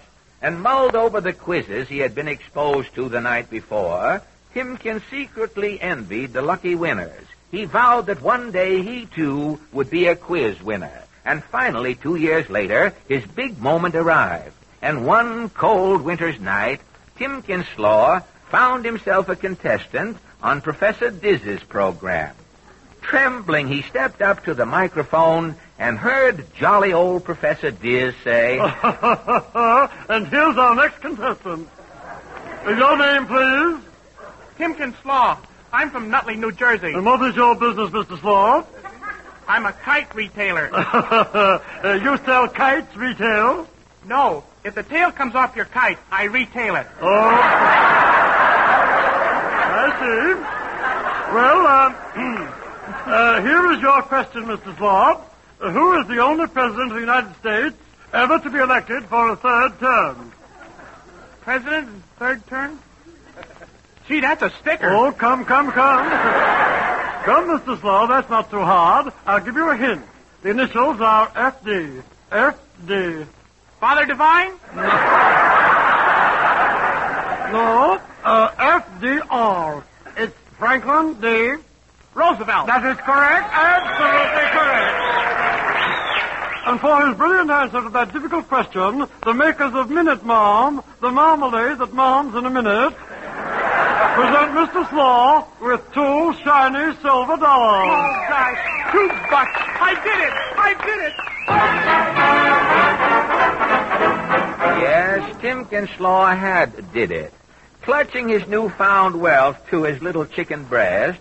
and mulled over the quizzes he had been exposed to the night before, Timken secretly envied the lucky winners. He vowed that one day he, too, would be a quiz winner. And finally, 2 years later, his big moment arrived. And one cold winter's night, Timken Slaw found himself a contestant on Professor Diz's program. Trembling, he stepped up to the microphone and heard jolly old Professor Diz say, And here's our next contestant. Your name, please? Timken Slaw. I'm from Nutley, New Jersey. And what is your business, Mr. Slaw? I'm a kite retailer. You sell kites retail? No. If the tail comes off your kite, I retail it. Oh. I see. Well, here is your question, Mr. Slaw. Who is the only president of the United States ever to be elected for a third term? President, third term? Gee, that's a sticker. Oh, come. Come, Mr. Slaw, that's not too hard. I'll give you a hint. The initials are FD. FD. Father Divine? No, FDR. It's Franklin D. Roosevelt. That is correct. Absolutely correct. And for his brilliant answer to that difficult question, the makers of Minute Mom, the marmalade that moms in a minute, present Mr. Slaw with 2 shiny silver dollars. Oh, gosh. $2. I did it. Yes, Timken Slaw had did it. Clutching his newfound wealth to his little chicken breast,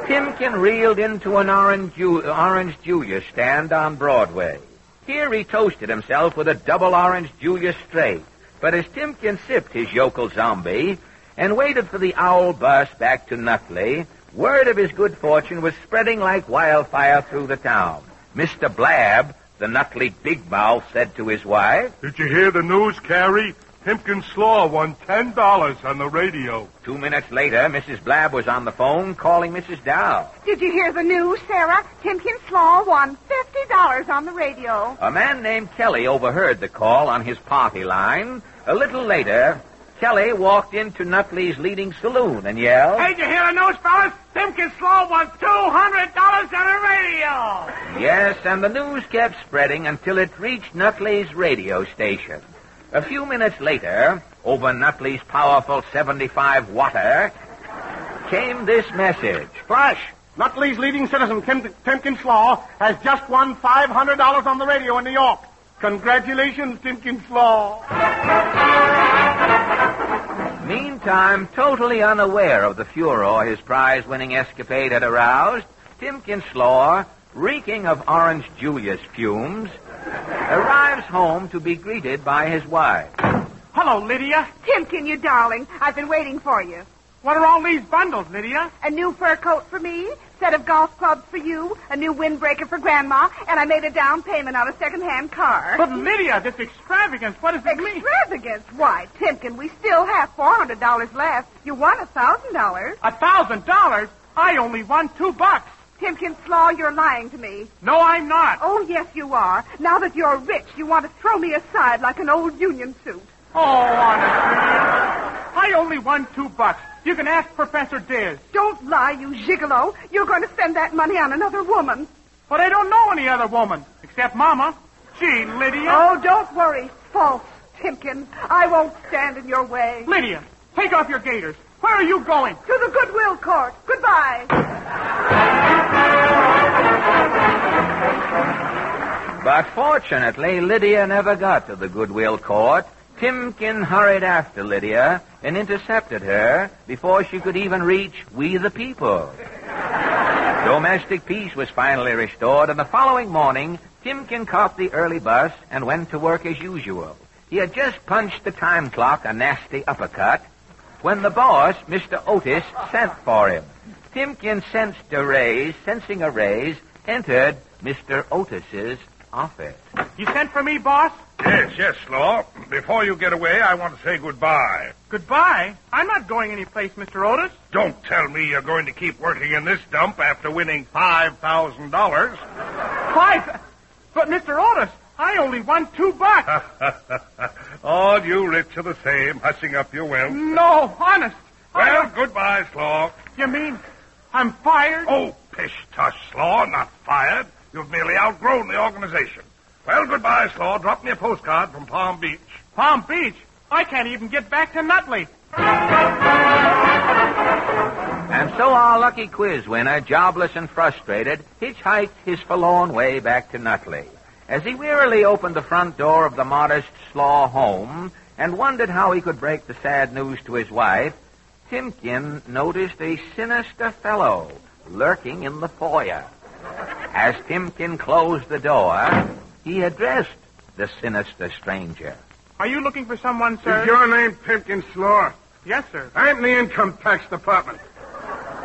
Timken reeled into an orange Julius stand on Broadway. Here he toasted himself with a double orange Julius straight. But as Timken sipped his yokel zombie and waited for the owl bus back to Nutley, word of his good fortune was spreading like wildfire through the town. Mr. Blab, the Nutley Big Mouth, said to his wife, Did you hear the news, Carrie? Timken Slaw won $10 on the radio. 2 minutes later, Mrs. Blab was on the phone calling Mrs. Dow. Did you hear the news, Sarah? Timken Slaw won $50 on the radio. A man named Kelly overheard the call on his party line. A little later, Kelly walked into Nutley's leading saloon and yelled, Hey, did you hear the news, fellas? Timken Slow won $200 on the radio. Yes, and the news kept spreading until it reached Nutley's radio station. A few minutes later, over Nutley's powerful 75-watter, came this message. Flash, Nutley's leading citizen, Timken Slaw, has just won $500 on the radio in New York. Congratulations, Timken Slaw. Meantime, totally unaware of the furor his prize-winning escapade had aroused, Timken Slaw, reeking of Orange Julius fumes, arrives home to be greeted by his wife. Hello, Lydia. Timken, you darling. I've been waiting for you. What are all these bundles, Lydia? A new fur coat for me, set of golf clubs for you, a new windbreaker for Grandma, and I made a down payment on a second-hand car. But, Lydia, this extravagance, what does it mean? Extravagance? Why, Timken, we still have $400 left. You won $1,000. $1,000? I only won $2. Timken Slaw, you're lying to me. No, I'm not. Oh, yes, you are. Now that you're rich, you want to throw me aside like an old union suit. Oh, honestly. I only won $2. You can ask Professor Diz. Don't lie, you gigolo. You're going to spend that money on another woman. But I don't know any other woman, except Mama. Gee, Lydia. Oh, don't worry. False, Timken. I won't stand in your way. Lydia, take off your gaiters. Where are you going? To the Goodwill Court. Goodbye. But fortunately, Lydia never got to the Goodwill Court. Timken hurried after Lydia and intercepted her before she could even reach We the People. Domestic peace was finally restored, and the following morning, Timken caught the early bus and went to work as usual. He had just punched the time clock a nasty uppercut when the boss, Mr. Otis, sent for him. Timken sensing a raise, entered Mr. Otis's office. You sent for me, boss? Yes, Slaw. Before you get away, I want to say goodbye. Goodbye? I'm not going anyplace, Mr. Otis. Don't tell me you're going to keep working in this dump after winning $5,000. But, Mr. Otis, I only won $2. All you rich are the same, hushing up your wealth. No, honest. Well, goodbye, Slaw. You mean I'm fired? Oh, pish-tush, Slaw, not fired. You've merely outgrown the organization. Well, goodbye, Slaw. Drop me a postcard from Palm Beach. Palm Beach? I can't even get back to Nutley. And so our lucky quiz winner, jobless and frustrated, hitchhiked his forlorn way back to Nutley. As he wearily opened the front door of the modest Slaw home and wondered how he could break the sad news to his wife, Timken noticed a sinister fellow lurking in the foyer. As Timken closed the door, he addressed the sinister stranger. Are you looking for someone, sir? Is your name Timken Slaw? Yes, sir. I'm in the income tax department.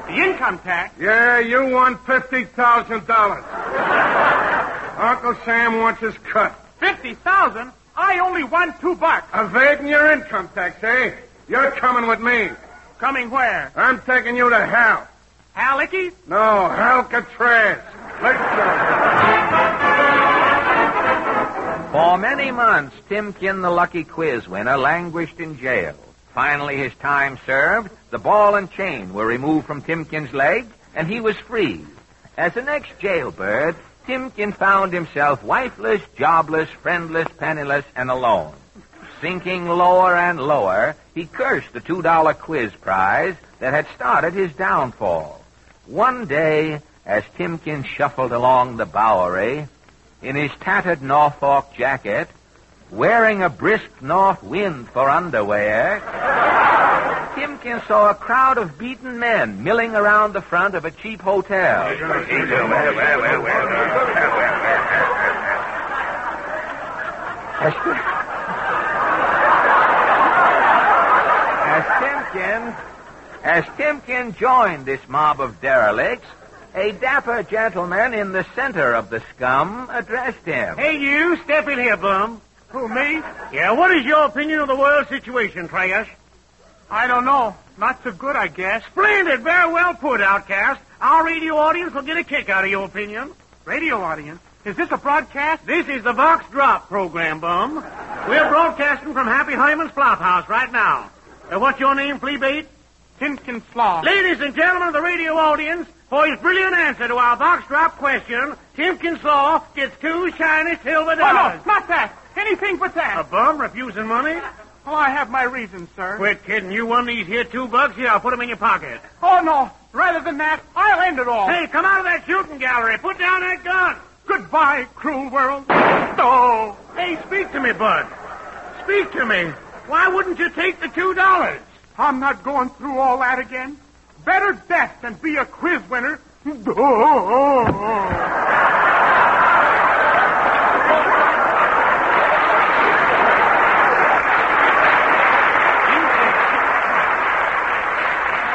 The income tax? Yeah, you won $50,000. Uncle Sam wants his cut. $50,000? I only won $2. Evading your income tax, eh? You're coming with me. Coming where? I'm taking you to Hal. Hal Ickes? No, Alcatraz. Let's go. For many months, Timken, the lucky quiz winner, languished in jail. Finally, his time served, the ball and chain were removed from Timken's leg, and he was free. As the next jailbird, Timken found himself wifeless, jobless, friendless, penniless, and alone. Sinking lower and lower, he cursed the $2 quiz prize that had started his downfall. One day, as Timken shuffled along the Bowery, in his tattered Norfolk jacket, wearing a brisk north wind for underwear, Timken saw a crowd of beaten men milling around the front of a cheap hotel. As Timken joined this mob of derelicts, a dapper gentleman in the center of the scum addressed him. Hey, you, step in here, Blum. Who, me? Yeah, what is your opinion of the world situation, Trias? I don't know. Not so good, I guess. Splendid. Very well put, Outcast. Our radio audience will get a kick out of your opinion. Radio audience? Is this a broadcast? This is the Vox Drop program, Bum. We're broadcasting from Happy Honeyman's Flop House right now. What's your name, Fleabait? Timken Slaw. Ladies and gentlemen of the radio audience, for his brilliant answer to our box drop question, Timken Slaw gets 2 shiny silver dollars. Oh, no, not that. Anything but that. A bum refusing money? Oh, I have my reasons, sir. Quit kidding. You won these here $2. Here, I'll put them in your pocket. Oh, no. Rather than that, I'll end it all. Hey, come out of that shooting gallery. Put down that gun. Goodbye, cruel world. Oh. Hey, speak to me, Bud. Speak to me. Why wouldn't you take the $2? I'm not going through all that again. Better death than be a quiz winner. Oh.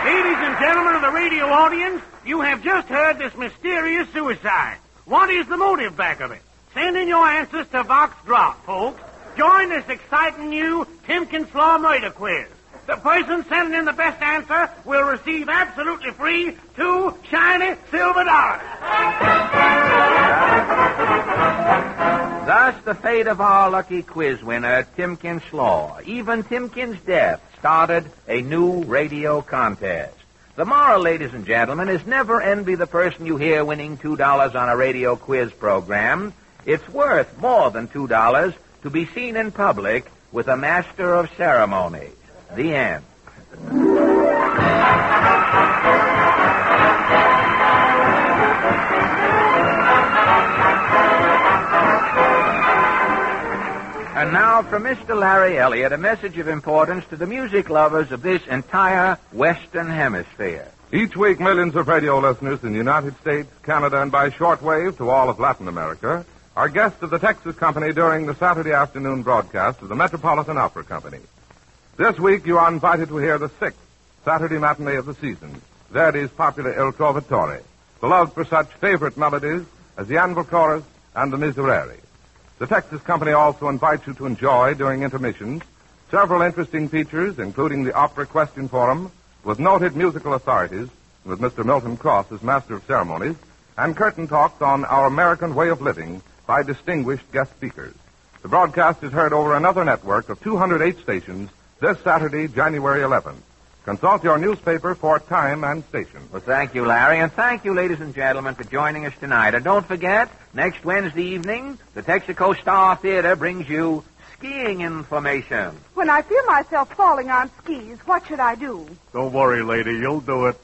Ladies and gentlemen of the radio audience, you have just heard this mysterious suicide. What is the motive back of it? Send in your answers to Vox Drop, folks. Join this exciting new Timken Slaw murder quiz. The person sending in the best answer will receive absolutely free 2 shiny silver dollars. Thus, the fate of our lucky quiz winner, Timken Slaw. Even Timken's death started a new radio contest. The moral, ladies and gentlemen, is never envy the person you hear winning $2 on a radio quiz program. It's worth more than $2 to be seen in public with a master of ceremonies. The end. And now from Mr. Larry Elliott, a message of importance to the music lovers of this entire Western Hemisphere. Each week, millions of radio listeners in the United States, Canada, and by shortwave to all of Latin America are guests of the Texas Company during the Saturday afternoon broadcast of the Metropolitan Opera Company. This week, you are invited to hear the 6th Saturday matinee of the season, Verdi's popular Il Trovatore, beloved for such favorite melodies as the Anvil Chorus and the Miserere. The Texas Company also invites you to enjoy, during intermissions, several interesting features, including the Opera Question Forum, with noted musical authorities, with Mr. Milton Cross as Master of Ceremonies, and curtain talks on our American way of living by distinguished guest speakers. The broadcast is heard over another network of 208 stations this Saturday, January 11th. Consult your newspaper for time and station. Well, thank you, Larry, and thank you, ladies and gentlemen, for joining us tonight. And don't forget, next Wednesday evening, the Texaco Star Theater brings you skiing information. When I feel myself falling on skis, what should I do? Don't worry, lady. You'll do it.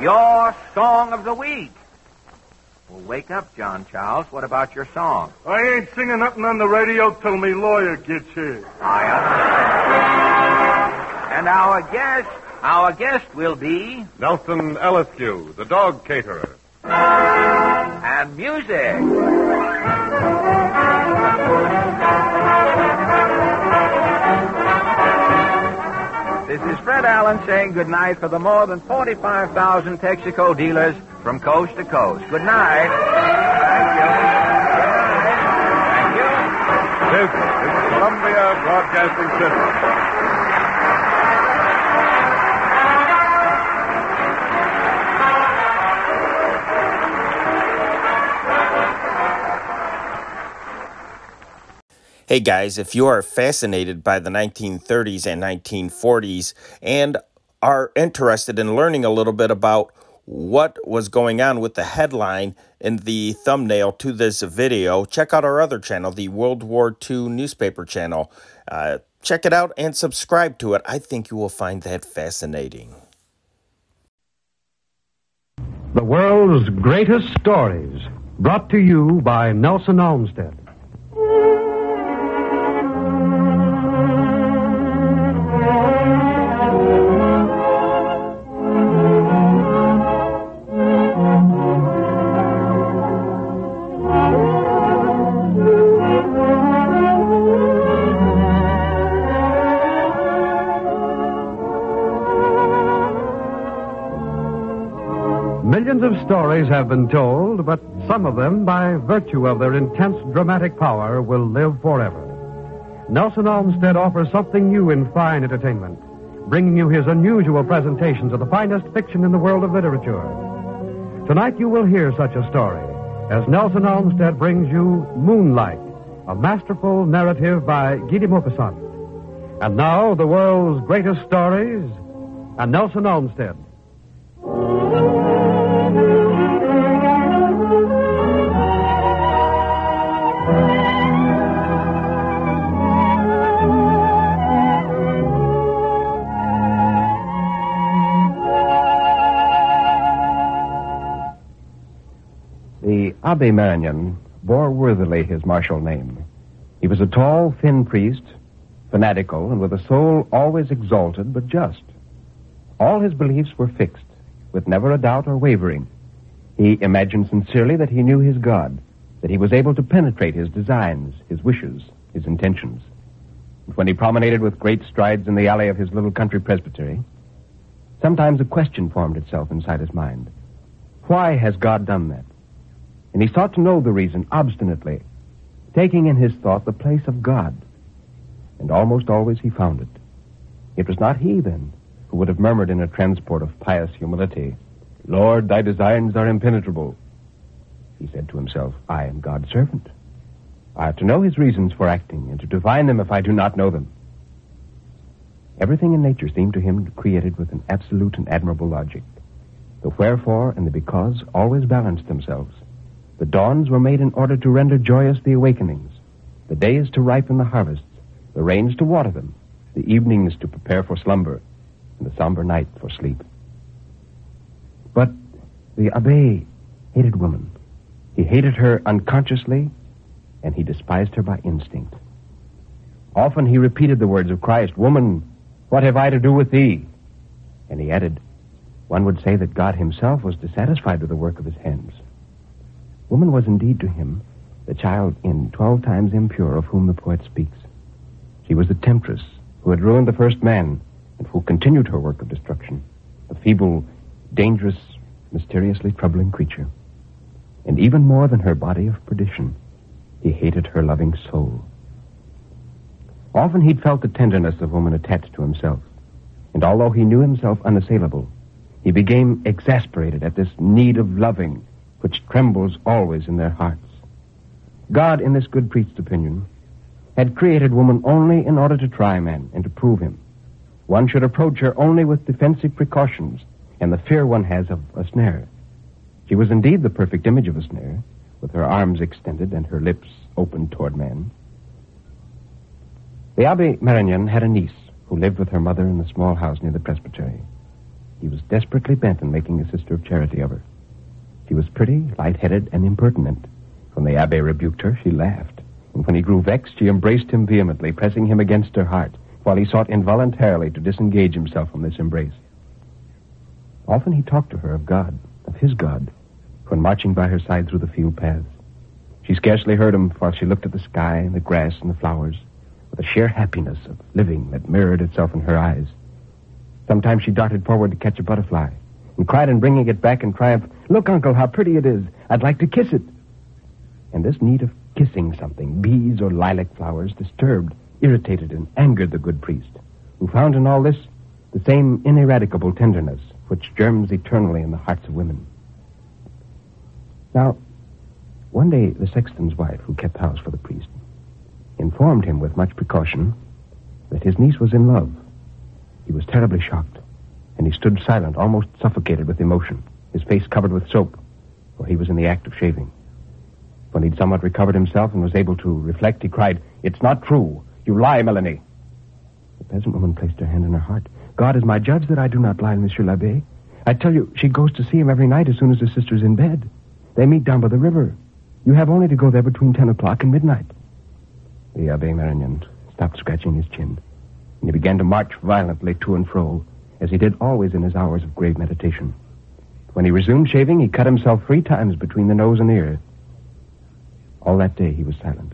Your song of the week. Well, wake up, John Charles. What about your song? I ain't singing nothing on the radio till me lawyer gets here. I understand. And our guest will be Nelson Elliskew, the dog caterer. And music. This is Fred Allen saying good night for the more than 45,000 Texaco dealers from coast to coast. Good night. Thank you. This is the Columbia Broadcasting System. Hey guys, if you are fascinated by the 1930s and 1940s and are interested in learning a little bit about what was going on with the headline in the thumbnail to this video, check out our other channel, the World War II newspaper channel. Check it out and subscribe to it. I think you will find that fascinating. The world's greatest stories, brought to you by Nelson Olmsted. Millions of stories have been told, but some of them, by virtue of their intense dramatic power, will live forever. Nelson Olmsted offers something new in fine entertainment, bringing you his unusual presentations of the finest fiction in the world of literature. Tonight you will hear such a story as Nelson Olmsted brings you Moonlight, a masterful narrative by Guy de Maupassant. And now, the world's greatest stories, and Nelson Olmsted. The Abbé Marignan bore worthily his martial name. He was a tall, thin priest, fanatical, and with a soul always exalted but just. All his beliefs were fixed, with never a doubt or wavering. He imagined sincerely that he knew his God, that he was able to penetrate his designs, his wishes, his intentions. And when he promenaded with great strides in the alley of his little country presbytery, sometimes a question formed itself inside his mind. Why has God done that? And he sought to know the reason obstinately, taking in his thought the place of God. And almost always he found it. It was not he, then, who would have murmured in a transport of pious humility, "Lord, thy designs are impenetrable." He said to himself, "I am God's servant. I have to know his reasons for acting, and to divine them if I do not know them." Everything in nature seemed to him created with an absolute and admirable logic. The wherefore and the because always balanced themselves. The dawns were made in order to render joyous the awakenings, the days to ripen the harvests, the rains to water them, the evenings to prepare for slumber, and the somber night for sleep. But the Abbé hated woman. He hated her unconsciously, and he despised her by instinct. Often he repeated the words of Christ, "Woman, what have I to do with thee?" And he added, one would say that God himself was dissatisfied with the work of his hands. Woman was indeed to him the child in 12 times impure of whom the poet speaks. She was the temptress who had ruined the first man and who continued her work of destruction, a feeble, dangerous, mysteriously troubling creature. And even more than her body of perdition, he hated her loving soul. Often he'd felt the tenderness of woman attached to himself, and although he knew himself unassailable, he became exasperated at this need of loving which trembles always in their hearts. God, in this good priest's opinion, had created woman only in order to try man and to prove him. One should approach her only with defensive precautions and the fear one has of a snare. She was indeed the perfect image of a snare, with her arms extended and her lips open toward man. The Abbé Marignan had a niece who lived with her mother in the small house near the presbytery. He was desperately bent on making a sister of charity of her. She was pretty, light-headed, and impertinent. When the Abbé rebuked her, she laughed. And when he grew vexed, she embraced him vehemently, pressing him against her heart, while he sought involuntarily to disengage himself from this embrace. Often he talked to her of God, of his God, when marching by her side through the field paths. She scarcely heard him while she looked at the sky and the grass and the flowers, with a sheer happiness of living that mirrored itself in her eyes. Sometimes she darted forward to catch a butterfly, and cried in bringing it back in triumph, "Look, Uncle, how pretty it is. I'd like to kiss it." And this need of kissing something, bees or lilac flowers, disturbed, irritated, and angered the good priest, who found in all this the same ineradicable tenderness which germs eternally in the hearts of women. Now, one day the sexton's wife, who kept house for the priest, informed him with much precaution that his niece was in love. He was terribly shocked, and he stood silent, almost suffocated with emotion, his face covered with soap, for he was in the act of shaving. When he'd somewhat recovered himself and was able to reflect, he cried, "It's not true. You lie, Melanie." The peasant woman placed her hand on her heart. "God is my judge that I do not lie, Monsieur l'Abbé. I tell you, she goes to see him every night as soon as her sister's in bed. They meet down by the river. You have only to go there between 10 o'clock and midnight." The Abbé Marignan stopped scratching his chin, and he began to march violently to and fro, as he did always in his hours of grave meditation. When he resumed shaving, he cut himself 3 times between the nose and ear. All that day he was silent,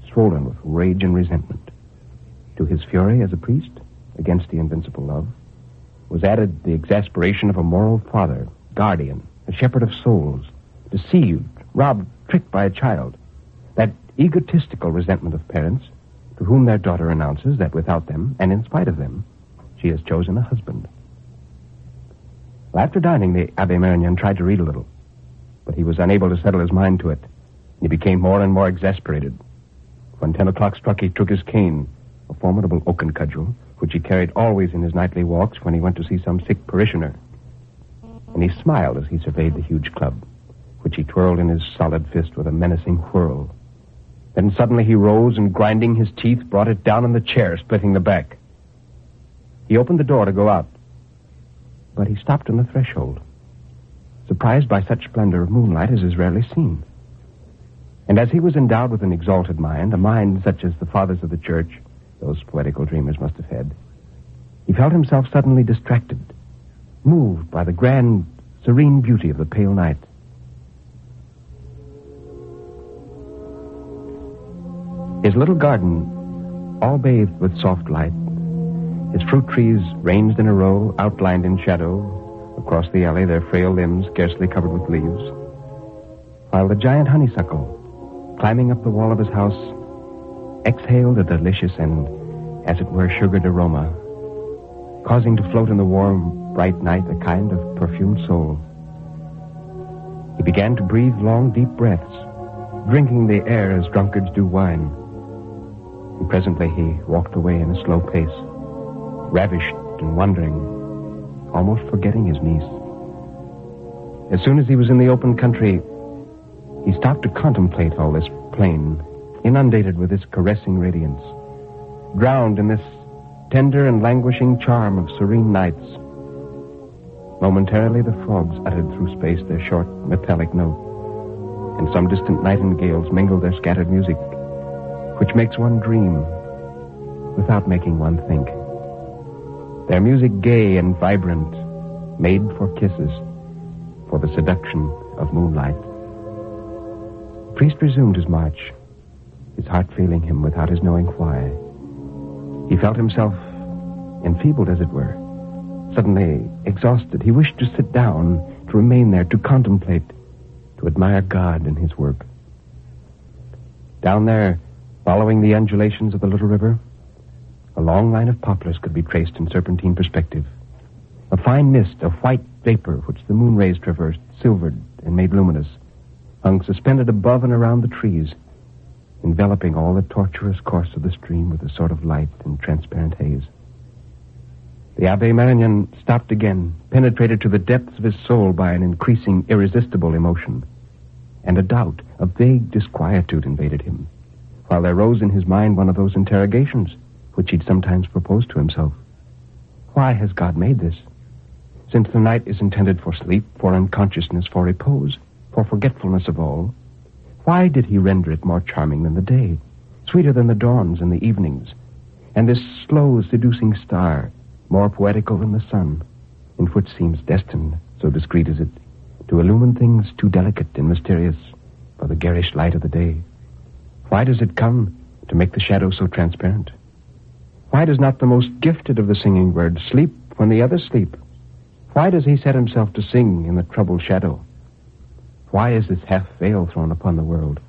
swollen with rage and resentment. To his fury as a priest against the invincible love was added the exasperation of a moral father, guardian, a shepherd of souls, deceived, robbed, tricked by a child. That egotistical resentment of parents to whom their daughter announces that without them, and in spite of them, she has chosen a husband. Well, after dining, the Abbé Marignan tried to read a little, but he was unable to settle his mind to it. He became more and more exasperated. When 10 o'clock struck, he took his cane a formidable oaken cudgel, which he carried always in his nightly walks when he went to see some sick parishioner. And he smiled as he surveyed the huge club, which he twirled in his solid fist with a menacing whirl. Then suddenly he rose and, grinding his teeth, brought it down on the chair, splitting the back. He opened the door to go out, but he stopped on the threshold, surprised by such splendor of moonlight as is rarely seen. And as he was endowed with an exalted mind, a mind such as the fathers of the church, those poetical dreamers, must have had, he felt himself suddenly distracted, moved by the grand, serene beauty of the pale night. His little garden, all bathed with soft light, his fruit trees ranged in a row, outlined in shadow, across the alley, their frail limbs scarcely covered with leaves, while the giant honeysuckle, climbing up the wall of his house, exhaled a delicious and, as it were, sugared aroma, causing to float in the warm, bright night a kind of perfumed soul. He began to breathe long, deep breaths, drinking the air as drunkards do wine. And presently he walked away in a slow pace, ravished and wondering, almost forgetting his niece. As soon as he was in the open country, he stopped to contemplate all this plain, inundated with its caressing radiance, drowned in this tender and languishing charm of serene nights. Momentarily the frogs uttered through space their short, metallic note, and some distant nightingales mingled their scattered music, which makes one dream without making one think. Their music gay and vibrant, made for kisses, for the seduction of moonlight. The priest resumed his march, his heart failing him without his knowing why. He felt himself enfeebled, as it were, suddenly exhausted. He wished to sit down, to remain there, to contemplate, to admire God and his work. Down there, following the undulations of the little river, a long line of poplars could be traced in serpentine perspective. A fine mist of white vapor, which the moon rays traversed, silvered and made luminous, hung suspended above and around the trees, enveloping all the tortuous course of the stream with a sort of light and transparent haze. The Abbé Marignan stopped again, penetrated to the depths of his soul by an increasing, irresistible emotion, and a doubt, a vague disquietude invaded him, while there rose in his mind one of those interrogations which he'd sometimes proposed to himself. Why has God made this? Since the night is intended for sleep, for unconsciousness, for repose, for forgetfulness of all, why did he render it more charming than the day, sweeter than the dawns and the evenings, and this slow, seducing star, more poetical than the sun, in which seems destined, so discreet is it, to illumine things too delicate and mysterious for the garish light of the day? Why does it come to make the shadow so transparent? Why does not the most gifted of the singing birds sleep when the others sleep? Why does he set himself to sing in the troubled shadow? Why is this half veil thrown upon the world?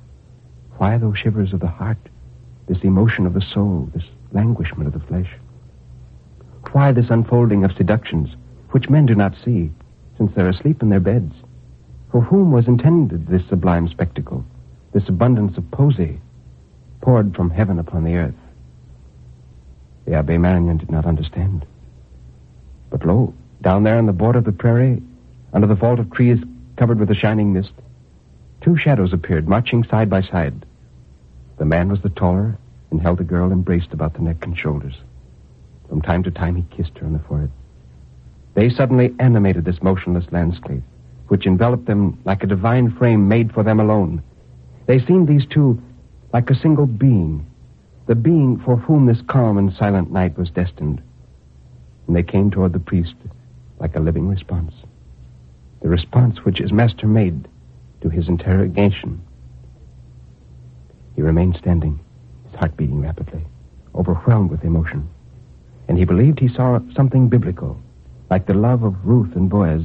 Why those shivers of the heart, this emotion of the soul, this languishment of the flesh? Why this unfolding of seductions, which men do not see, since they're asleep in their beds? For whom was intended this sublime spectacle, this abundance of poesy, poured from heaven upon the earth? The Abbé Marignan did not understand. But lo, down there on the border of the prairie, under the vault of trees covered with a shining mist, two shadows appeared, marching side by side. The man was the taller and held the girl embraced about the neck and shoulders. From time to time he kissed her on the forehead. They suddenly animated this motionless landscape, which enveloped them like a divine frame made for them alone. They seemed, these two, like a single being, the being for whom this calm and silent night was destined. And they came toward the priest like a living response, the response which his master made to his interrogation. He remained standing, his heart beating rapidly, overwhelmed with emotion, and he believed he saw something biblical, like the love of Ruth and Boaz,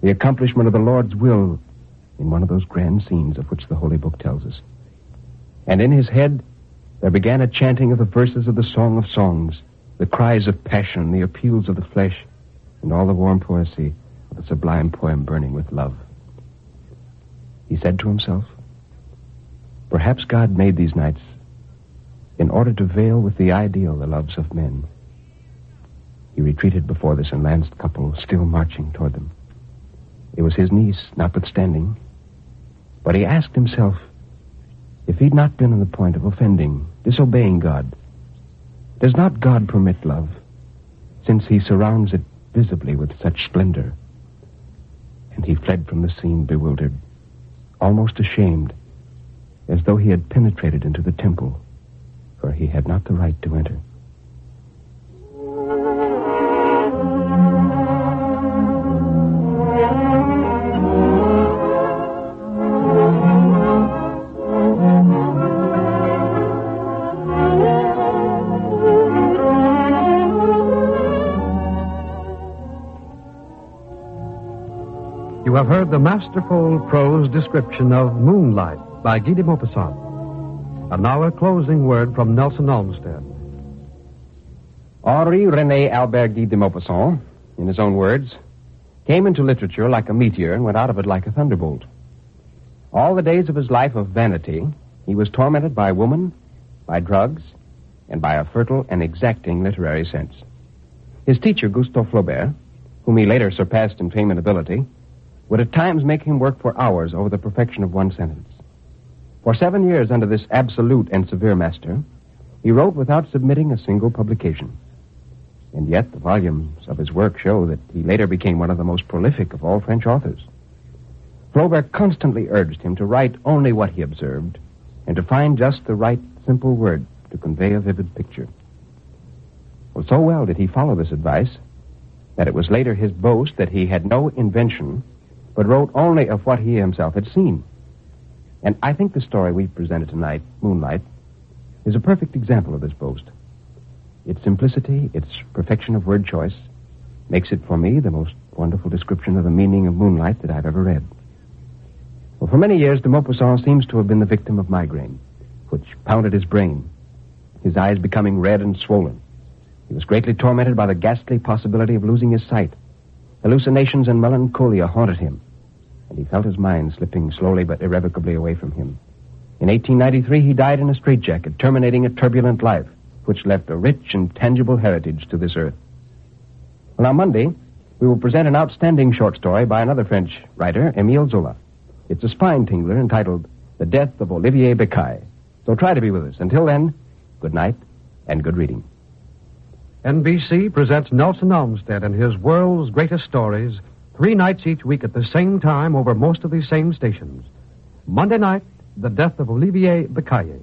the accomplishment of the Lord's will in one of those grand scenes of which the Holy Book tells us. And in his head there began a chanting of the verses of the Song of Songs, the cries of passion, the appeals of the flesh, and all the warm poesy of the sublime poem burning with love. He said to himself, perhaps God made these nights in order to veil with the ideal the loves of men. He retreated before this enlanced couple, still marching toward them. It was his niece, notwithstanding. But he asked himself, if he'd not been on the point of offending, disobeying God, does not God permit love, since he surrounds it visibly with such splendor? And he fled from the scene bewildered, almost ashamed, as though he had penetrated into the temple, where he had not the right to enter. You have heard the masterful prose description of Moonlight by Guy de Maupassant. And now a closing word from Nelson Olmsted. Henri René Albert Guy de Maupassant, in his own words, came into literature like a meteor and went out of it like a thunderbolt. All the days of his life of vanity, he was tormented by woman, by drugs, and by a fertile and exacting literary sense. His teacher, Gustave Flaubert, whom he later surpassed in fame and ability, would at times make him work for hours over the perfection of one sentence. For 7 years under this absolute and severe master, he wrote without submitting a single publication. And yet the volumes of his work show that he later became one of the most prolific of all French authors. Flaubert constantly urged him to write only what he observed and to find just the right simple word to convey a vivid picture. Well, so well did he follow this advice that it was later his boast that he had no invention but wrote only of what he himself had seen. And I think the story we've presented tonight, Moonlight, is a perfect example of this boast. Its simplicity, its perfection of word choice, makes it for me the most wonderful description of the meaning of moonlight that I've ever read. Well, for many years, de Maupassant seems to have been the victim of migraine, which pounded his brain, his eyes becoming red and swollen. He was greatly tormented by the ghastly possibility of losing his sight. Hallucinations and melancholia haunted him, and he felt his mind slipping slowly but irrevocably away from him. In 1893, he died in a straitjacket, terminating a turbulent life, which left a rich and tangible heritage to this earth. Well, on Monday, we will present an outstanding short story by another French writer, Émile Zola. It's a spine-tingler entitled The Death of Olivier Becaille. So try to be with us. Until then, good night and good reading. NBC presents Nelson Olmsted and his world's greatest stories 3 nights each week at the same time over most of these same stations. Monday night, The Death of Olivier Becaille.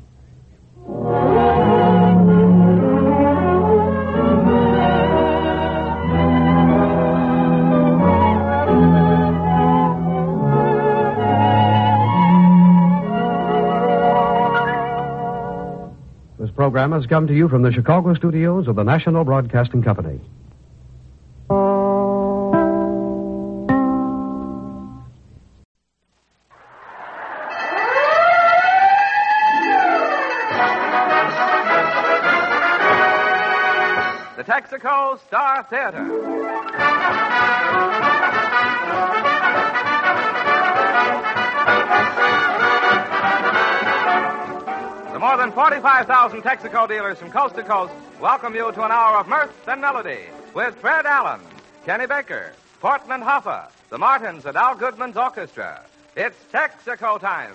This program has come to you from the Chicago studios of the National Broadcasting Company. The Texaco Star Theater. The more than 45,000 Texaco dealers from coast to coast welcome you to an hour of mirth and melody with Fred Allen, Kenny Baker, Portland Hoffa, the Martins, and Al Goodman's orchestra. It's Texaco time.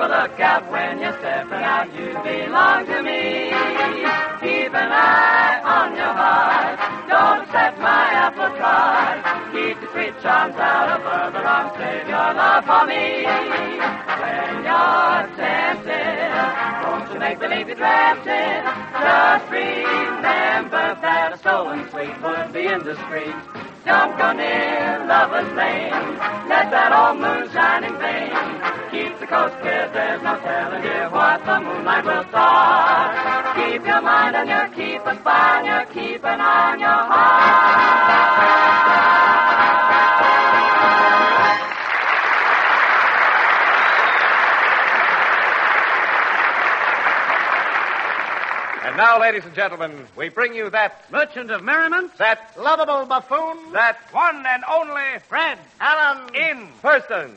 Look out when you're stepping out, you belong to me. an eye on your heart. Don't accept my apple cart. Keep the sweet charms out of further arms. Save your love for me. When you're tempted, don't you make believe you're drafted. Just remember that a stolen sweet would be indiscreet. Don't go near Lover's Lane. Let that old moon shine in vain. Keep the coast clear, there's no telling you what the moonlight will start. Keep your mind on your keep a spy on your keep an eye on your heart. And now, ladies and gentlemen, we bring you that merchant of merriment, that lovable buffoon, that one and only Fred Allen in person.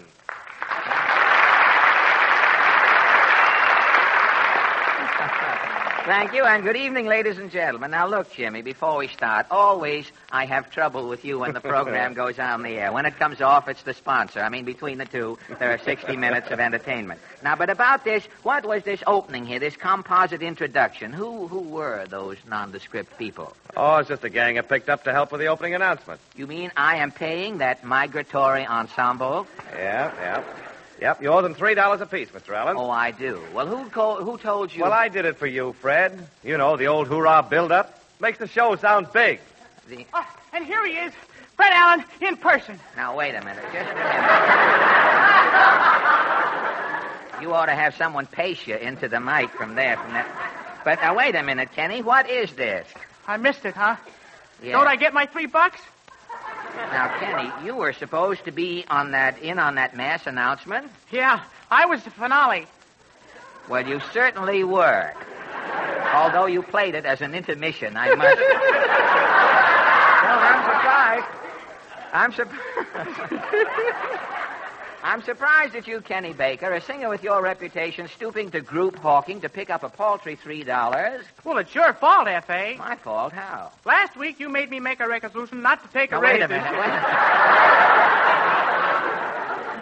Thank you, and good evening, ladies and gentlemen. Now, look, Jimmy, before we start, always I have trouble with you when the program goes on the air. When it comes off, it's the sponsor. I mean, between the two, there are 60 minutes of entertainment. Now, but about this, what was this opening here, this composite introduction? Who were those nondescript people? Oh, it's just a gang I picked up to help with the opening announcement. You mean I am paying that migratory ensemble? Yep, you owe them $3 apiece, Mr. Allen. Oh, I do. Well, who told you? Well, I did it for you, Fred. You know, the old hoorah build-up. Makes the show sound big. Oh, and here he is, Fred Allen, in person. Now, wait a minute. Just a minute. You ought to have someone pace you into the mic from there, from that. But now, wait a minute, Kenny. What is this? I missed it, huh? Yeah. Don't I get my $3? Now, Kenny, you were supposed to be on that mass announcement? Yeah, I was the finale. Well, you certainly were. Although you played it as an intermission, I must. Well, I'm surprised at you, Kenny Baker, a singer with your reputation, stooping to group hawking to pick up a paltry $3. Well, it's your fault, F.A. My fault? How? Last week you made me make a resolution not to take a Wait raise a minute. this year.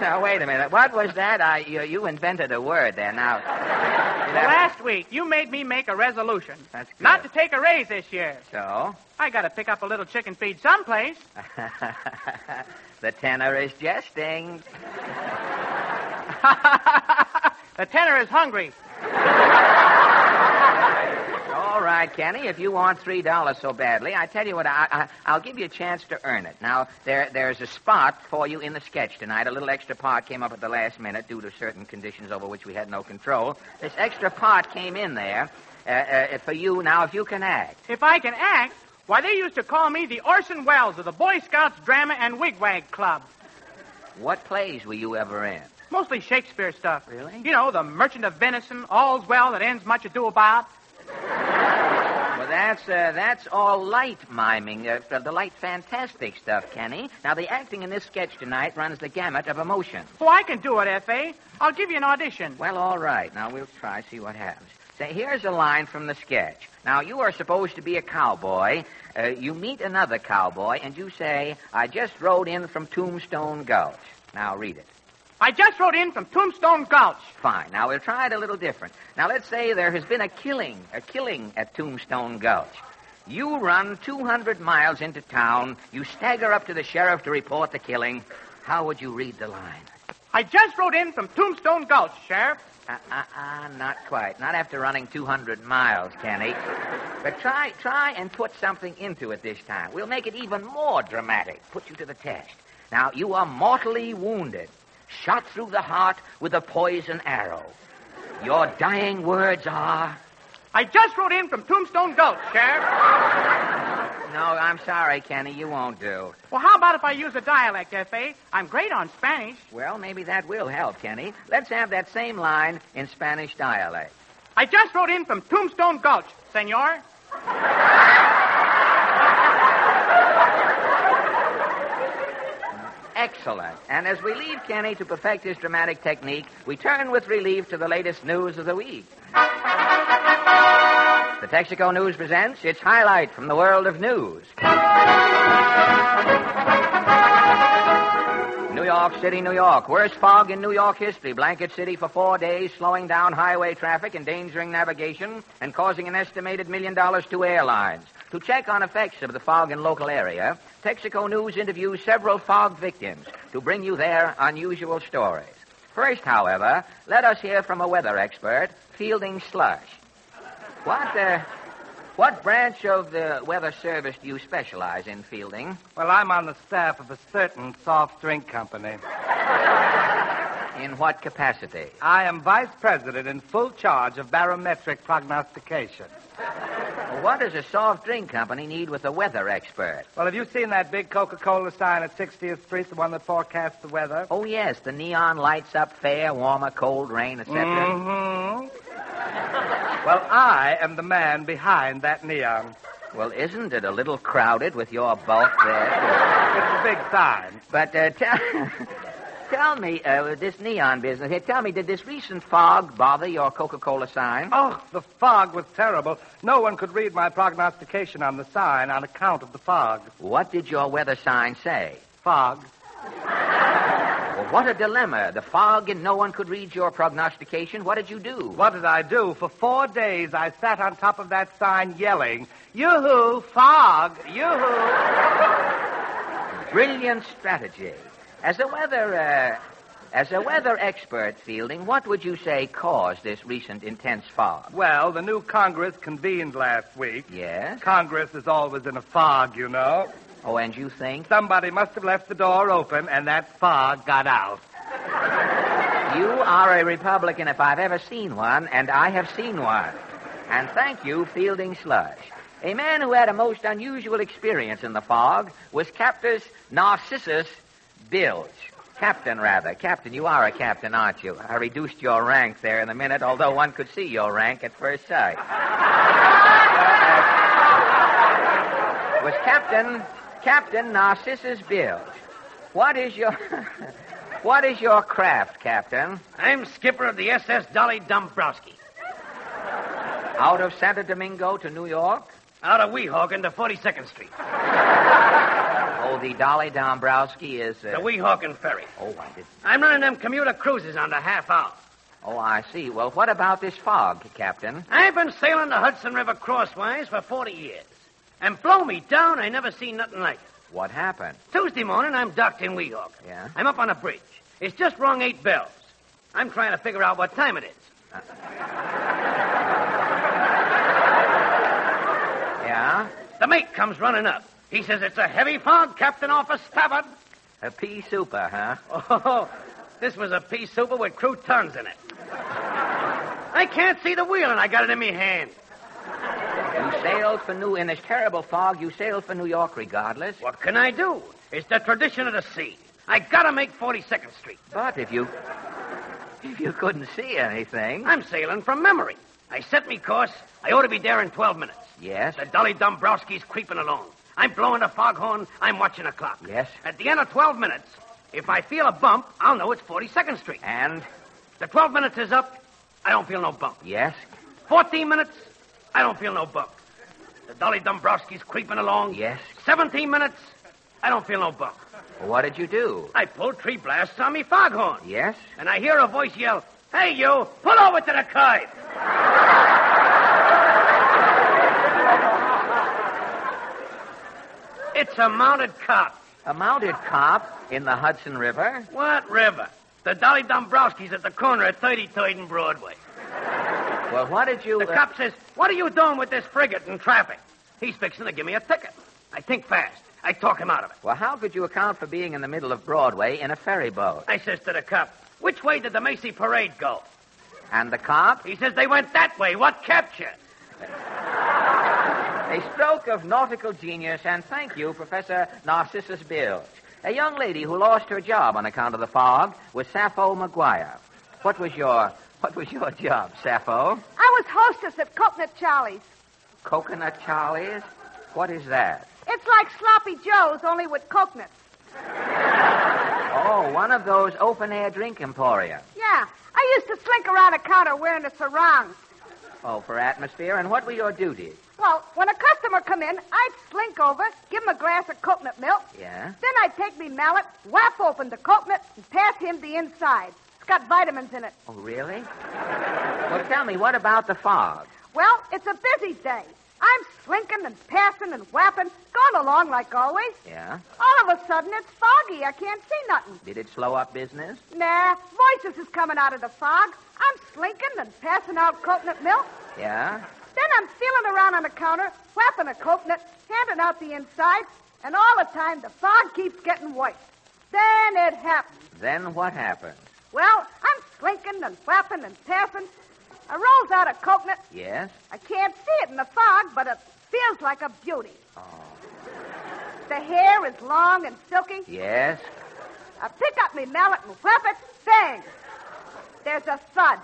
Now, wait a minute. What was that? You invented a word there. Now, last week you made me make a resolution That's good. not to take a raise this year. So? I got to pick up a little chicken feed someplace. The tenor is jesting. The tenor is hungry. All right, Kenny, if you want $3 so badly, I tell you what, I'll give you a chance to earn it. Now, there's a spot for you in the sketch tonight. A little extra part came up at the last minute due to certain conditions over which we had no control. This extra part came in there for you. Now, if you can act. If I can act? Why, they used to call me the Orson Welles of the Boy Scouts Drama and Wigwag Club. What plays were you ever in? Mostly Shakespeare stuff. Really? You know, The Merchant of Venison, All's Well That Ends Much Ado About. Well, that's all light miming, the light fantastic stuff, Kenny. Now, the acting in this sketch tonight runs the gamut of emotion. Oh, I can do it, F.A. I'll give you an audition. Well, all right. Now, we'll try, see what happens. Say, here's a line from the sketch. Now, you are supposed to be a cowboy. You meet another cowboy, and you say, I just rode in from Tombstone Gulch. Now, read it. I just rode in from Tombstone Gulch. Fine. Now, we'll try it a little different. Now, let's say there has been a killing at Tombstone Gulch. You run 200 miles into town. You stagger up to the sheriff to report the killing. How would you read the line? I just rode in from Tombstone Gulch, Sheriff. Not quite. Not after running 200 miles, Kenny. But try and put something into it this time. We'll make it even more dramatic. Put you to the test. Now, you are mortally wounded. Shot through the heart with a poison arrow. Your dying words are... I just rode in from Tombstone Gulch, Sheriff. No, I'm sorry, Kenny. You won't do. Well, how about if I use a dialect, F.A.? I'm great on Spanish. Well, maybe that will help, Kenny. Let's have that same line in Spanish dialect. I just rode in from Tombstone Gulch, senor. Excellent. And as we leave Kenny to perfect his dramatic technique, we turn with relief to the latest news of the week. The Texaco News presents its highlight from the world of news. New York City, New York. Worst fog in New York history. Blanket City for 4 days, slowing down highway traffic, endangering navigation, and causing an estimated $1 million to airlines. To check on effects of the fog in local area, Texaco News interviews several fog victims to bring you their unusual stories. First, however, let us hear from a weather expert, Fielding Slush. What branch of the weather service do you specialize in, Fielding? Well, I'm on the staff of a certain soft drink company. In what capacity? I am vice president in full charge of barometric prognostication. What does a soft drink company need with a weather expert? Well, have you seen that big Coca-Cola sign at 60th Street, the one that forecasts the weather? Oh, yes, the neon lights up fair, warmer, cold, rain, etc. Mm-hmm. Well, I am the man behind that neon. Well, isn't it a little crowded with your bulk there? It's a big sign. But tell me, this neon business here, tell me, did this recent fog bother your Coca-Cola sign? Oh, the fog was terrible. No one could read my prognostication on the sign on account of the fog. What did your weather sign say? Fog. Well, what a dilemma. The fog and no one could read your prognostication. What did you do? What did I do? For 4 days, I sat on top of that sign yelling, "Yoo-hoo, fog, yoo-hoo." Brilliant strategy. As a weather expert, Fielding, what would you say caused this recent intense fog? Well, the new Congress convened last week. Yes? Congress is always in a fog, you know. Oh, and you think? Somebody must have left the door open, and that fog got out. You are a Republican if I've ever seen one, and I have seen one. And thank you, Fielding Slush. A man who had a most unusual experience in the fog was Captain Narcissus Bilge. Captain, you are a captain, aren't you? I reduced your rank there in a minute, although one could see your rank at first sight. Was Captain Narcissus Bilge. What is your craft, Captain? I'm skipper of the SS Dolly Dombrowski. Out of Santo Domingo to New York? Out of Weehawken to 42nd Street. Oh, the Dolly Dombrowski is... The Weehawken Ferry. Oh, I didn't... I'm running them commuter cruises on the half hour. Oh, I see. Well, what about this fog, Captain? I've been sailing the Hudson River crosswise for 40 years. And blow me down, I never seen nothing like it. What happened? Tuesday morning, I'm docked in Weehawken. Yeah? I'm up on a bridge. It's just rung 8 bells. I'm trying to figure out what time it is. Yeah? The mate comes running up. He says, "It's a heavy fog, Captain, off a starboard." A pea super, huh? Oh, this was a pea super with croutons in it. I can't see the wheel, and I got it in me hand. You sailed for in this terrible fog, you sailed for New York regardless. What can I do? It's the tradition of the sea. I gotta make 42nd Street. But if you couldn't see anything... I'm sailing from memory. I set me course. I ought to be there in 12 minutes. Yes? The Dolly Dombrowski's creeping along. I'm blowing the foghorn. I'm watching the clock. Yes? At the end of 12 minutes, if I feel a bump, I'll know it's 42nd Street. And? The 12 minutes is up. I don't feel no bump. Yes? 14 minutes, I don't feel no bump. The Dolly Dombrowski's creeping along. Yes? 17 minutes, I don't feel no bump. Well, what did you do? I pulled 3 blasts on me foghorn. Yes? And I hear a voice yell, "Hey, you, pull over to the kite." It's a mounted cop. A mounted cop in the Hudson River? What river? The Dolly Dombrowski's at the corner of 33rd and Broadway. Well, what did you... The cop says, "What are you doing with this frigate in traffic?" He's fixing to give me a ticket. I think fast. I talk him out of it. Well, how could you account for being in the middle of Broadway in a ferry boat? I says to the cop, "Which way did the Macy Parade go?" And the cop? He says, "They went that way. What capture?" A stroke of nautical genius, and thank you, Professor Narcissus Bilge. A young lady who lost her job on account of the fog was Sappho McGuire. What was your job, Sappho? I was hostess at Coconut Charlie's. Coconut Charlie's? What is that? It's like Sloppy Joe's, only with coconuts. Oh, one of those open-air drink emporiums. Yeah, I used to slink around a counter wearing a sarong. Oh, for atmosphere. And what were your duties? Well, when a customer come in, I'd slink over, give him a glass of coconut milk. Yeah? Then I'd take me mallet, whap open the coconut, and pass him the inside. It's got vitamins in it. Oh, really? Well, tell me, what about the fog? Well, it's a busy day. I'm slinking and passing and whapping, going along like always. Yeah? All of a sudden, it's foggy. I can't see nothing. Did it slow up business? Nah, voices is coming out of the fog. I'm slinking and passing out coconut milk. Yeah? Then I'm feeling around on the counter, whapping a coconut, handing out the inside, and all the time the fog keeps getting worse. Then it happens. Then what happened? Well, I'm slinking and whapping and passing. I rolls out a coconut. Yes? I can't see it in the fog, but it feels like a beauty. Oh. The hair is long and silky. Yes? I pick up my mallet and whap it. Bang! There's a thud.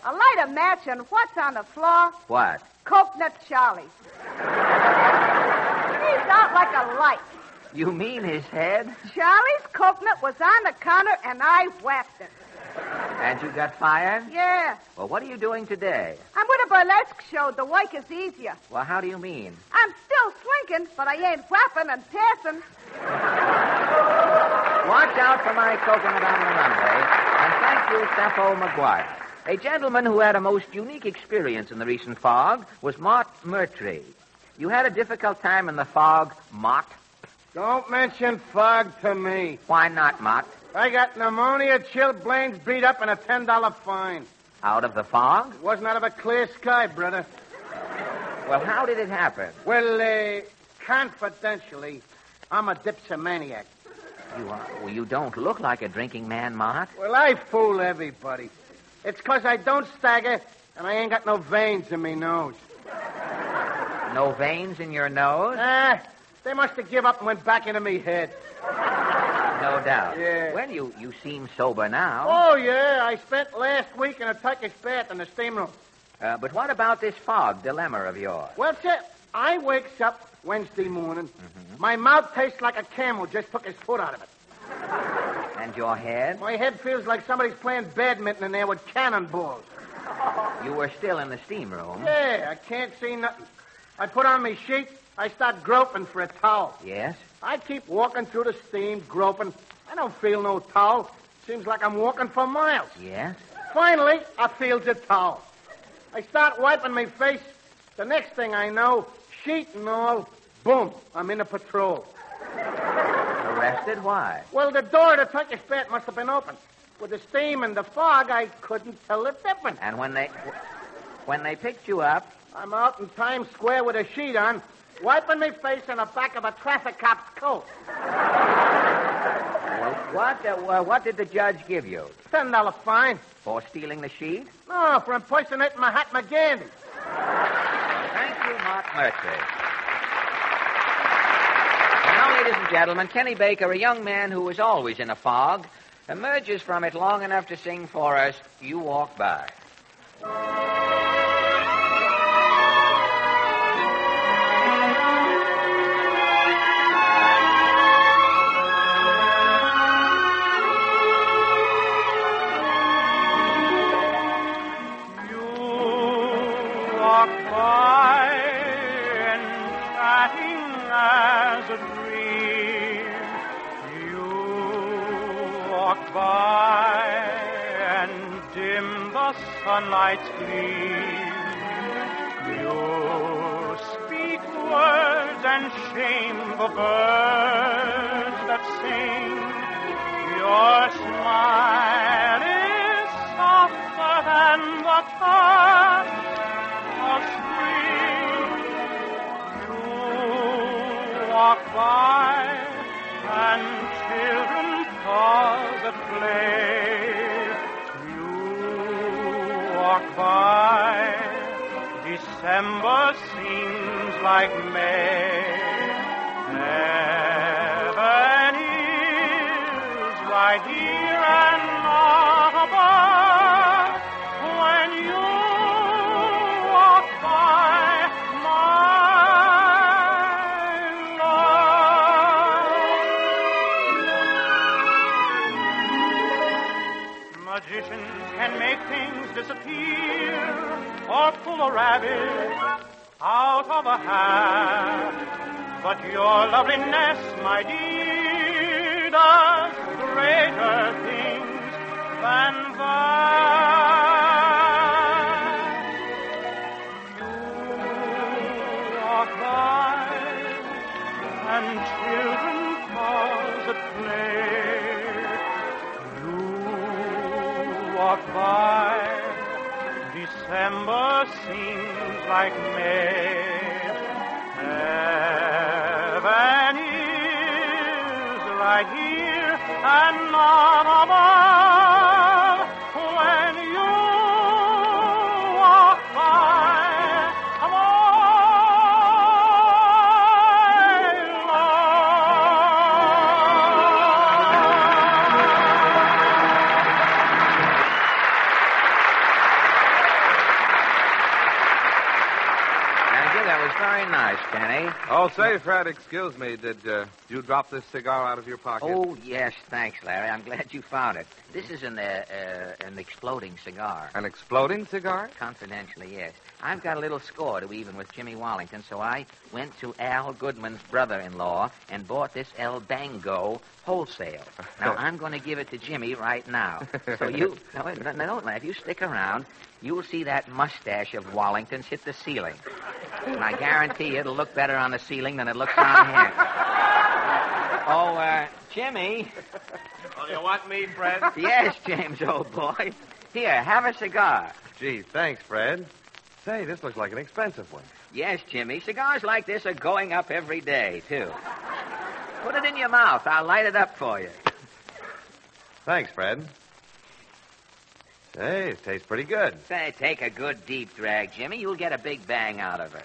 I light a match, and what's on the floor? What? Coconut Charlie. He's out like a light. You mean his head? Charlie's coconut was on the counter, and I whacked it. And you got fired? Yeah. Well, what are you doing today? I'm with a burlesque show. The work is easier. Well, how do you mean? I'm still slinking, but I ain't whapping and passing. Watch out for my coconut on the runway. And thank you, Seppo McGuire. A gentleman who had a most unique experience in the recent fog was Mott Murtry. You had a difficult time in the fog, Mott? Don't mention fog to me. Why not, Mott? I got pneumonia, chilblains, beat up, and a $10 fine. Out of the fog? Wasn't out of a clear sky, brother. Well, how did it happen? Well, confidentially, I'm a dipsomaniac. You are? Well, you don't look like a drinking man, Mott. Well, I fool everybody. It's 'cause I don't stagger, and I ain't got no veins in me nose. No veins in your nose? They must have give up and went back into me head. No doubt. Yeah. Well, you seem sober now. Oh, yeah. I spent last week in a Turkish bath in the steam room. But what about this fog dilemma of yours? Well, sir, I wakes up Wednesday morning. Mm-hmm. My mouth tastes like a camel just took his foot out of it. And your head? My head feels like somebody's playing badminton in there with cannonballs. You were still in the steam room? Yeah, I can't see nothing. I put on my sheet. I start groping for a towel. Yes? I keep walking through the steam, groping. I don't feel no towel. Seems like I'm walking for miles. Yes? Finally, I feels a towel. I start wiping my face. The next thing I know, sheet and all, boom, I'm in a patrol. Arrested? Why? Well, the door of the Turkish bath must have been open. With the steam and the fog, I couldn't tell the difference. And when they picked you up... I'm out in Times Square with a sheet on, wiping my face in the back of a traffic cop's coat. Well, what did the judge give you? $10 fine. For stealing the sheet? No, for impersonating Mahatma Gandhi. Thank you, Mott Murtry. Now, ladies and gentlemen, Kenny Baker, a young man who was always in a fog, emerges from it long enough to sing for us, You Walk By. Sunlight's gleam. You speak words and shame the birds that sing. Your smile is softer than the touch of spring. You walk by and children pause at play. Walk by, December seems like May. Heaven is right here and not above. When you walk by, my love. Magicians can make things disappear or put pull a rabbit out of a hat. But your loveliness, my dear, does greater things than that. You walk by, and children pause at play. You walk by, December seems like May. Heaven is right here and not above when you walk by. Very nice, Kenny. Oh, say, Fred, excuse me. Did you drop this cigar out of your pocket? Oh, yes, thanks, Larry. I'm glad you found it. This is an exploding cigar. An exploding cigar? Confidentially, yes. I've got a little score to even with Jimmy Wallington, so I went to Al Goodman's brother-in-law and bought this El Bango wholesale. Now, I'm going to give it to Jimmy right now. So you... No, don't laugh. You stick around. You will see that mustache of Wallington's hit the ceiling. And I guarantee it'll look better on the ceiling than it looks on here. Oh, Jimmy. Oh, you want me, Fred? Yes, James, old boy. Here, have a cigar. Gee, thanks, Fred. Say, this looks like an expensive one. Yes, Jimmy. Cigars like this are going up every day, too. Put it in your mouth. I'll light it up for you. Thanks, Fred. Hey, it tastes pretty good. Say, take a good deep drag, Jimmy. You'll get a big bang out of it.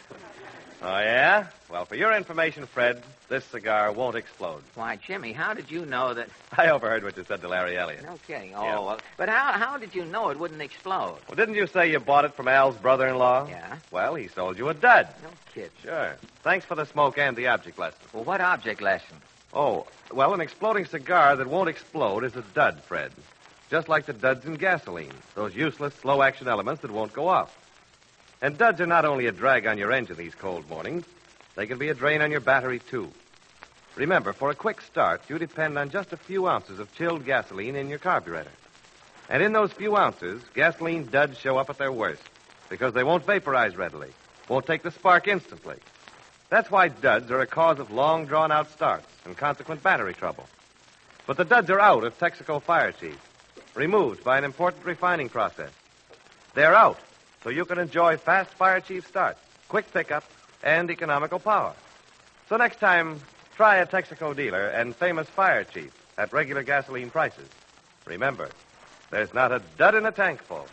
Oh, yeah? Well, for your information, Fred, this cigar won't explode. Why, Jimmy, how did you know that... I overheard what you said to Larry Elliott. No kidding. Oh, Yeah. well, but how did you know it wouldn't explode? Well, didn't you say you bought it from Al's brother-in-law? Yeah. Well, he sold you a dud. No kidding. Sure. Thanks for the smoke and the object lesson. Well, what object lesson? Oh, well, an exploding cigar that won't explode is a dud, Fred. Just like the duds in gasoline, those useless, slow-action elements that won't go off. And duds are not only a drag on your engine these cold mornings, they can be a drain on your battery, too. Remember, for a quick start, you depend on just a few ounces of chilled gasoline in your carburetor. And in those few ounces, gasoline duds show up at their worst, because they won't vaporize readily, won't take the spark instantly. That's why duds are a cause of long, drawn-out starts and consequent battery trouble. But the duds are out of Texaco Fire Chief, removed by an important refining process. They're out, so you can enjoy fast Fire Chief starts, quick pickup, and economical power. So next time, try a Texaco dealer and famous Fire Chief at regular gasoline prices. Remember, there's not a dud in a tank full.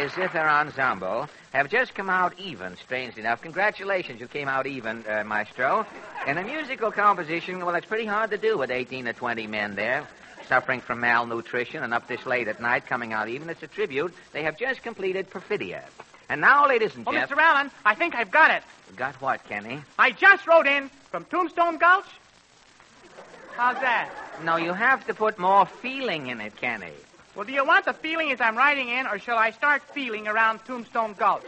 the Zither Ensemble have just come out even, strangely enough. Congratulations, you came out even, Maestro. In a musical composition, well, it's pretty hard to do with 18 to 20 men there, suffering from malnutrition and up this late at night coming out even. It's a tribute. They have just completed Perfidia. And now, ladies and gentlemen... Mr. Allen, I think I've got it. Got what, Kenny? I just wrote in from Tombstone Gulch. How's that? No, you have to put more feeling in it, Kenny. Well, do you want the feeling as I'm writing in, or shall I start feeling around Tombstone Gulch?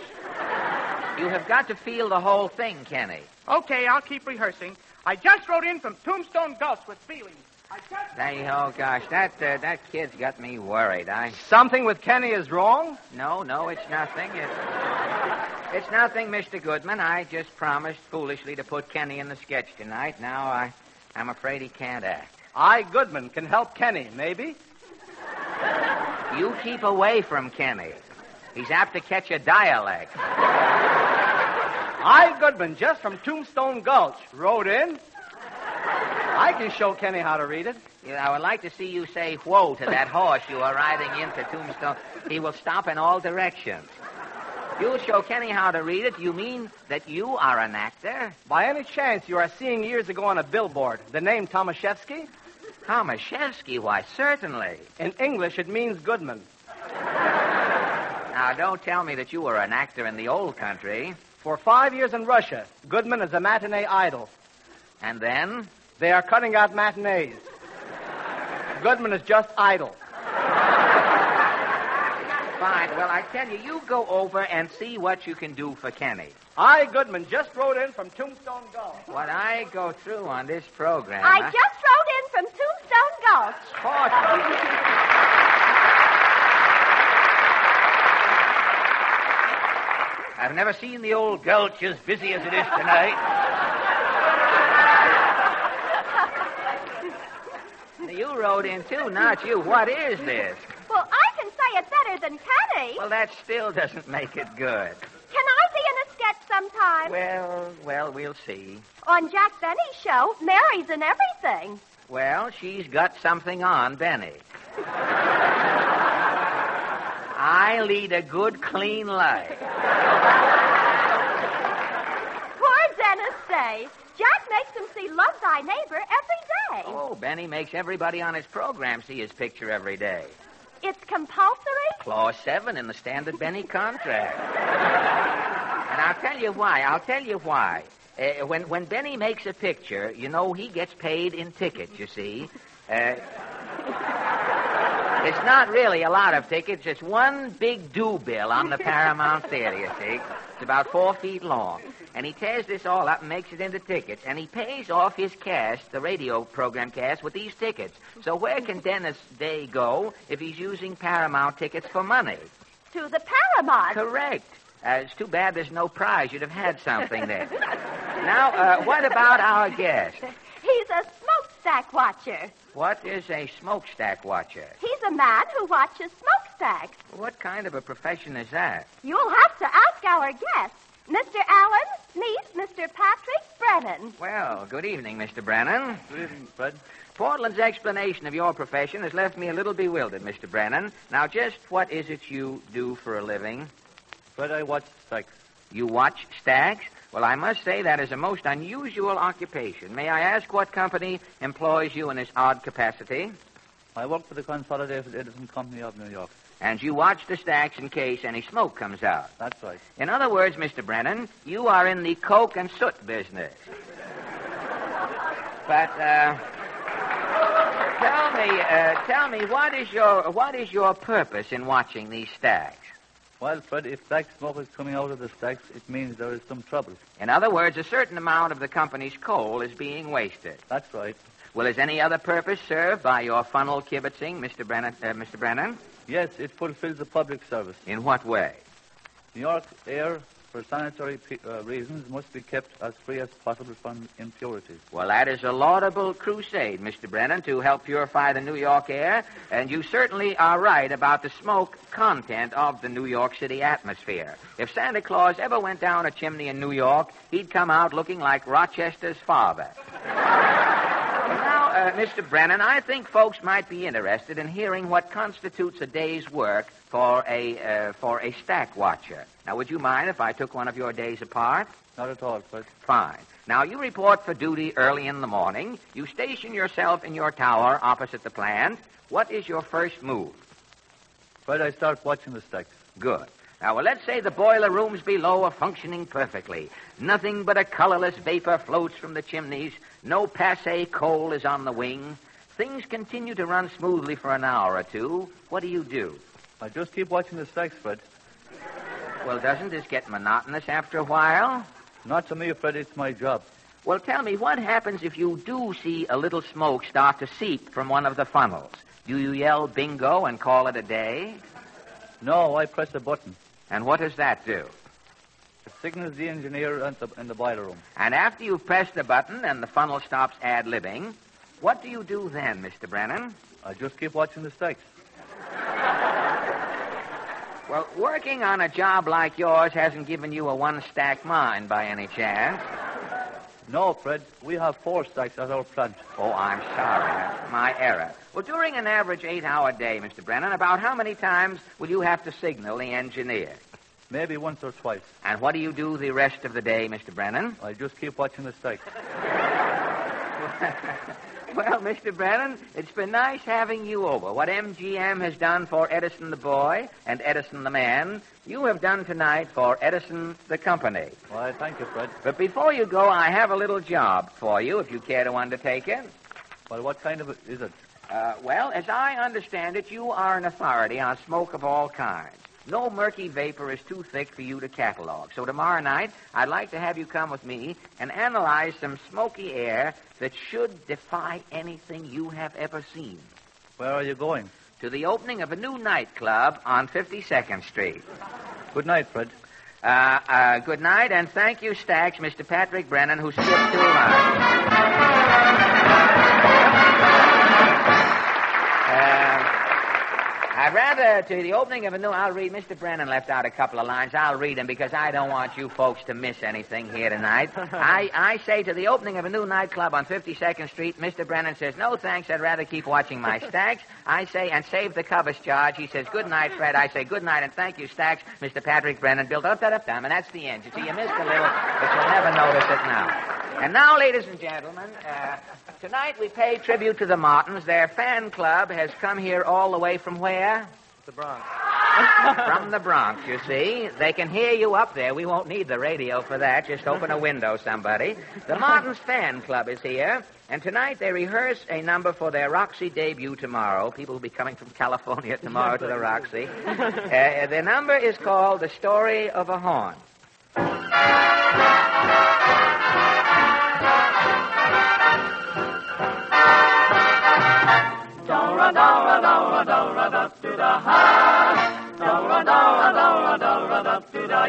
You have got to feel the whole thing, Kenny. Okay, I'll keep rehearsing. I just wrote in from Tombstone Gulch with feelings. Oh, gosh, that kid's got me worried. Something with Kenny is wrong? No, it's nothing. It's nothing, Mr. Goodman. I just promised foolishly to put Kenny in the sketch tonight. Now, I'm afraid he can't act. I, Goodman, can help Kenny, maybe? You keep away from Kenny. He's apt to catch a dialect. I, Goodman, just from Tombstone Gulch, wrote in. I can show Kenny how to read it. Yeah, I would like to see you say whoa to that horse you are riding into Tombstone. He will stop in all directions. You'll show Kenny how to read it. You mean that you are an actor? By any chance you are seeing years ago on a billboard the name Tomaszewski? Tomaszewski? Why, certainly. In English, it means Goodman. Now, don't tell me that you were an actor in the old country. For 5 years in Russia, Goodman is a matinee idol. And then? They are cutting out matinees. Goodman is just idle. Fine. Well, I tell you, you go over and see what you can do for Kenny. I, Goodman, just wrote in from Tombstone Gulch. What I go through on this program... I just wrote in from Tombstone Gulch. I've never seen the old gulch as busy as it is tonight. You wrote in, too, not you. What is this? Well, I can say it better than Kenny. Well, that still doesn't make it good. Can I be in a sketch sometime? Well, we'll see. On Jack Benny's show, Mary's in everything. Well, she's got something on Benny. I lead a good, clean life. Poor Dennis Day. Jack makes him see Love Thy Neighbor every day. Oh, Benny makes everybody on his program see his picture every day. It's compulsory? Clause 7 in the Standard Benny contract. And I'll tell you why. When Benny makes a picture, you know, he gets paid in tickets, you see. It's not really a lot of tickets. It's one big due bill on the Paramount Theater, you see. It's about 4 feet long. And he tears this all up and makes it into tickets. And he pays off his cast, the radio program cast, with these tickets. So where can Dennis Day go if he's using Paramount tickets for money? To the Paramount. Correct. It's too bad there's no prize. You'd have had something there. Now, what about our guest? He's a smokestack watcher. What is a smokestack watcher? He's a man who watches smokestacks. What kind of a profession is that? You'll have to ask our guest. Mr. Allen, meet Mr. Patrick Brennan. Well, good evening, Mr. Brennan. Good evening, Fred. Portland's explanation of your profession has left me a little bewildered, Mr. Brennan. Now, just what is it you do for a living? Fred, I watch stacks. You watch stacks? Well, I must say that is a most unusual occupation. May I ask what company employs you in this odd capacity? I work for the Consolidated Edison Company of New York. And you watch the stacks in case any smoke comes out. That's right. In other words, Mr. Brennan, you are in the coke and soot business. But, tell me, what is your purpose in watching these stacks? Well, Fred, if black smoke is coming out of the stacks, it means there is some trouble. In other words, a certain amount of the company's coal is being wasted. That's right. Well, is any other purpose served by your funnel kibitzing, Mr. Brennan? Yes, it fulfills the public service. In what way? New York air, for sanitary reasons, must be kept as free as possible from impurities. Well, that is a laudable crusade, Mr. Brennan, to help purify the New York air, and you certainly are right about the smoke content of the New York City atmosphere. If Santa Claus ever went down a chimney in New York, he'd come out looking like Rochester's father. Now, Mr. Brennan, I think folks might be interested in hearing what constitutes a day's work for a stack watcher. Now, would you mind if I took one of your days apart? Not at all, Fred. Fine. Now, you report for duty early in the morning. You station yourself in your tower opposite the plant. What is your first move? Fred, I start watching the stacks. Good. Now, well, let's say the boiler rooms below are functioning perfectly. Nothing but a colorless vapor floats from the chimneys. No passé coal is on the wing. Things continue to run smoothly for an hour or two. What do? I just keep watching the stacks, Fred. Well, doesn't this get monotonous after a while? Not to me, Fred. It's my job. Well, tell me, what happens if you do see a little smoke start to seep from one of the funnels? Do you yell bingo and call it a day? No, I press a button. And what does that do? It signals the engineer in the boiler room. And after you've pressed the button and the funnel stops ad-libbing, what do you do then, Mr. Brennan? I just keep watching the stacks. Well, working on a job like yours hasn't given you a one-stack mind by any chance. No, Fred. We have 4 stacks at our plant. Oh, I'm sorry. That's my error. Well, during an average 8-hour day, Mr. Brennan, about how many times will you have to signal the engineer? Maybe once or twice. And what do you do the rest of the day, Mr. Brennan? I just keep watching the stacks. Well, Mr. Brennan, it's been nice having you over. What MGM has done for Edison the boy and Edison the man, you have done tonight for Edison the company. Well, thank you, Fred. But before you go, I have a little job for you, if you care to undertake it. Well, what kind of is it? Well, as I understand it, you are an authority on smoke of all kinds. No murky vapor is too thick for you to catalog. So tomorrow night, I'd like to have you come with me and analyze some smoky air that should defy anything you have ever seen. Where are you going? To the opening of a new nightclub on 52nd Street. Good night, Fred. Good night, and thank you, Stacks, Mr. Patrick Brennan, who skipped 2 lines. I'd rather, to the opening of a new... I'll read. Mr. Brennan left out a couple of lines. I'll read them because I don't want you folks to miss anything here tonight. I say to the opening of a new nightclub on 52nd Street, Mr. Brennan says, no, thanks, I'd rather keep watching my Stacks. I say, and save the covers charge. He says, good night, Fred. I say, good night, and thank you, Stacks, Mr. Patrick Brennan. Build up, and that's the end. You see, you missed a little, but you'll never notice it now. And now, ladies and gentlemen, tonight we pay tribute to the Martins. Their fan club has come here all the way from where? The Bronx. From the Bronx, you see. They can hear you up there. We won't need the radio for that. Just open a window, somebody. The Martins fan club is here, and tonight they rehearse a number for their Roxy debut tomorrow. People will be coming from California tomorrow to the Roxy. The number is called The Story of a Horn.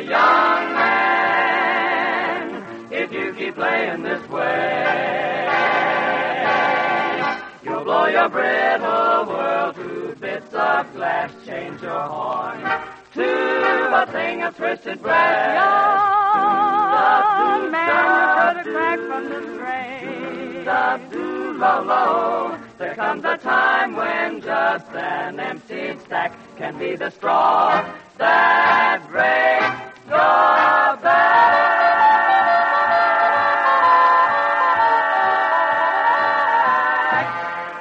Young man, if you keep playing this way, you'll blow your brittle world to bits of glass. Change your horn to a thing of twisted brass. Young man, you've heard a crack from the strain. Low. There comes a time when just an emptied stack can be the straw that breaks your back.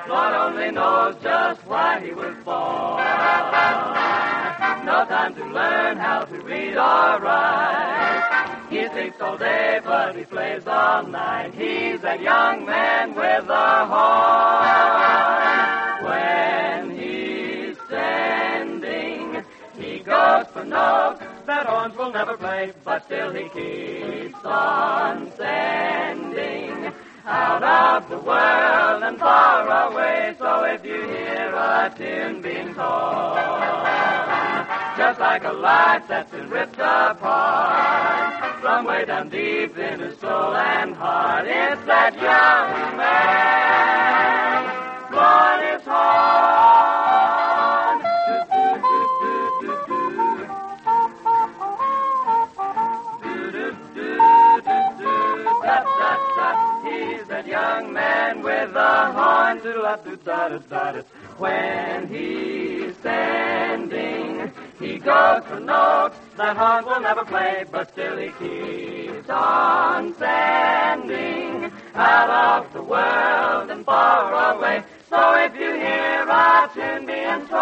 Lord only knows just why he was born. No time to learn how to read or write. He sleeps all day, but he plays all night. He's that young man with a horn. When he's standing, he goes for notes that horns will never play, but still he keeps on sending out of the world and far away. So if you hear a tune being torn, just like a life that's been ripped apart from way down deep in his soul and heart, it's that young man blowing his horn. He's that young young man with a horn. Do-da-do-da-da-da-da. When he's standing, he goes for notes that horn will never play, but still he keeps on standing out of the world and far away. So if you hear a tune being torn,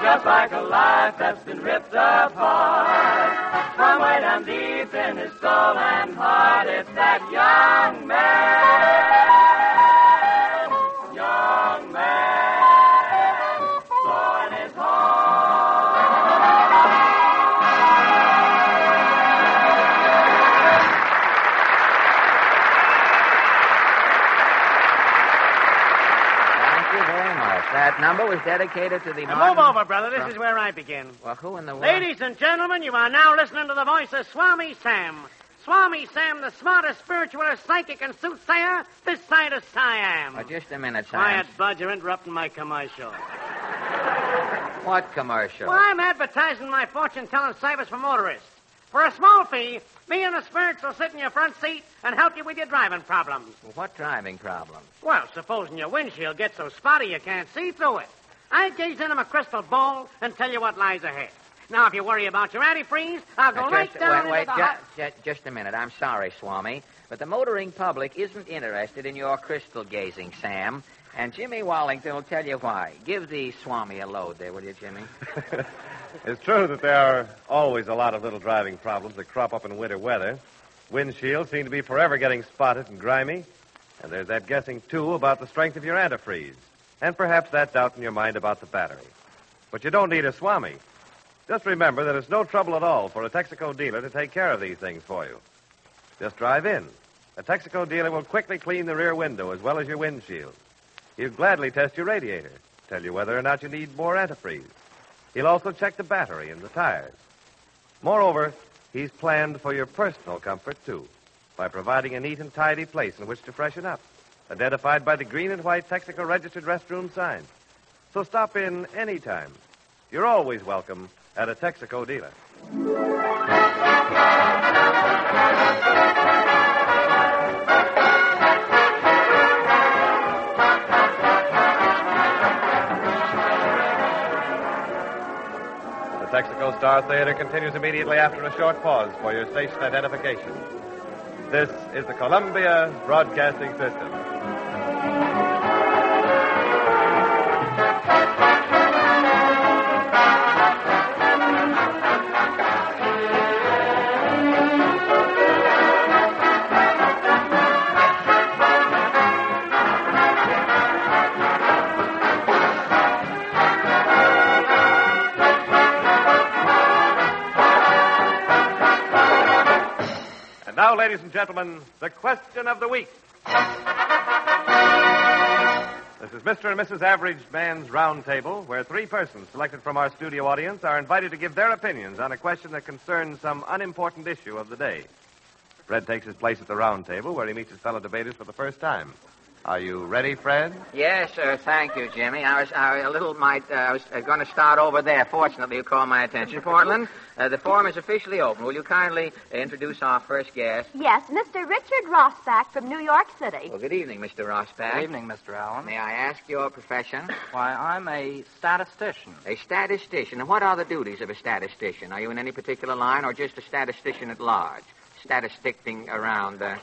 just like a life that's been ripped apart, from way down deep in his soul and heart, it's that young man, blowing his That number was dedicated to the Now move over, brother. This is where I begin. Well, who in the world? Ladies and gentlemen, you are now listening to the voice of Swami Sam. Swami Sam, the smartest spiritualist, psychic, and soothsayer this side of Siam. Oh, just a minute, Sam. Quiet, Bud. You're interrupting my commercial. What commercial? Well, I'm advertising my fortune-telling service for motorists. For a small fee, me and the spirits will sit in your front seat and help you with your driving problems. Well, what driving problem? Well, supposing your windshield gets so spotty you can't see through it. I gaze into my crystal ball and tell you what lies ahead. Now, if you worry about your antifreeze, I'll go right down into the just a minute. I'm sorry, Swami, but the motoring public isn't interested in your crystal gazing, Sam. And Jimmy Wallington will tell you why. Give the Swami a load there, will you, Jimmy? It's true that there are always a lot of little driving problems that crop up in winter weather. Windshields seem to be forever getting spotted and grimy. And there's that guessing, too, about the strength of your antifreeze. And perhaps that doubt in your mind about the battery. But you don't need a Swami. Just remember that it's no trouble at all for a Texaco dealer to take care of these things for you. Just drive in. A Texaco dealer will quickly clean the rear window as well as your windshield. He'll gladly test your radiator, tell you whether or not you need more antifreeze. He'll also check the battery and the tires. Moreover, he's planned for your personal comfort, too, by providing a neat and tidy place in which to freshen up, identified by the green and white Texaco registered restroom sign. So stop in any time. You're always welcome at a Texaco dealer. The Texaco Star Theater continues immediately after a short pause for your station identification. This is the Columbia Broadcasting System. Now, ladies and gentlemen, the question of the week. This is Mr. and Mrs. Average Man's Round Table, where three persons selected from our studio audience are invited to give their opinions on a question that concerns some unimportant issue of the day. Fred takes his place at the round table, where he meets his fellow debaters for the first time. Are you ready, Fred? Yes, sir. Thank you, Jimmy. I was going to start over there. Fortunately, you called my attention. Portland, the forum is officially open. Will you kindly introduce our first guest? Yes, Mr. Richard Rossback from New York City. Well, good evening, Mr. Rossback. Good evening, Mr. Allen. May I ask your profession? Why, I'm a statistician. A statistician. And what are the duties of a statistician? Are you in any particular line or just a statistician at large? Statisticking around. Well,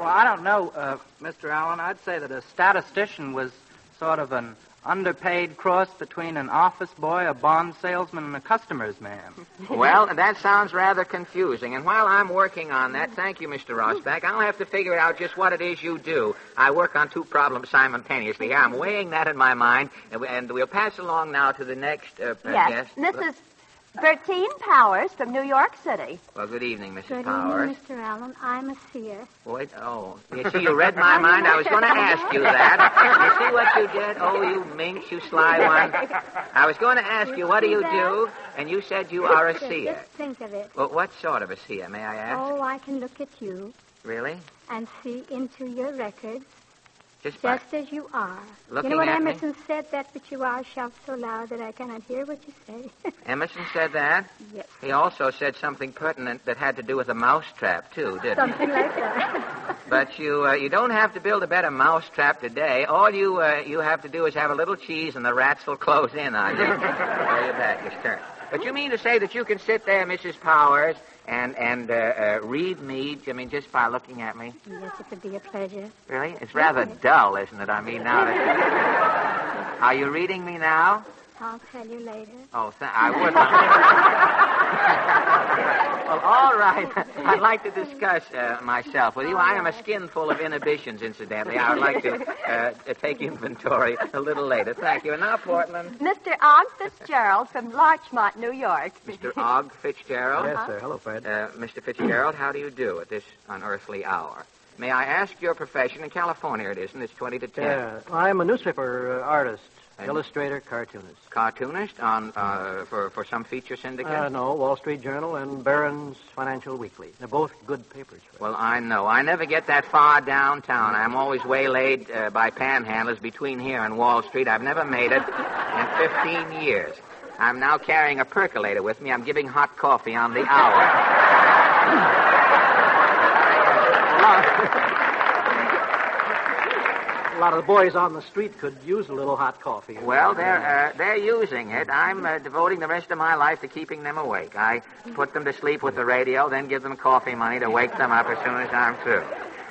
I don't know, Mr. Allen. I'd say that a statistician was sort of an underpaid cross between an office boy, a bond salesman, and a customer's man. Well, that sounds rather confusing. And while I'm working on that, thank you, Mr. Rossback, I'll have to figure out just what it is you do. I work on two problems simultaneously here. I'm weighing that in my mind, and we'll pass along now to the next yes, guest. Mrs. Bertine Powers from New York City. Well, good evening, Mrs. Good Powers. evening, Mr. Allen. I'm a seer. Wait, you see, you read my mind. I was going to ask you that. You see what you did? Oh, you minx, you sly one. I was going to ask you, what do you do? And you said you are a seer. Just think of it. Well, what sort of a seer, may I ask? Oh, I can look at you Really? and see into your records by as you are. looking You know what at me? Emerson said? That which you are shouts so loud that I cannot hear what you say. Emerson said that? Yes. He also said something pertinent that had to do with a mousetrap, too, didn't he? Something like that. But you don't have to build a better mousetrap today. All you have to do is have a little cheese and the rats will close in on you. Well, your back is turned. But you mean to say that you can sit there, Mrs. Powers, and read me, just by looking at me? Yes, it would be a pleasure. Really? It's rather dull, isn't it? I mean, now that... Are you reading me now? I'll tell you later. Oh, I would. Well, all right. I'd like to discuss myself with you. I am a skin full of inhibitions, incidentally. I would like to take inventory a little later. Thank you. And now, Portland. Mr. Og Fitzgerald from Larchmont, New York. Mr. Og Fitzgerald? Yes, sir. Hello, Fred. Mr. Fitzgerald, how do you do at this unearthly hour? May I ask your profession? In California it isn't. It's 20 to 10. Yeah, I'm a newspaper artist, illustrator, cartoonist. Cartoonist for some feature syndicate? No, Wall Street Journal and Barron's Financial Weekly. They're both good papers. Fred. Well, I know. I never get that far downtown. I'm always waylaid by panhandlers between here and Wall Street. I've never made it in 15 years. I'm now carrying a percolator with me. I'm giving hot coffee on the hour. A lot of the boys on the street could use a little hot coffee. Well, they're using it. I'm devoting the rest of my life to keeping them awake. I put them to sleep with the radio, then give them coffee money to wake them up as soon as I'm through.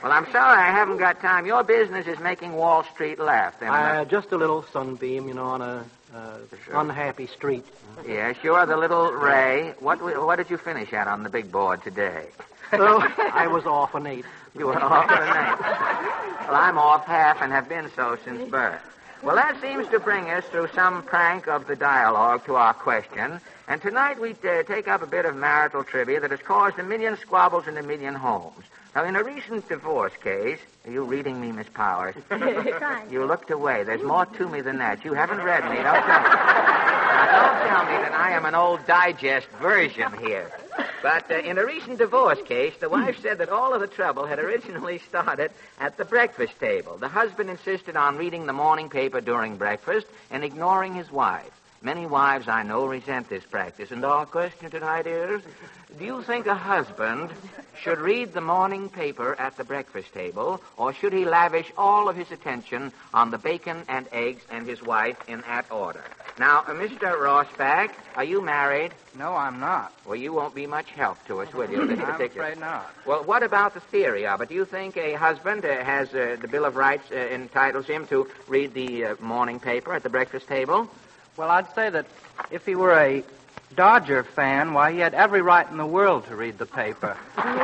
Well, I'm sorry I haven't got time. Your business is making Wall Street laugh. Just a little sunbeam, on a unhappy street. Yeah, sure, the little ray. What did you finish at on the big board today? So, I was off an 8. You were off an 8. Well, I'm off half and have been so since birth. Well, that seems to bring us through some prank of the dialogue to our question. And tonight we take up a bit of marital trivia that has caused a million squabbles in a million homes. Now, in a recent divorce case... Are you reading me, Miss Powers? You looked away. There's more to me than that. You haven't read me. Don't tell me. Now, don't tell me that I am an old digest version here. But in a recent divorce case, the wife said that all of the trouble had originally started at the breakfast table. The husband insisted on reading the morning paper during breakfast and ignoring his wife. Many wives I know resent this practice. And our question tonight is, do you think a husband should read the morning paper at the breakfast table, or should he lavish all of his attention on the bacon and eggs and his wife in that order? Now, Mr. Rossback, are you married? No, I'm not. Well, you won't be much help to us, will you? I'm afraid not. Well, what about the theory of it? Do you think a husband has the Bill of Rights entitles him to read the morning paper at the breakfast table? Well, I'd say that if he were a Dodger fan, why, he had every right in the world to read the paper. Well,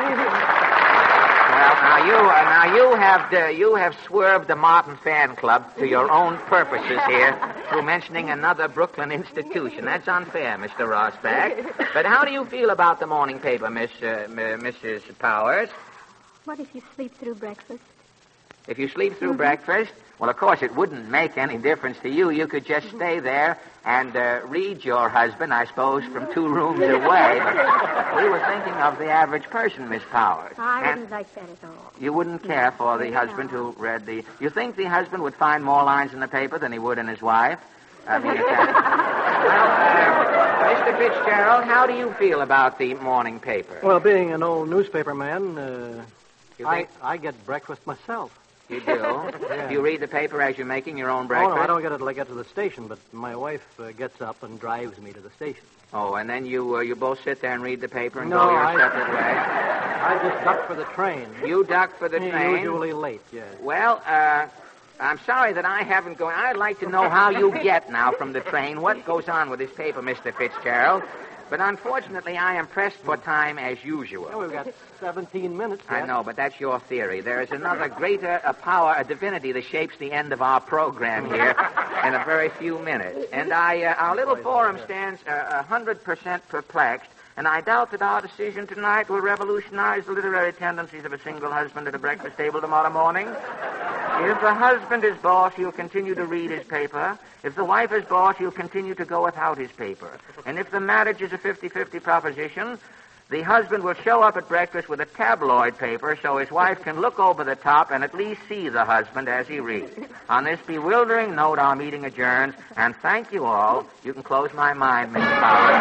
now you have swerved the Martin fan club to your own purposes here through mentioning another Brooklyn institution. That's unfair, Mr. Rossback. But how do you feel about the morning paper, Mrs. Powers? What if you sleep through breakfast? If you sleep through breakfast, well, of course, it wouldn't make any difference to you. You could just stay there and read your husband, I suppose, from 2 rooms away. But we were thinking of the average person, Miss Powers. I wouldn't like that at all. You wouldn't care for the husband who read the... You think the husband would find more lines in the paper than he would in his wife? I mean, Mr. Fitzgerald, how do you feel about the morning paper? Well, being an old newspaper man, I get breakfast myself. You do? Yeah. Do you read the paper as you're making your own breakfast? Oh, no, I don't get it till I get to the station, but my wife gets up and drives me to the station. Oh, and then you both sit there and read the paper and go your separate ways? I just duck for the train. You duck for the train? Usually late, yeah. Well, I'm sorry that I haven't gone... I'd like to know how you get now from the train. What goes on with this paper, Mr. Fitzgerald? But unfortunately, I am pressed for time as usual. Oh, we've got 17 minutes left. I know, but that's your theory. There is another greater power, a divinity that shapes the end of our program here in a very few minutes. And our little forum stands 100% perplexed, and I doubt that our decision tonight will revolutionize the literary tendencies of a single husband at a breakfast table tomorrow morning. If the husband is boss, he'll continue to read his paper. If the wife is boss, he'll continue to go without his paper. And if the marriage is a 50-50 proposition, The husband will show up at breakfast with a tabloid paper so his wife can look over the top and at least see the husband as he reads. On this bewildering note, our meeting adjourns, and thank you all. You can close my mind, Mr. Fowler.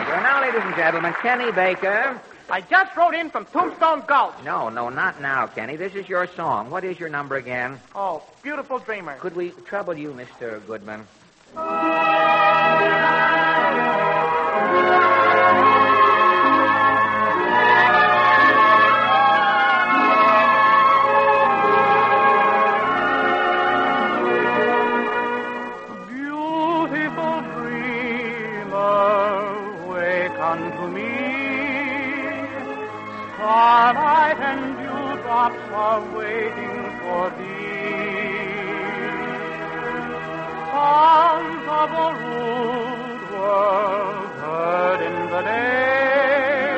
Well, now, ladies and gentlemen, Kenny Baker. I just wrote in from Tombstone Gulch. No, not now, Kenny. This is your song. What is your number again? Oh, Beautiful Dreamer. Could we trouble you, Mr. Goodman? Beautiful dreamer, wake unto me. Starlight and dewdrops are waiting for thee. Songs of a rude world heard in the day,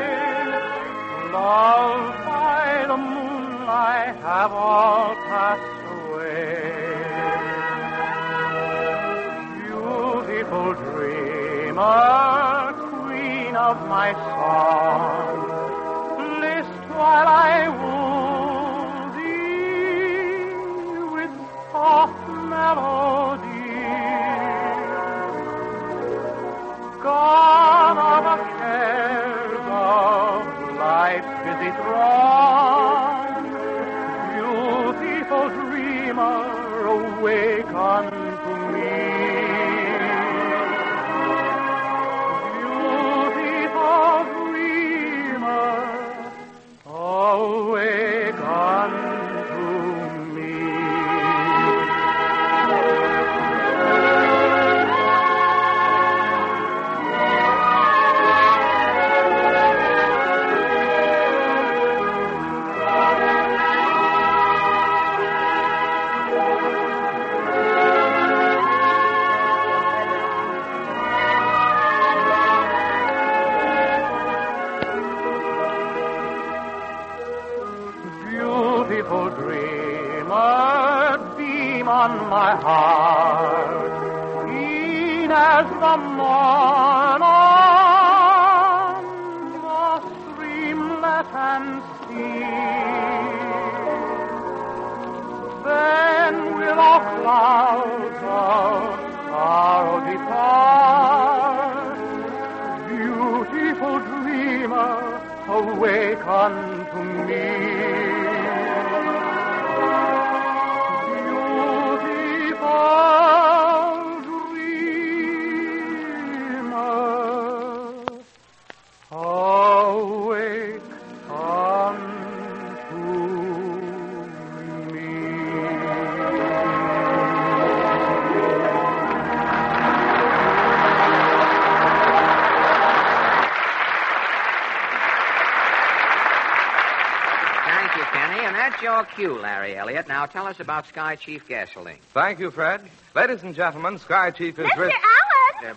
loved by the moonlight, have all passed away. Beautiful dreamer, queen of my song, list while I woo thee with soft melody. Gone are the cares of life's busy throng. Beautiful dreamer, awake unto me. Beautiful dreamer, awake unto me. Beautiful dreamer, beam on my heart, keen as the morn on the streamlet and sea. Then will all clouds of sorrow depart. Beautiful dreamer, awake unto me. Your cue, Larry Elliott. Now tell us about Sky Chief gasoline. Thank you, Fred. Ladies and gentlemen, Sky Chief is... Mr. Allen! Mr.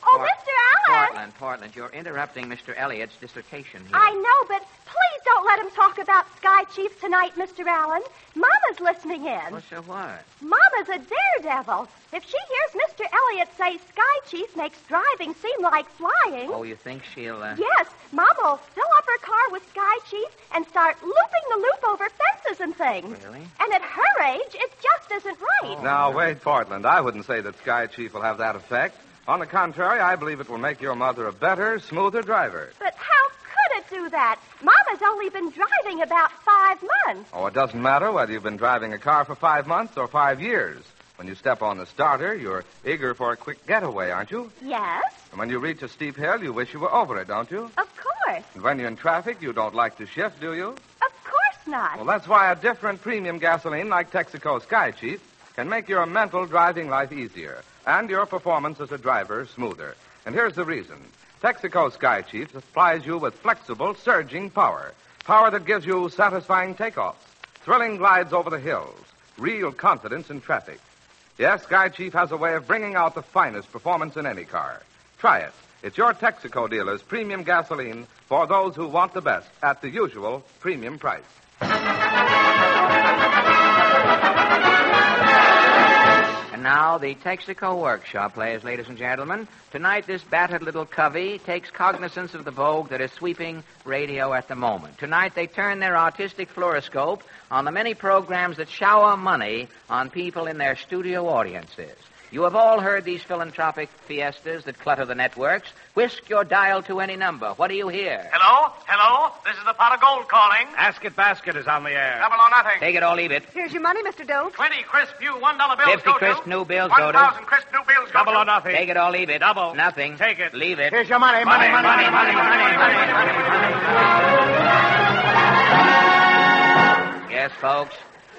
Allen! Portland, you're interrupting Mr. Elliott's dissertation here. I know, but please don't let him talk about Sky Chief tonight, Mr. Allen. Mama's listening in. Well, so what? Mama's a daredevil. If she hears Mr. Elliott say Sky Chief makes driving seem like flying... Oh, you think she'll... Yes, Mama'll fill up her car with Sky Chief and start looping the loop over fences and things. Really? And at her age, it just isn't right. Now, wait, Portland. I wouldn't say that Sky Chief will have that effect. On the contrary, I believe it will make your mother a better, smoother driver. But how could it do that? Mama's only been driving about 5 months. Oh, it doesn't matter whether you've been driving a car for 5 months or 5 years. When you step on the starter, you're eager for a quick getaway, aren't you? Yes. And when you reach a steep hill, you wish you were over it, don't you? Of course. And when you're in traffic, you don't like to shift, do you? Of course not. Well, that's why a different premium gasoline like Texaco Sky Chief can make your mental driving life easier and your performance as a driver smoother. And here's the reason. Texaco Sky Chief supplies you with flexible, surging power. Power that gives you satisfying takeoffs, thrilling glides over the hills, real confidence in traffic. Yes, Sky Chief has a way of bringing out the finest performance in any car. Try it. It's your Texaco dealer's premium gasoline for those who want the best at the usual premium price. And And now, the Texaco Workshop players, ladies and gentlemen. Tonight, this battered little covey takes cognizance of the vogue that is sweeping radio at the moment. Tonight, they turn their artistic fluoroscope on the many programs that shower money on people in their studio audiences. You have all heard these philanthropic fiestas that clutter the networks. Whisk your dial to any number. What do you hear? Hello? Hello? This is the pot of gold calling. Ask It Basket is on the air. Double or nothing. Take it or leave it. Here's your money, Mr. Dope. 20 crisp new $1 bills 50 go crisp to. new bills go to. 1,000 crisp new bills go Double to. or nothing. Take it or leave it. Double. Nothing. Take it. Leave it. Here's your money. Money. Yes, folks.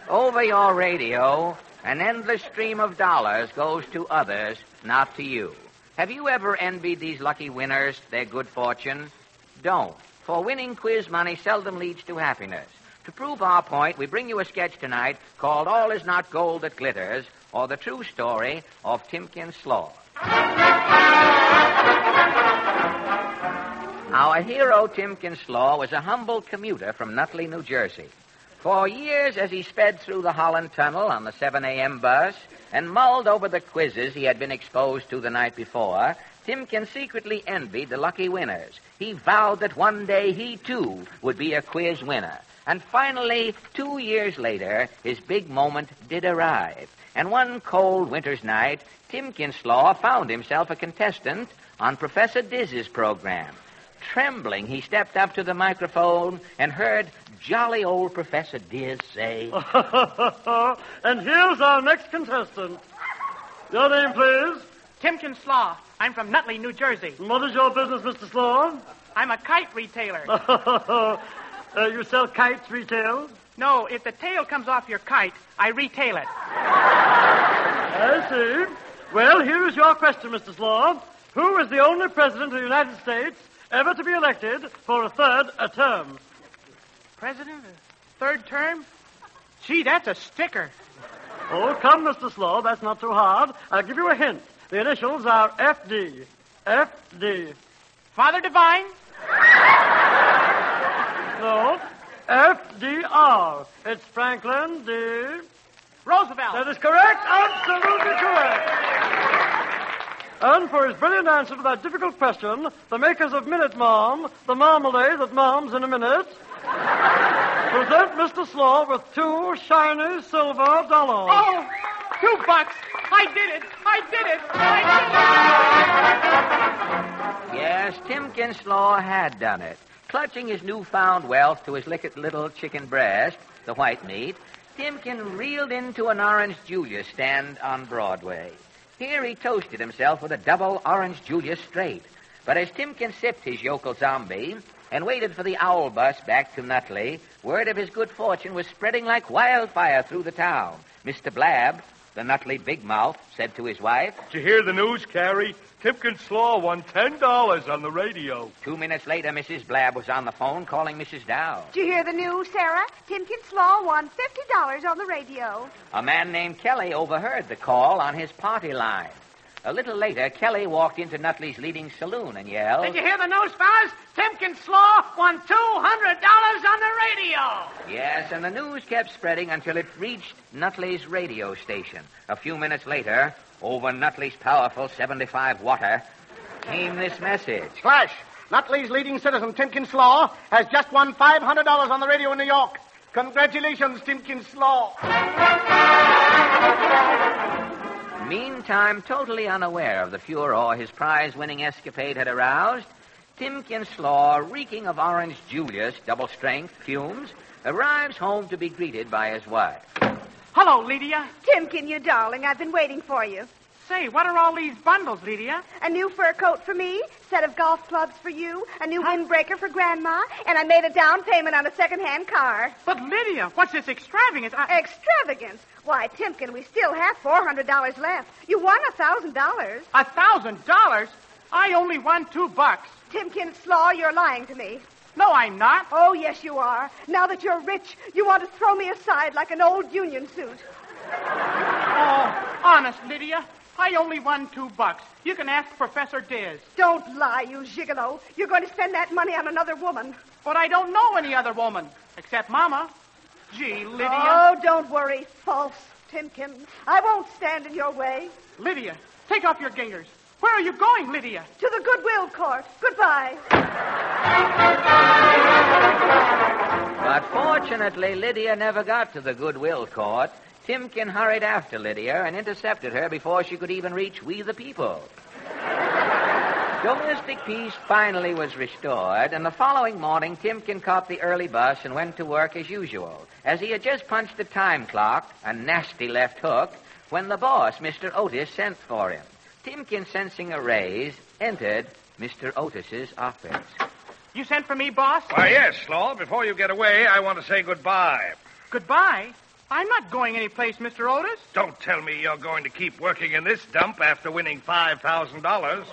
Over your radio, an endless stream of dollars goes to others, not to you. Have you ever envied these lucky winners their good fortune? Don't, for winning quiz money seldom leads to happiness. To prove our point, we bring you a sketch tonight called All Is Not Gold That Glitters, or the true story of Timken Slaw. Our hero, Timken Slaw, was a humble commuter from Nutley, New Jersey. For years, as he sped through the Holland Tunnel on the 7 a.m. bus and mulled over the quizzes he had been exposed to the night before, Timken secretly envied the lucky winners. He vowed that one day he, too, would be a quiz winner. And finally, 2 years later, his big moment did arrive. And one cold winter's night, Timken Slaw found himself a contestant on Professor Diz's program. Trembling, he stepped up to the microphone and heard jolly old Professor Diz say, And here's our next contestant. Your name, please? Timken Slaw. I'm from Nutley, New Jersey. And what is your business, Mr. Slaw? I'm a kite retailer. You sell kites retail? No, if the tail comes off your kite, I retail it. I see. Well, here is your question, Mr. Slaw. Who is the only president of the United States ever to be elected for a third term? President? A third term? Gee, that's a sticker. Oh, come, Mr. Slaw, that's not too hard. I'll give you a hint. The initials are FD. FD. Father Divine? No. FDR. It's Franklin D. Roosevelt. That is correct. Absolutely correct. And for his brilliant answer to that difficult question, the makers of Minute Mom, the marmalade that moms in a minute, present Mr. Slaw with 2 shiny silver dollars. Oh, $2. I did it. I did it. Yes, Timken Slaw had done it. Clutching his newfound wealth to his little chicken breast, the white meat, Timken reeled into an Orange Julius stand on Broadway. Here he toasted himself with a double Orange Julius straight. But as Timken sipped his yokel zombie and waited for the owl bus back to Nutley, word of his good fortune was spreading like wildfire through the town. Mr. Blab, the Nutley big mouth, said to his wife, Did you hear the news, Carrie? Timken Slaw won $10 on the radio. 2 minutes later, Mrs. Blab was on the phone calling Mrs. Dow. Did you hear the news, Sarah? Timken Slaw won $50 on the radio. A man named Kelly overheard the call on his party line. A little later, Kelly walked into Nutley's leading saloon and yelled, Did you hear the news, fellas? Timken Slaw won $200 on the radio. Yes, and the news kept spreading until it reached Nutley's radio station. A few minutes later, over Nutley's powerful 75-watter, came this message. Flash! Nutley's leading citizen, Timken Slaw, has just won $500 on the radio in New York. Congratulations, Timken Slaw. Meantime, totally unaware of the furor his prize-winning escapade had aroused, Timken Slaw, reeking of Orange Julius double-strength fumes, arrives home to be greeted by his wife. Hello, Lydia. Timken, you darling, I've been waiting for you. Say, what are all these bundles, Lydia? A new fur coat for me, set of golf clubs for you, a new windbreaker for Grandma, and I made a down payment on a second-hand car. But, Lydia, what's this extravagance? Extravagance? Why, Timken, we still have $400 left. You won $1,000. $1,000? I only won $2. Timken Slaw, you're lying to me. No, I'm not. Oh, yes, you are. Now that you're rich, you want to throw me aside like an old union suit. Oh, honest, Lydia, I only won $2. You can ask Professor Diz. Don't lie, you gigolo. You're going to spend that money on another woman. But I don't know any other woman, except Mama. Gee, Lydia. Oh, don't worry, false. Timken. I won't stand in your way. Lydia, take off your gaiters. Where are you going, Lydia? To the Goodwill Court. Goodbye. But fortunately, Lydia never got to the Goodwill Court. Timken hurried after Lydia and intercepted her before she could even reach We the People. Domestic peace finally was restored, and the following morning, Timken caught the early bus and went to work as usual. As he had just punched the time clock, a nasty left hook, when the boss, Mr. Otis, sent for him. Timken, sensing a raise, entered Mr. Otis's office. You sent for me, boss? Why, yes, Slaw. Before you get away, I want to say goodbye. Goodbye? I'm not going anyplace, Mr. Otis. Don't tell me you're going to keep working in this dump after winning $5,000.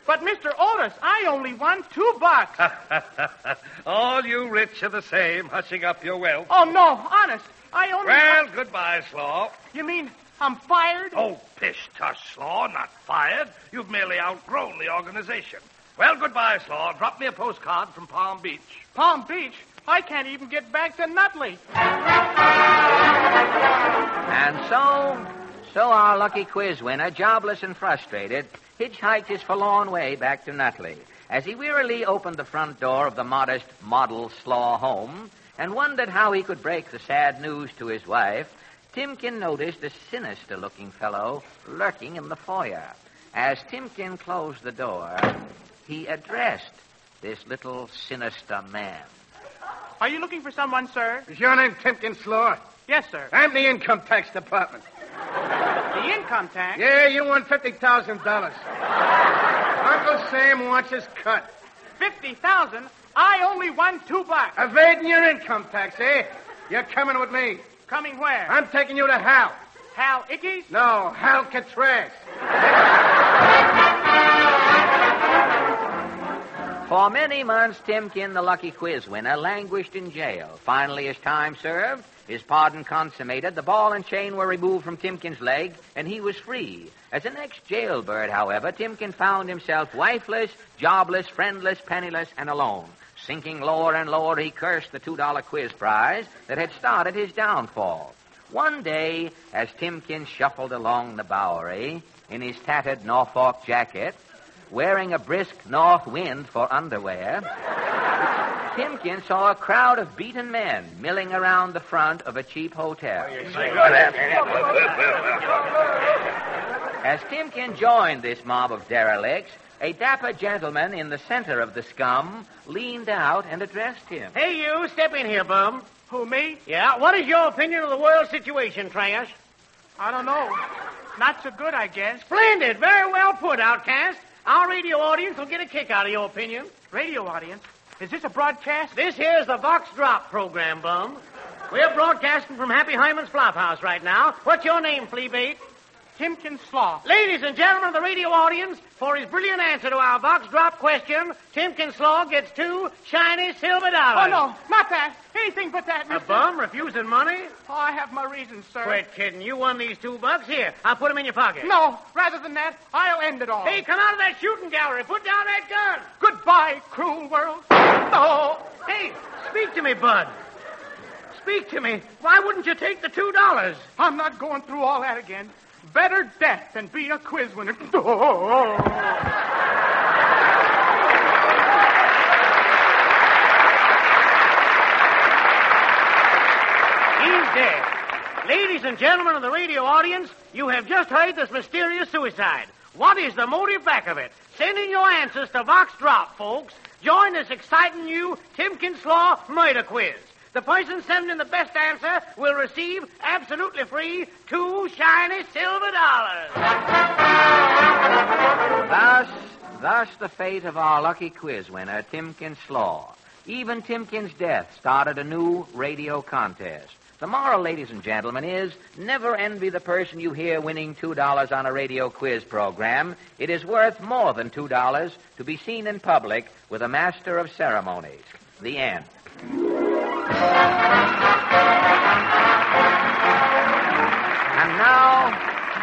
But, Mr. Otis, I only won $2. All you rich are the same, hushing up your wealth. Oh, no, honest. I only... Well, goodbye, Slaw. You mean I'm fired? Oh, pish tush, Slaw, not fired. You've merely outgrown the organization. Well, goodbye, Slaw. Drop me a postcard from Palm Beach. Palm Beach? I can't even get back to Nutley. And so our lucky quiz winner, jobless and frustrated, hitchhiked his forlorn way back to Nutley. As he wearily opened the front door of the modest model Slaw home and wondered how he could break the sad news to his wife, Timken noticed a sinister-looking fellow lurking in the foyer. As Timken closed the door, he addressed this little sinister man. Are you looking for someone, sir? Is your name Timken Slaw? Yes, sir. I'm the income tax department. The income tax? Yeah, you won $50,000. Uncle Sam wants his cut. $50,000? I only won $2. Evading your income tax, eh? You're coming with me. Coming where? I'm taking you to Hal. Hal Ickes? No, Hal Catraz. For many months, Timken, the lucky quiz winner, languished in jail. Finally, his time served, his pardon consummated, the ball and chain were removed from Timken's leg, and he was free. As an ex-jailbird, however, Timken found himself wifeless, jobless, friendless, penniless, and alone. Sinking lower and lower, he cursed the $2 quiz prize that had started his downfall. One day, as Timken shuffled along the Bowery in his tattered Norfolk jacket, wearing a brisk north wind for underwear, Timken saw a crowd of beaten men milling around the front of a cheap hotel. As Timken joined this mob of derelicts, a dapper gentleman in the center of the scum leaned out and addressed him. Hey, you, step in here, bum. Who, me? Yeah, what is your opinion of the world situation, Trash? I don't know. Not so good, I guess. Splendid. Very well put, Outcast. Our radio audience will get a kick out of your opinion. Radio audience? Is this a broadcast? This here's the Vox Drop program, bum. We're broadcasting from Happy Hyman's Flophouse right now. What's your name, Fleabait? Timken Slaw. Ladies and gentlemen of the radio audience, for his brilliant answer to our Vox Drop question, Timken Slaw gets 2 shiny silver dollars. Oh, no, not that. Anything but that, mister. A bum refusing money? Oh, I have my reasons, sir. Quit kidding. You won these $2. Here, I'll put them in your pocket. No, rather than that, I'll end it all. Hey, come out of that shooting gallery. Put down that gun. Goodbye, cruel world. No. Hey, speak to me, Bud. Speak to me. Why wouldn't you take the $2? I'm not going through all that again. Better death than be a quiz winner. He's dead. Ladies and gentlemen of the radio audience, you have just heard this mysterious suicide. What is the motive back of it? Send in your answers to Vox Drop, folks. Join this exciting new Timken Slaw murder quiz. The person sending in the best answer will receive, absolutely free, 2 shiny silver dollars. Thus the fate of our lucky quiz winner, Timken Slaw. Even Timken's death started a new radio contest. The moral, ladies and gentlemen, is never envy the person you hear winning $2 on a radio quiz program. It is worth more than $2 to be seen in public with a master of ceremonies. The end. And now,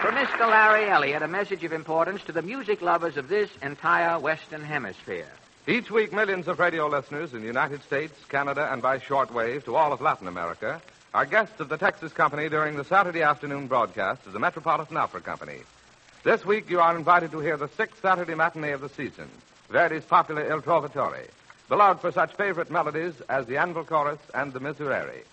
for Mr. Larry Elliott, a message of importance to the music lovers of this entire Western Hemisphere. Each week, millions of radio listeners in the United States, Canada, and by shortwave to all of Latin America are guests of the Texas Company during the Saturday afternoon broadcast of the Metropolitan Opera Company. This week, you are invited to hear the sixth Saturday matinee of the season, Verdi's popular Il Trovatore, beloved for such favorite melodies as the Anvil Chorus and the Miserere.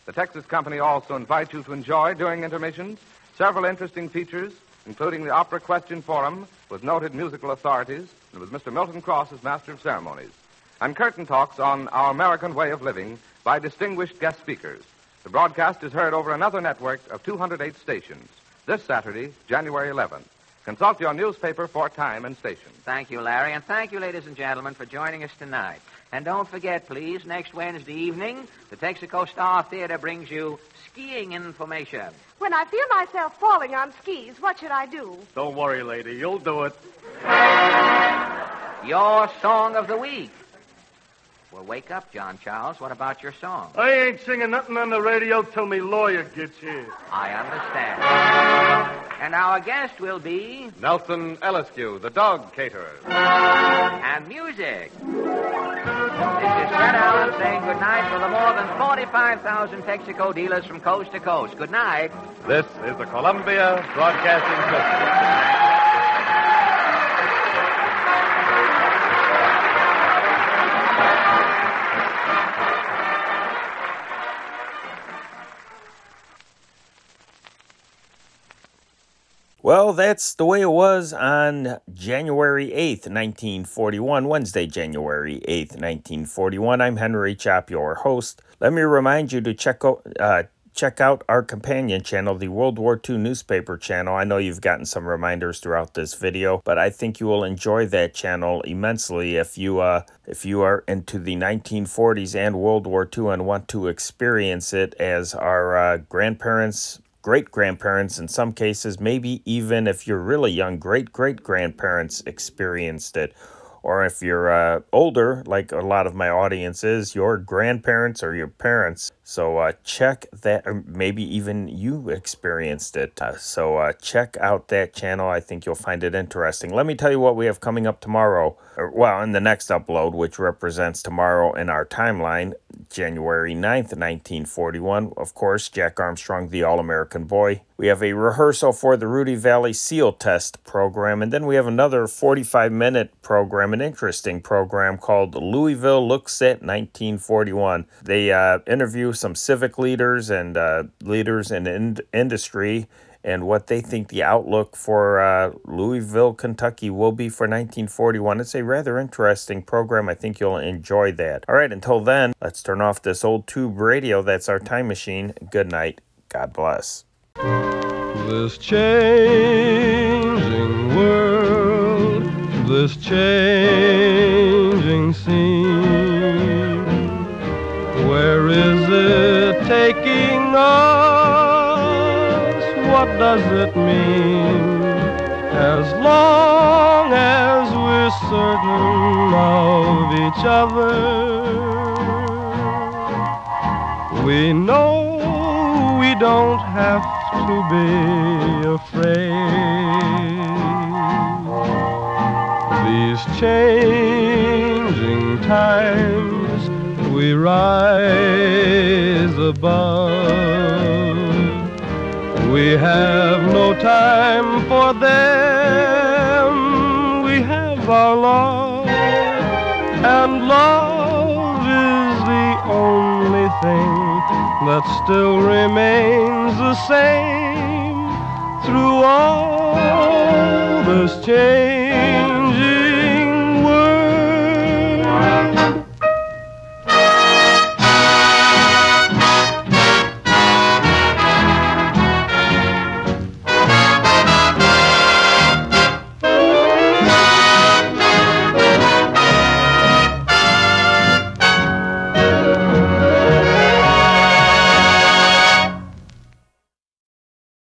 The Texas Company also invites you to enjoy, during intermissions, several interesting features, including the Opera Question Forum with noted musical authorities and with Mr. Milton Cross as Master of Ceremonies, and curtain talks on our American way of living by distinguished guest speakers. The broadcast is heard over another network of 208 stations this Saturday, January 11th. Consult your newspaper for time and station. Thank you, Larry, and thank you, ladies and gentlemen, for joining us tonight. And don't forget, please, next Wednesday evening, the Texaco Star Theater brings you skiing information. When I feel myself falling on skis, what should I do? Don't worry, lady. You'll do it. Your song of the week. Well, wake up, John Charles. What about your song? I ain't singing nothing on the radio till me lawyer gets here. I understand. And our guest will be... Nelson Elliskew, the dog caterer. And music. This is Fred Allen saying good night for the more than 45,000 Texaco dealers from coast to coast. Good night. This is the Columbia Broadcasting System. Well, that's the way it was on January 8th, 1941, Wednesday, January 8th, 1941. I'm Henry Chop, your host. Let me remind you to check out our companion channel, the World War II newspaper channel. I know you've gotten some reminders throughout this video, but I think you will enjoy that channel immensely if you are into the 1940s and World War II and want to experience it as our grandparents, great-grandparents, in some cases, maybe even if you're really young, great-great-grandparents experienced it. Or if you're older, like a lot of my audience is, your grandparents or your parents. So check that, or maybe even you experienced it. So check out that channel. I think you'll find it interesting. Let me tell you what we have coming up tomorrow. In the next upload, which represents tomorrow in our timeline, January 9th, 1941. Of course, Jack Armstrong, the All-American Boy. We have a rehearsal for the Rudy Valley SEAL Test program, and then we have another 45-minute program, an interesting program called Louisville Looks at 1941. They interview some civic leaders and leaders in industry and what they think the outlook for Louisville, Kentucky will be for 1941. It's a rather interesting program. I think you'll enjoy that. All right, until then, let's turn off this old tube radio. That's our time machine. Good night. God bless. This changing world, this changing scene, where is it taking us? What does it mean? As long as we're certain of each other, we know we don't have to be afraid. These changing times we rise above. We have no time for them. We have our love, and love is the only thing that still remains the same through all this change.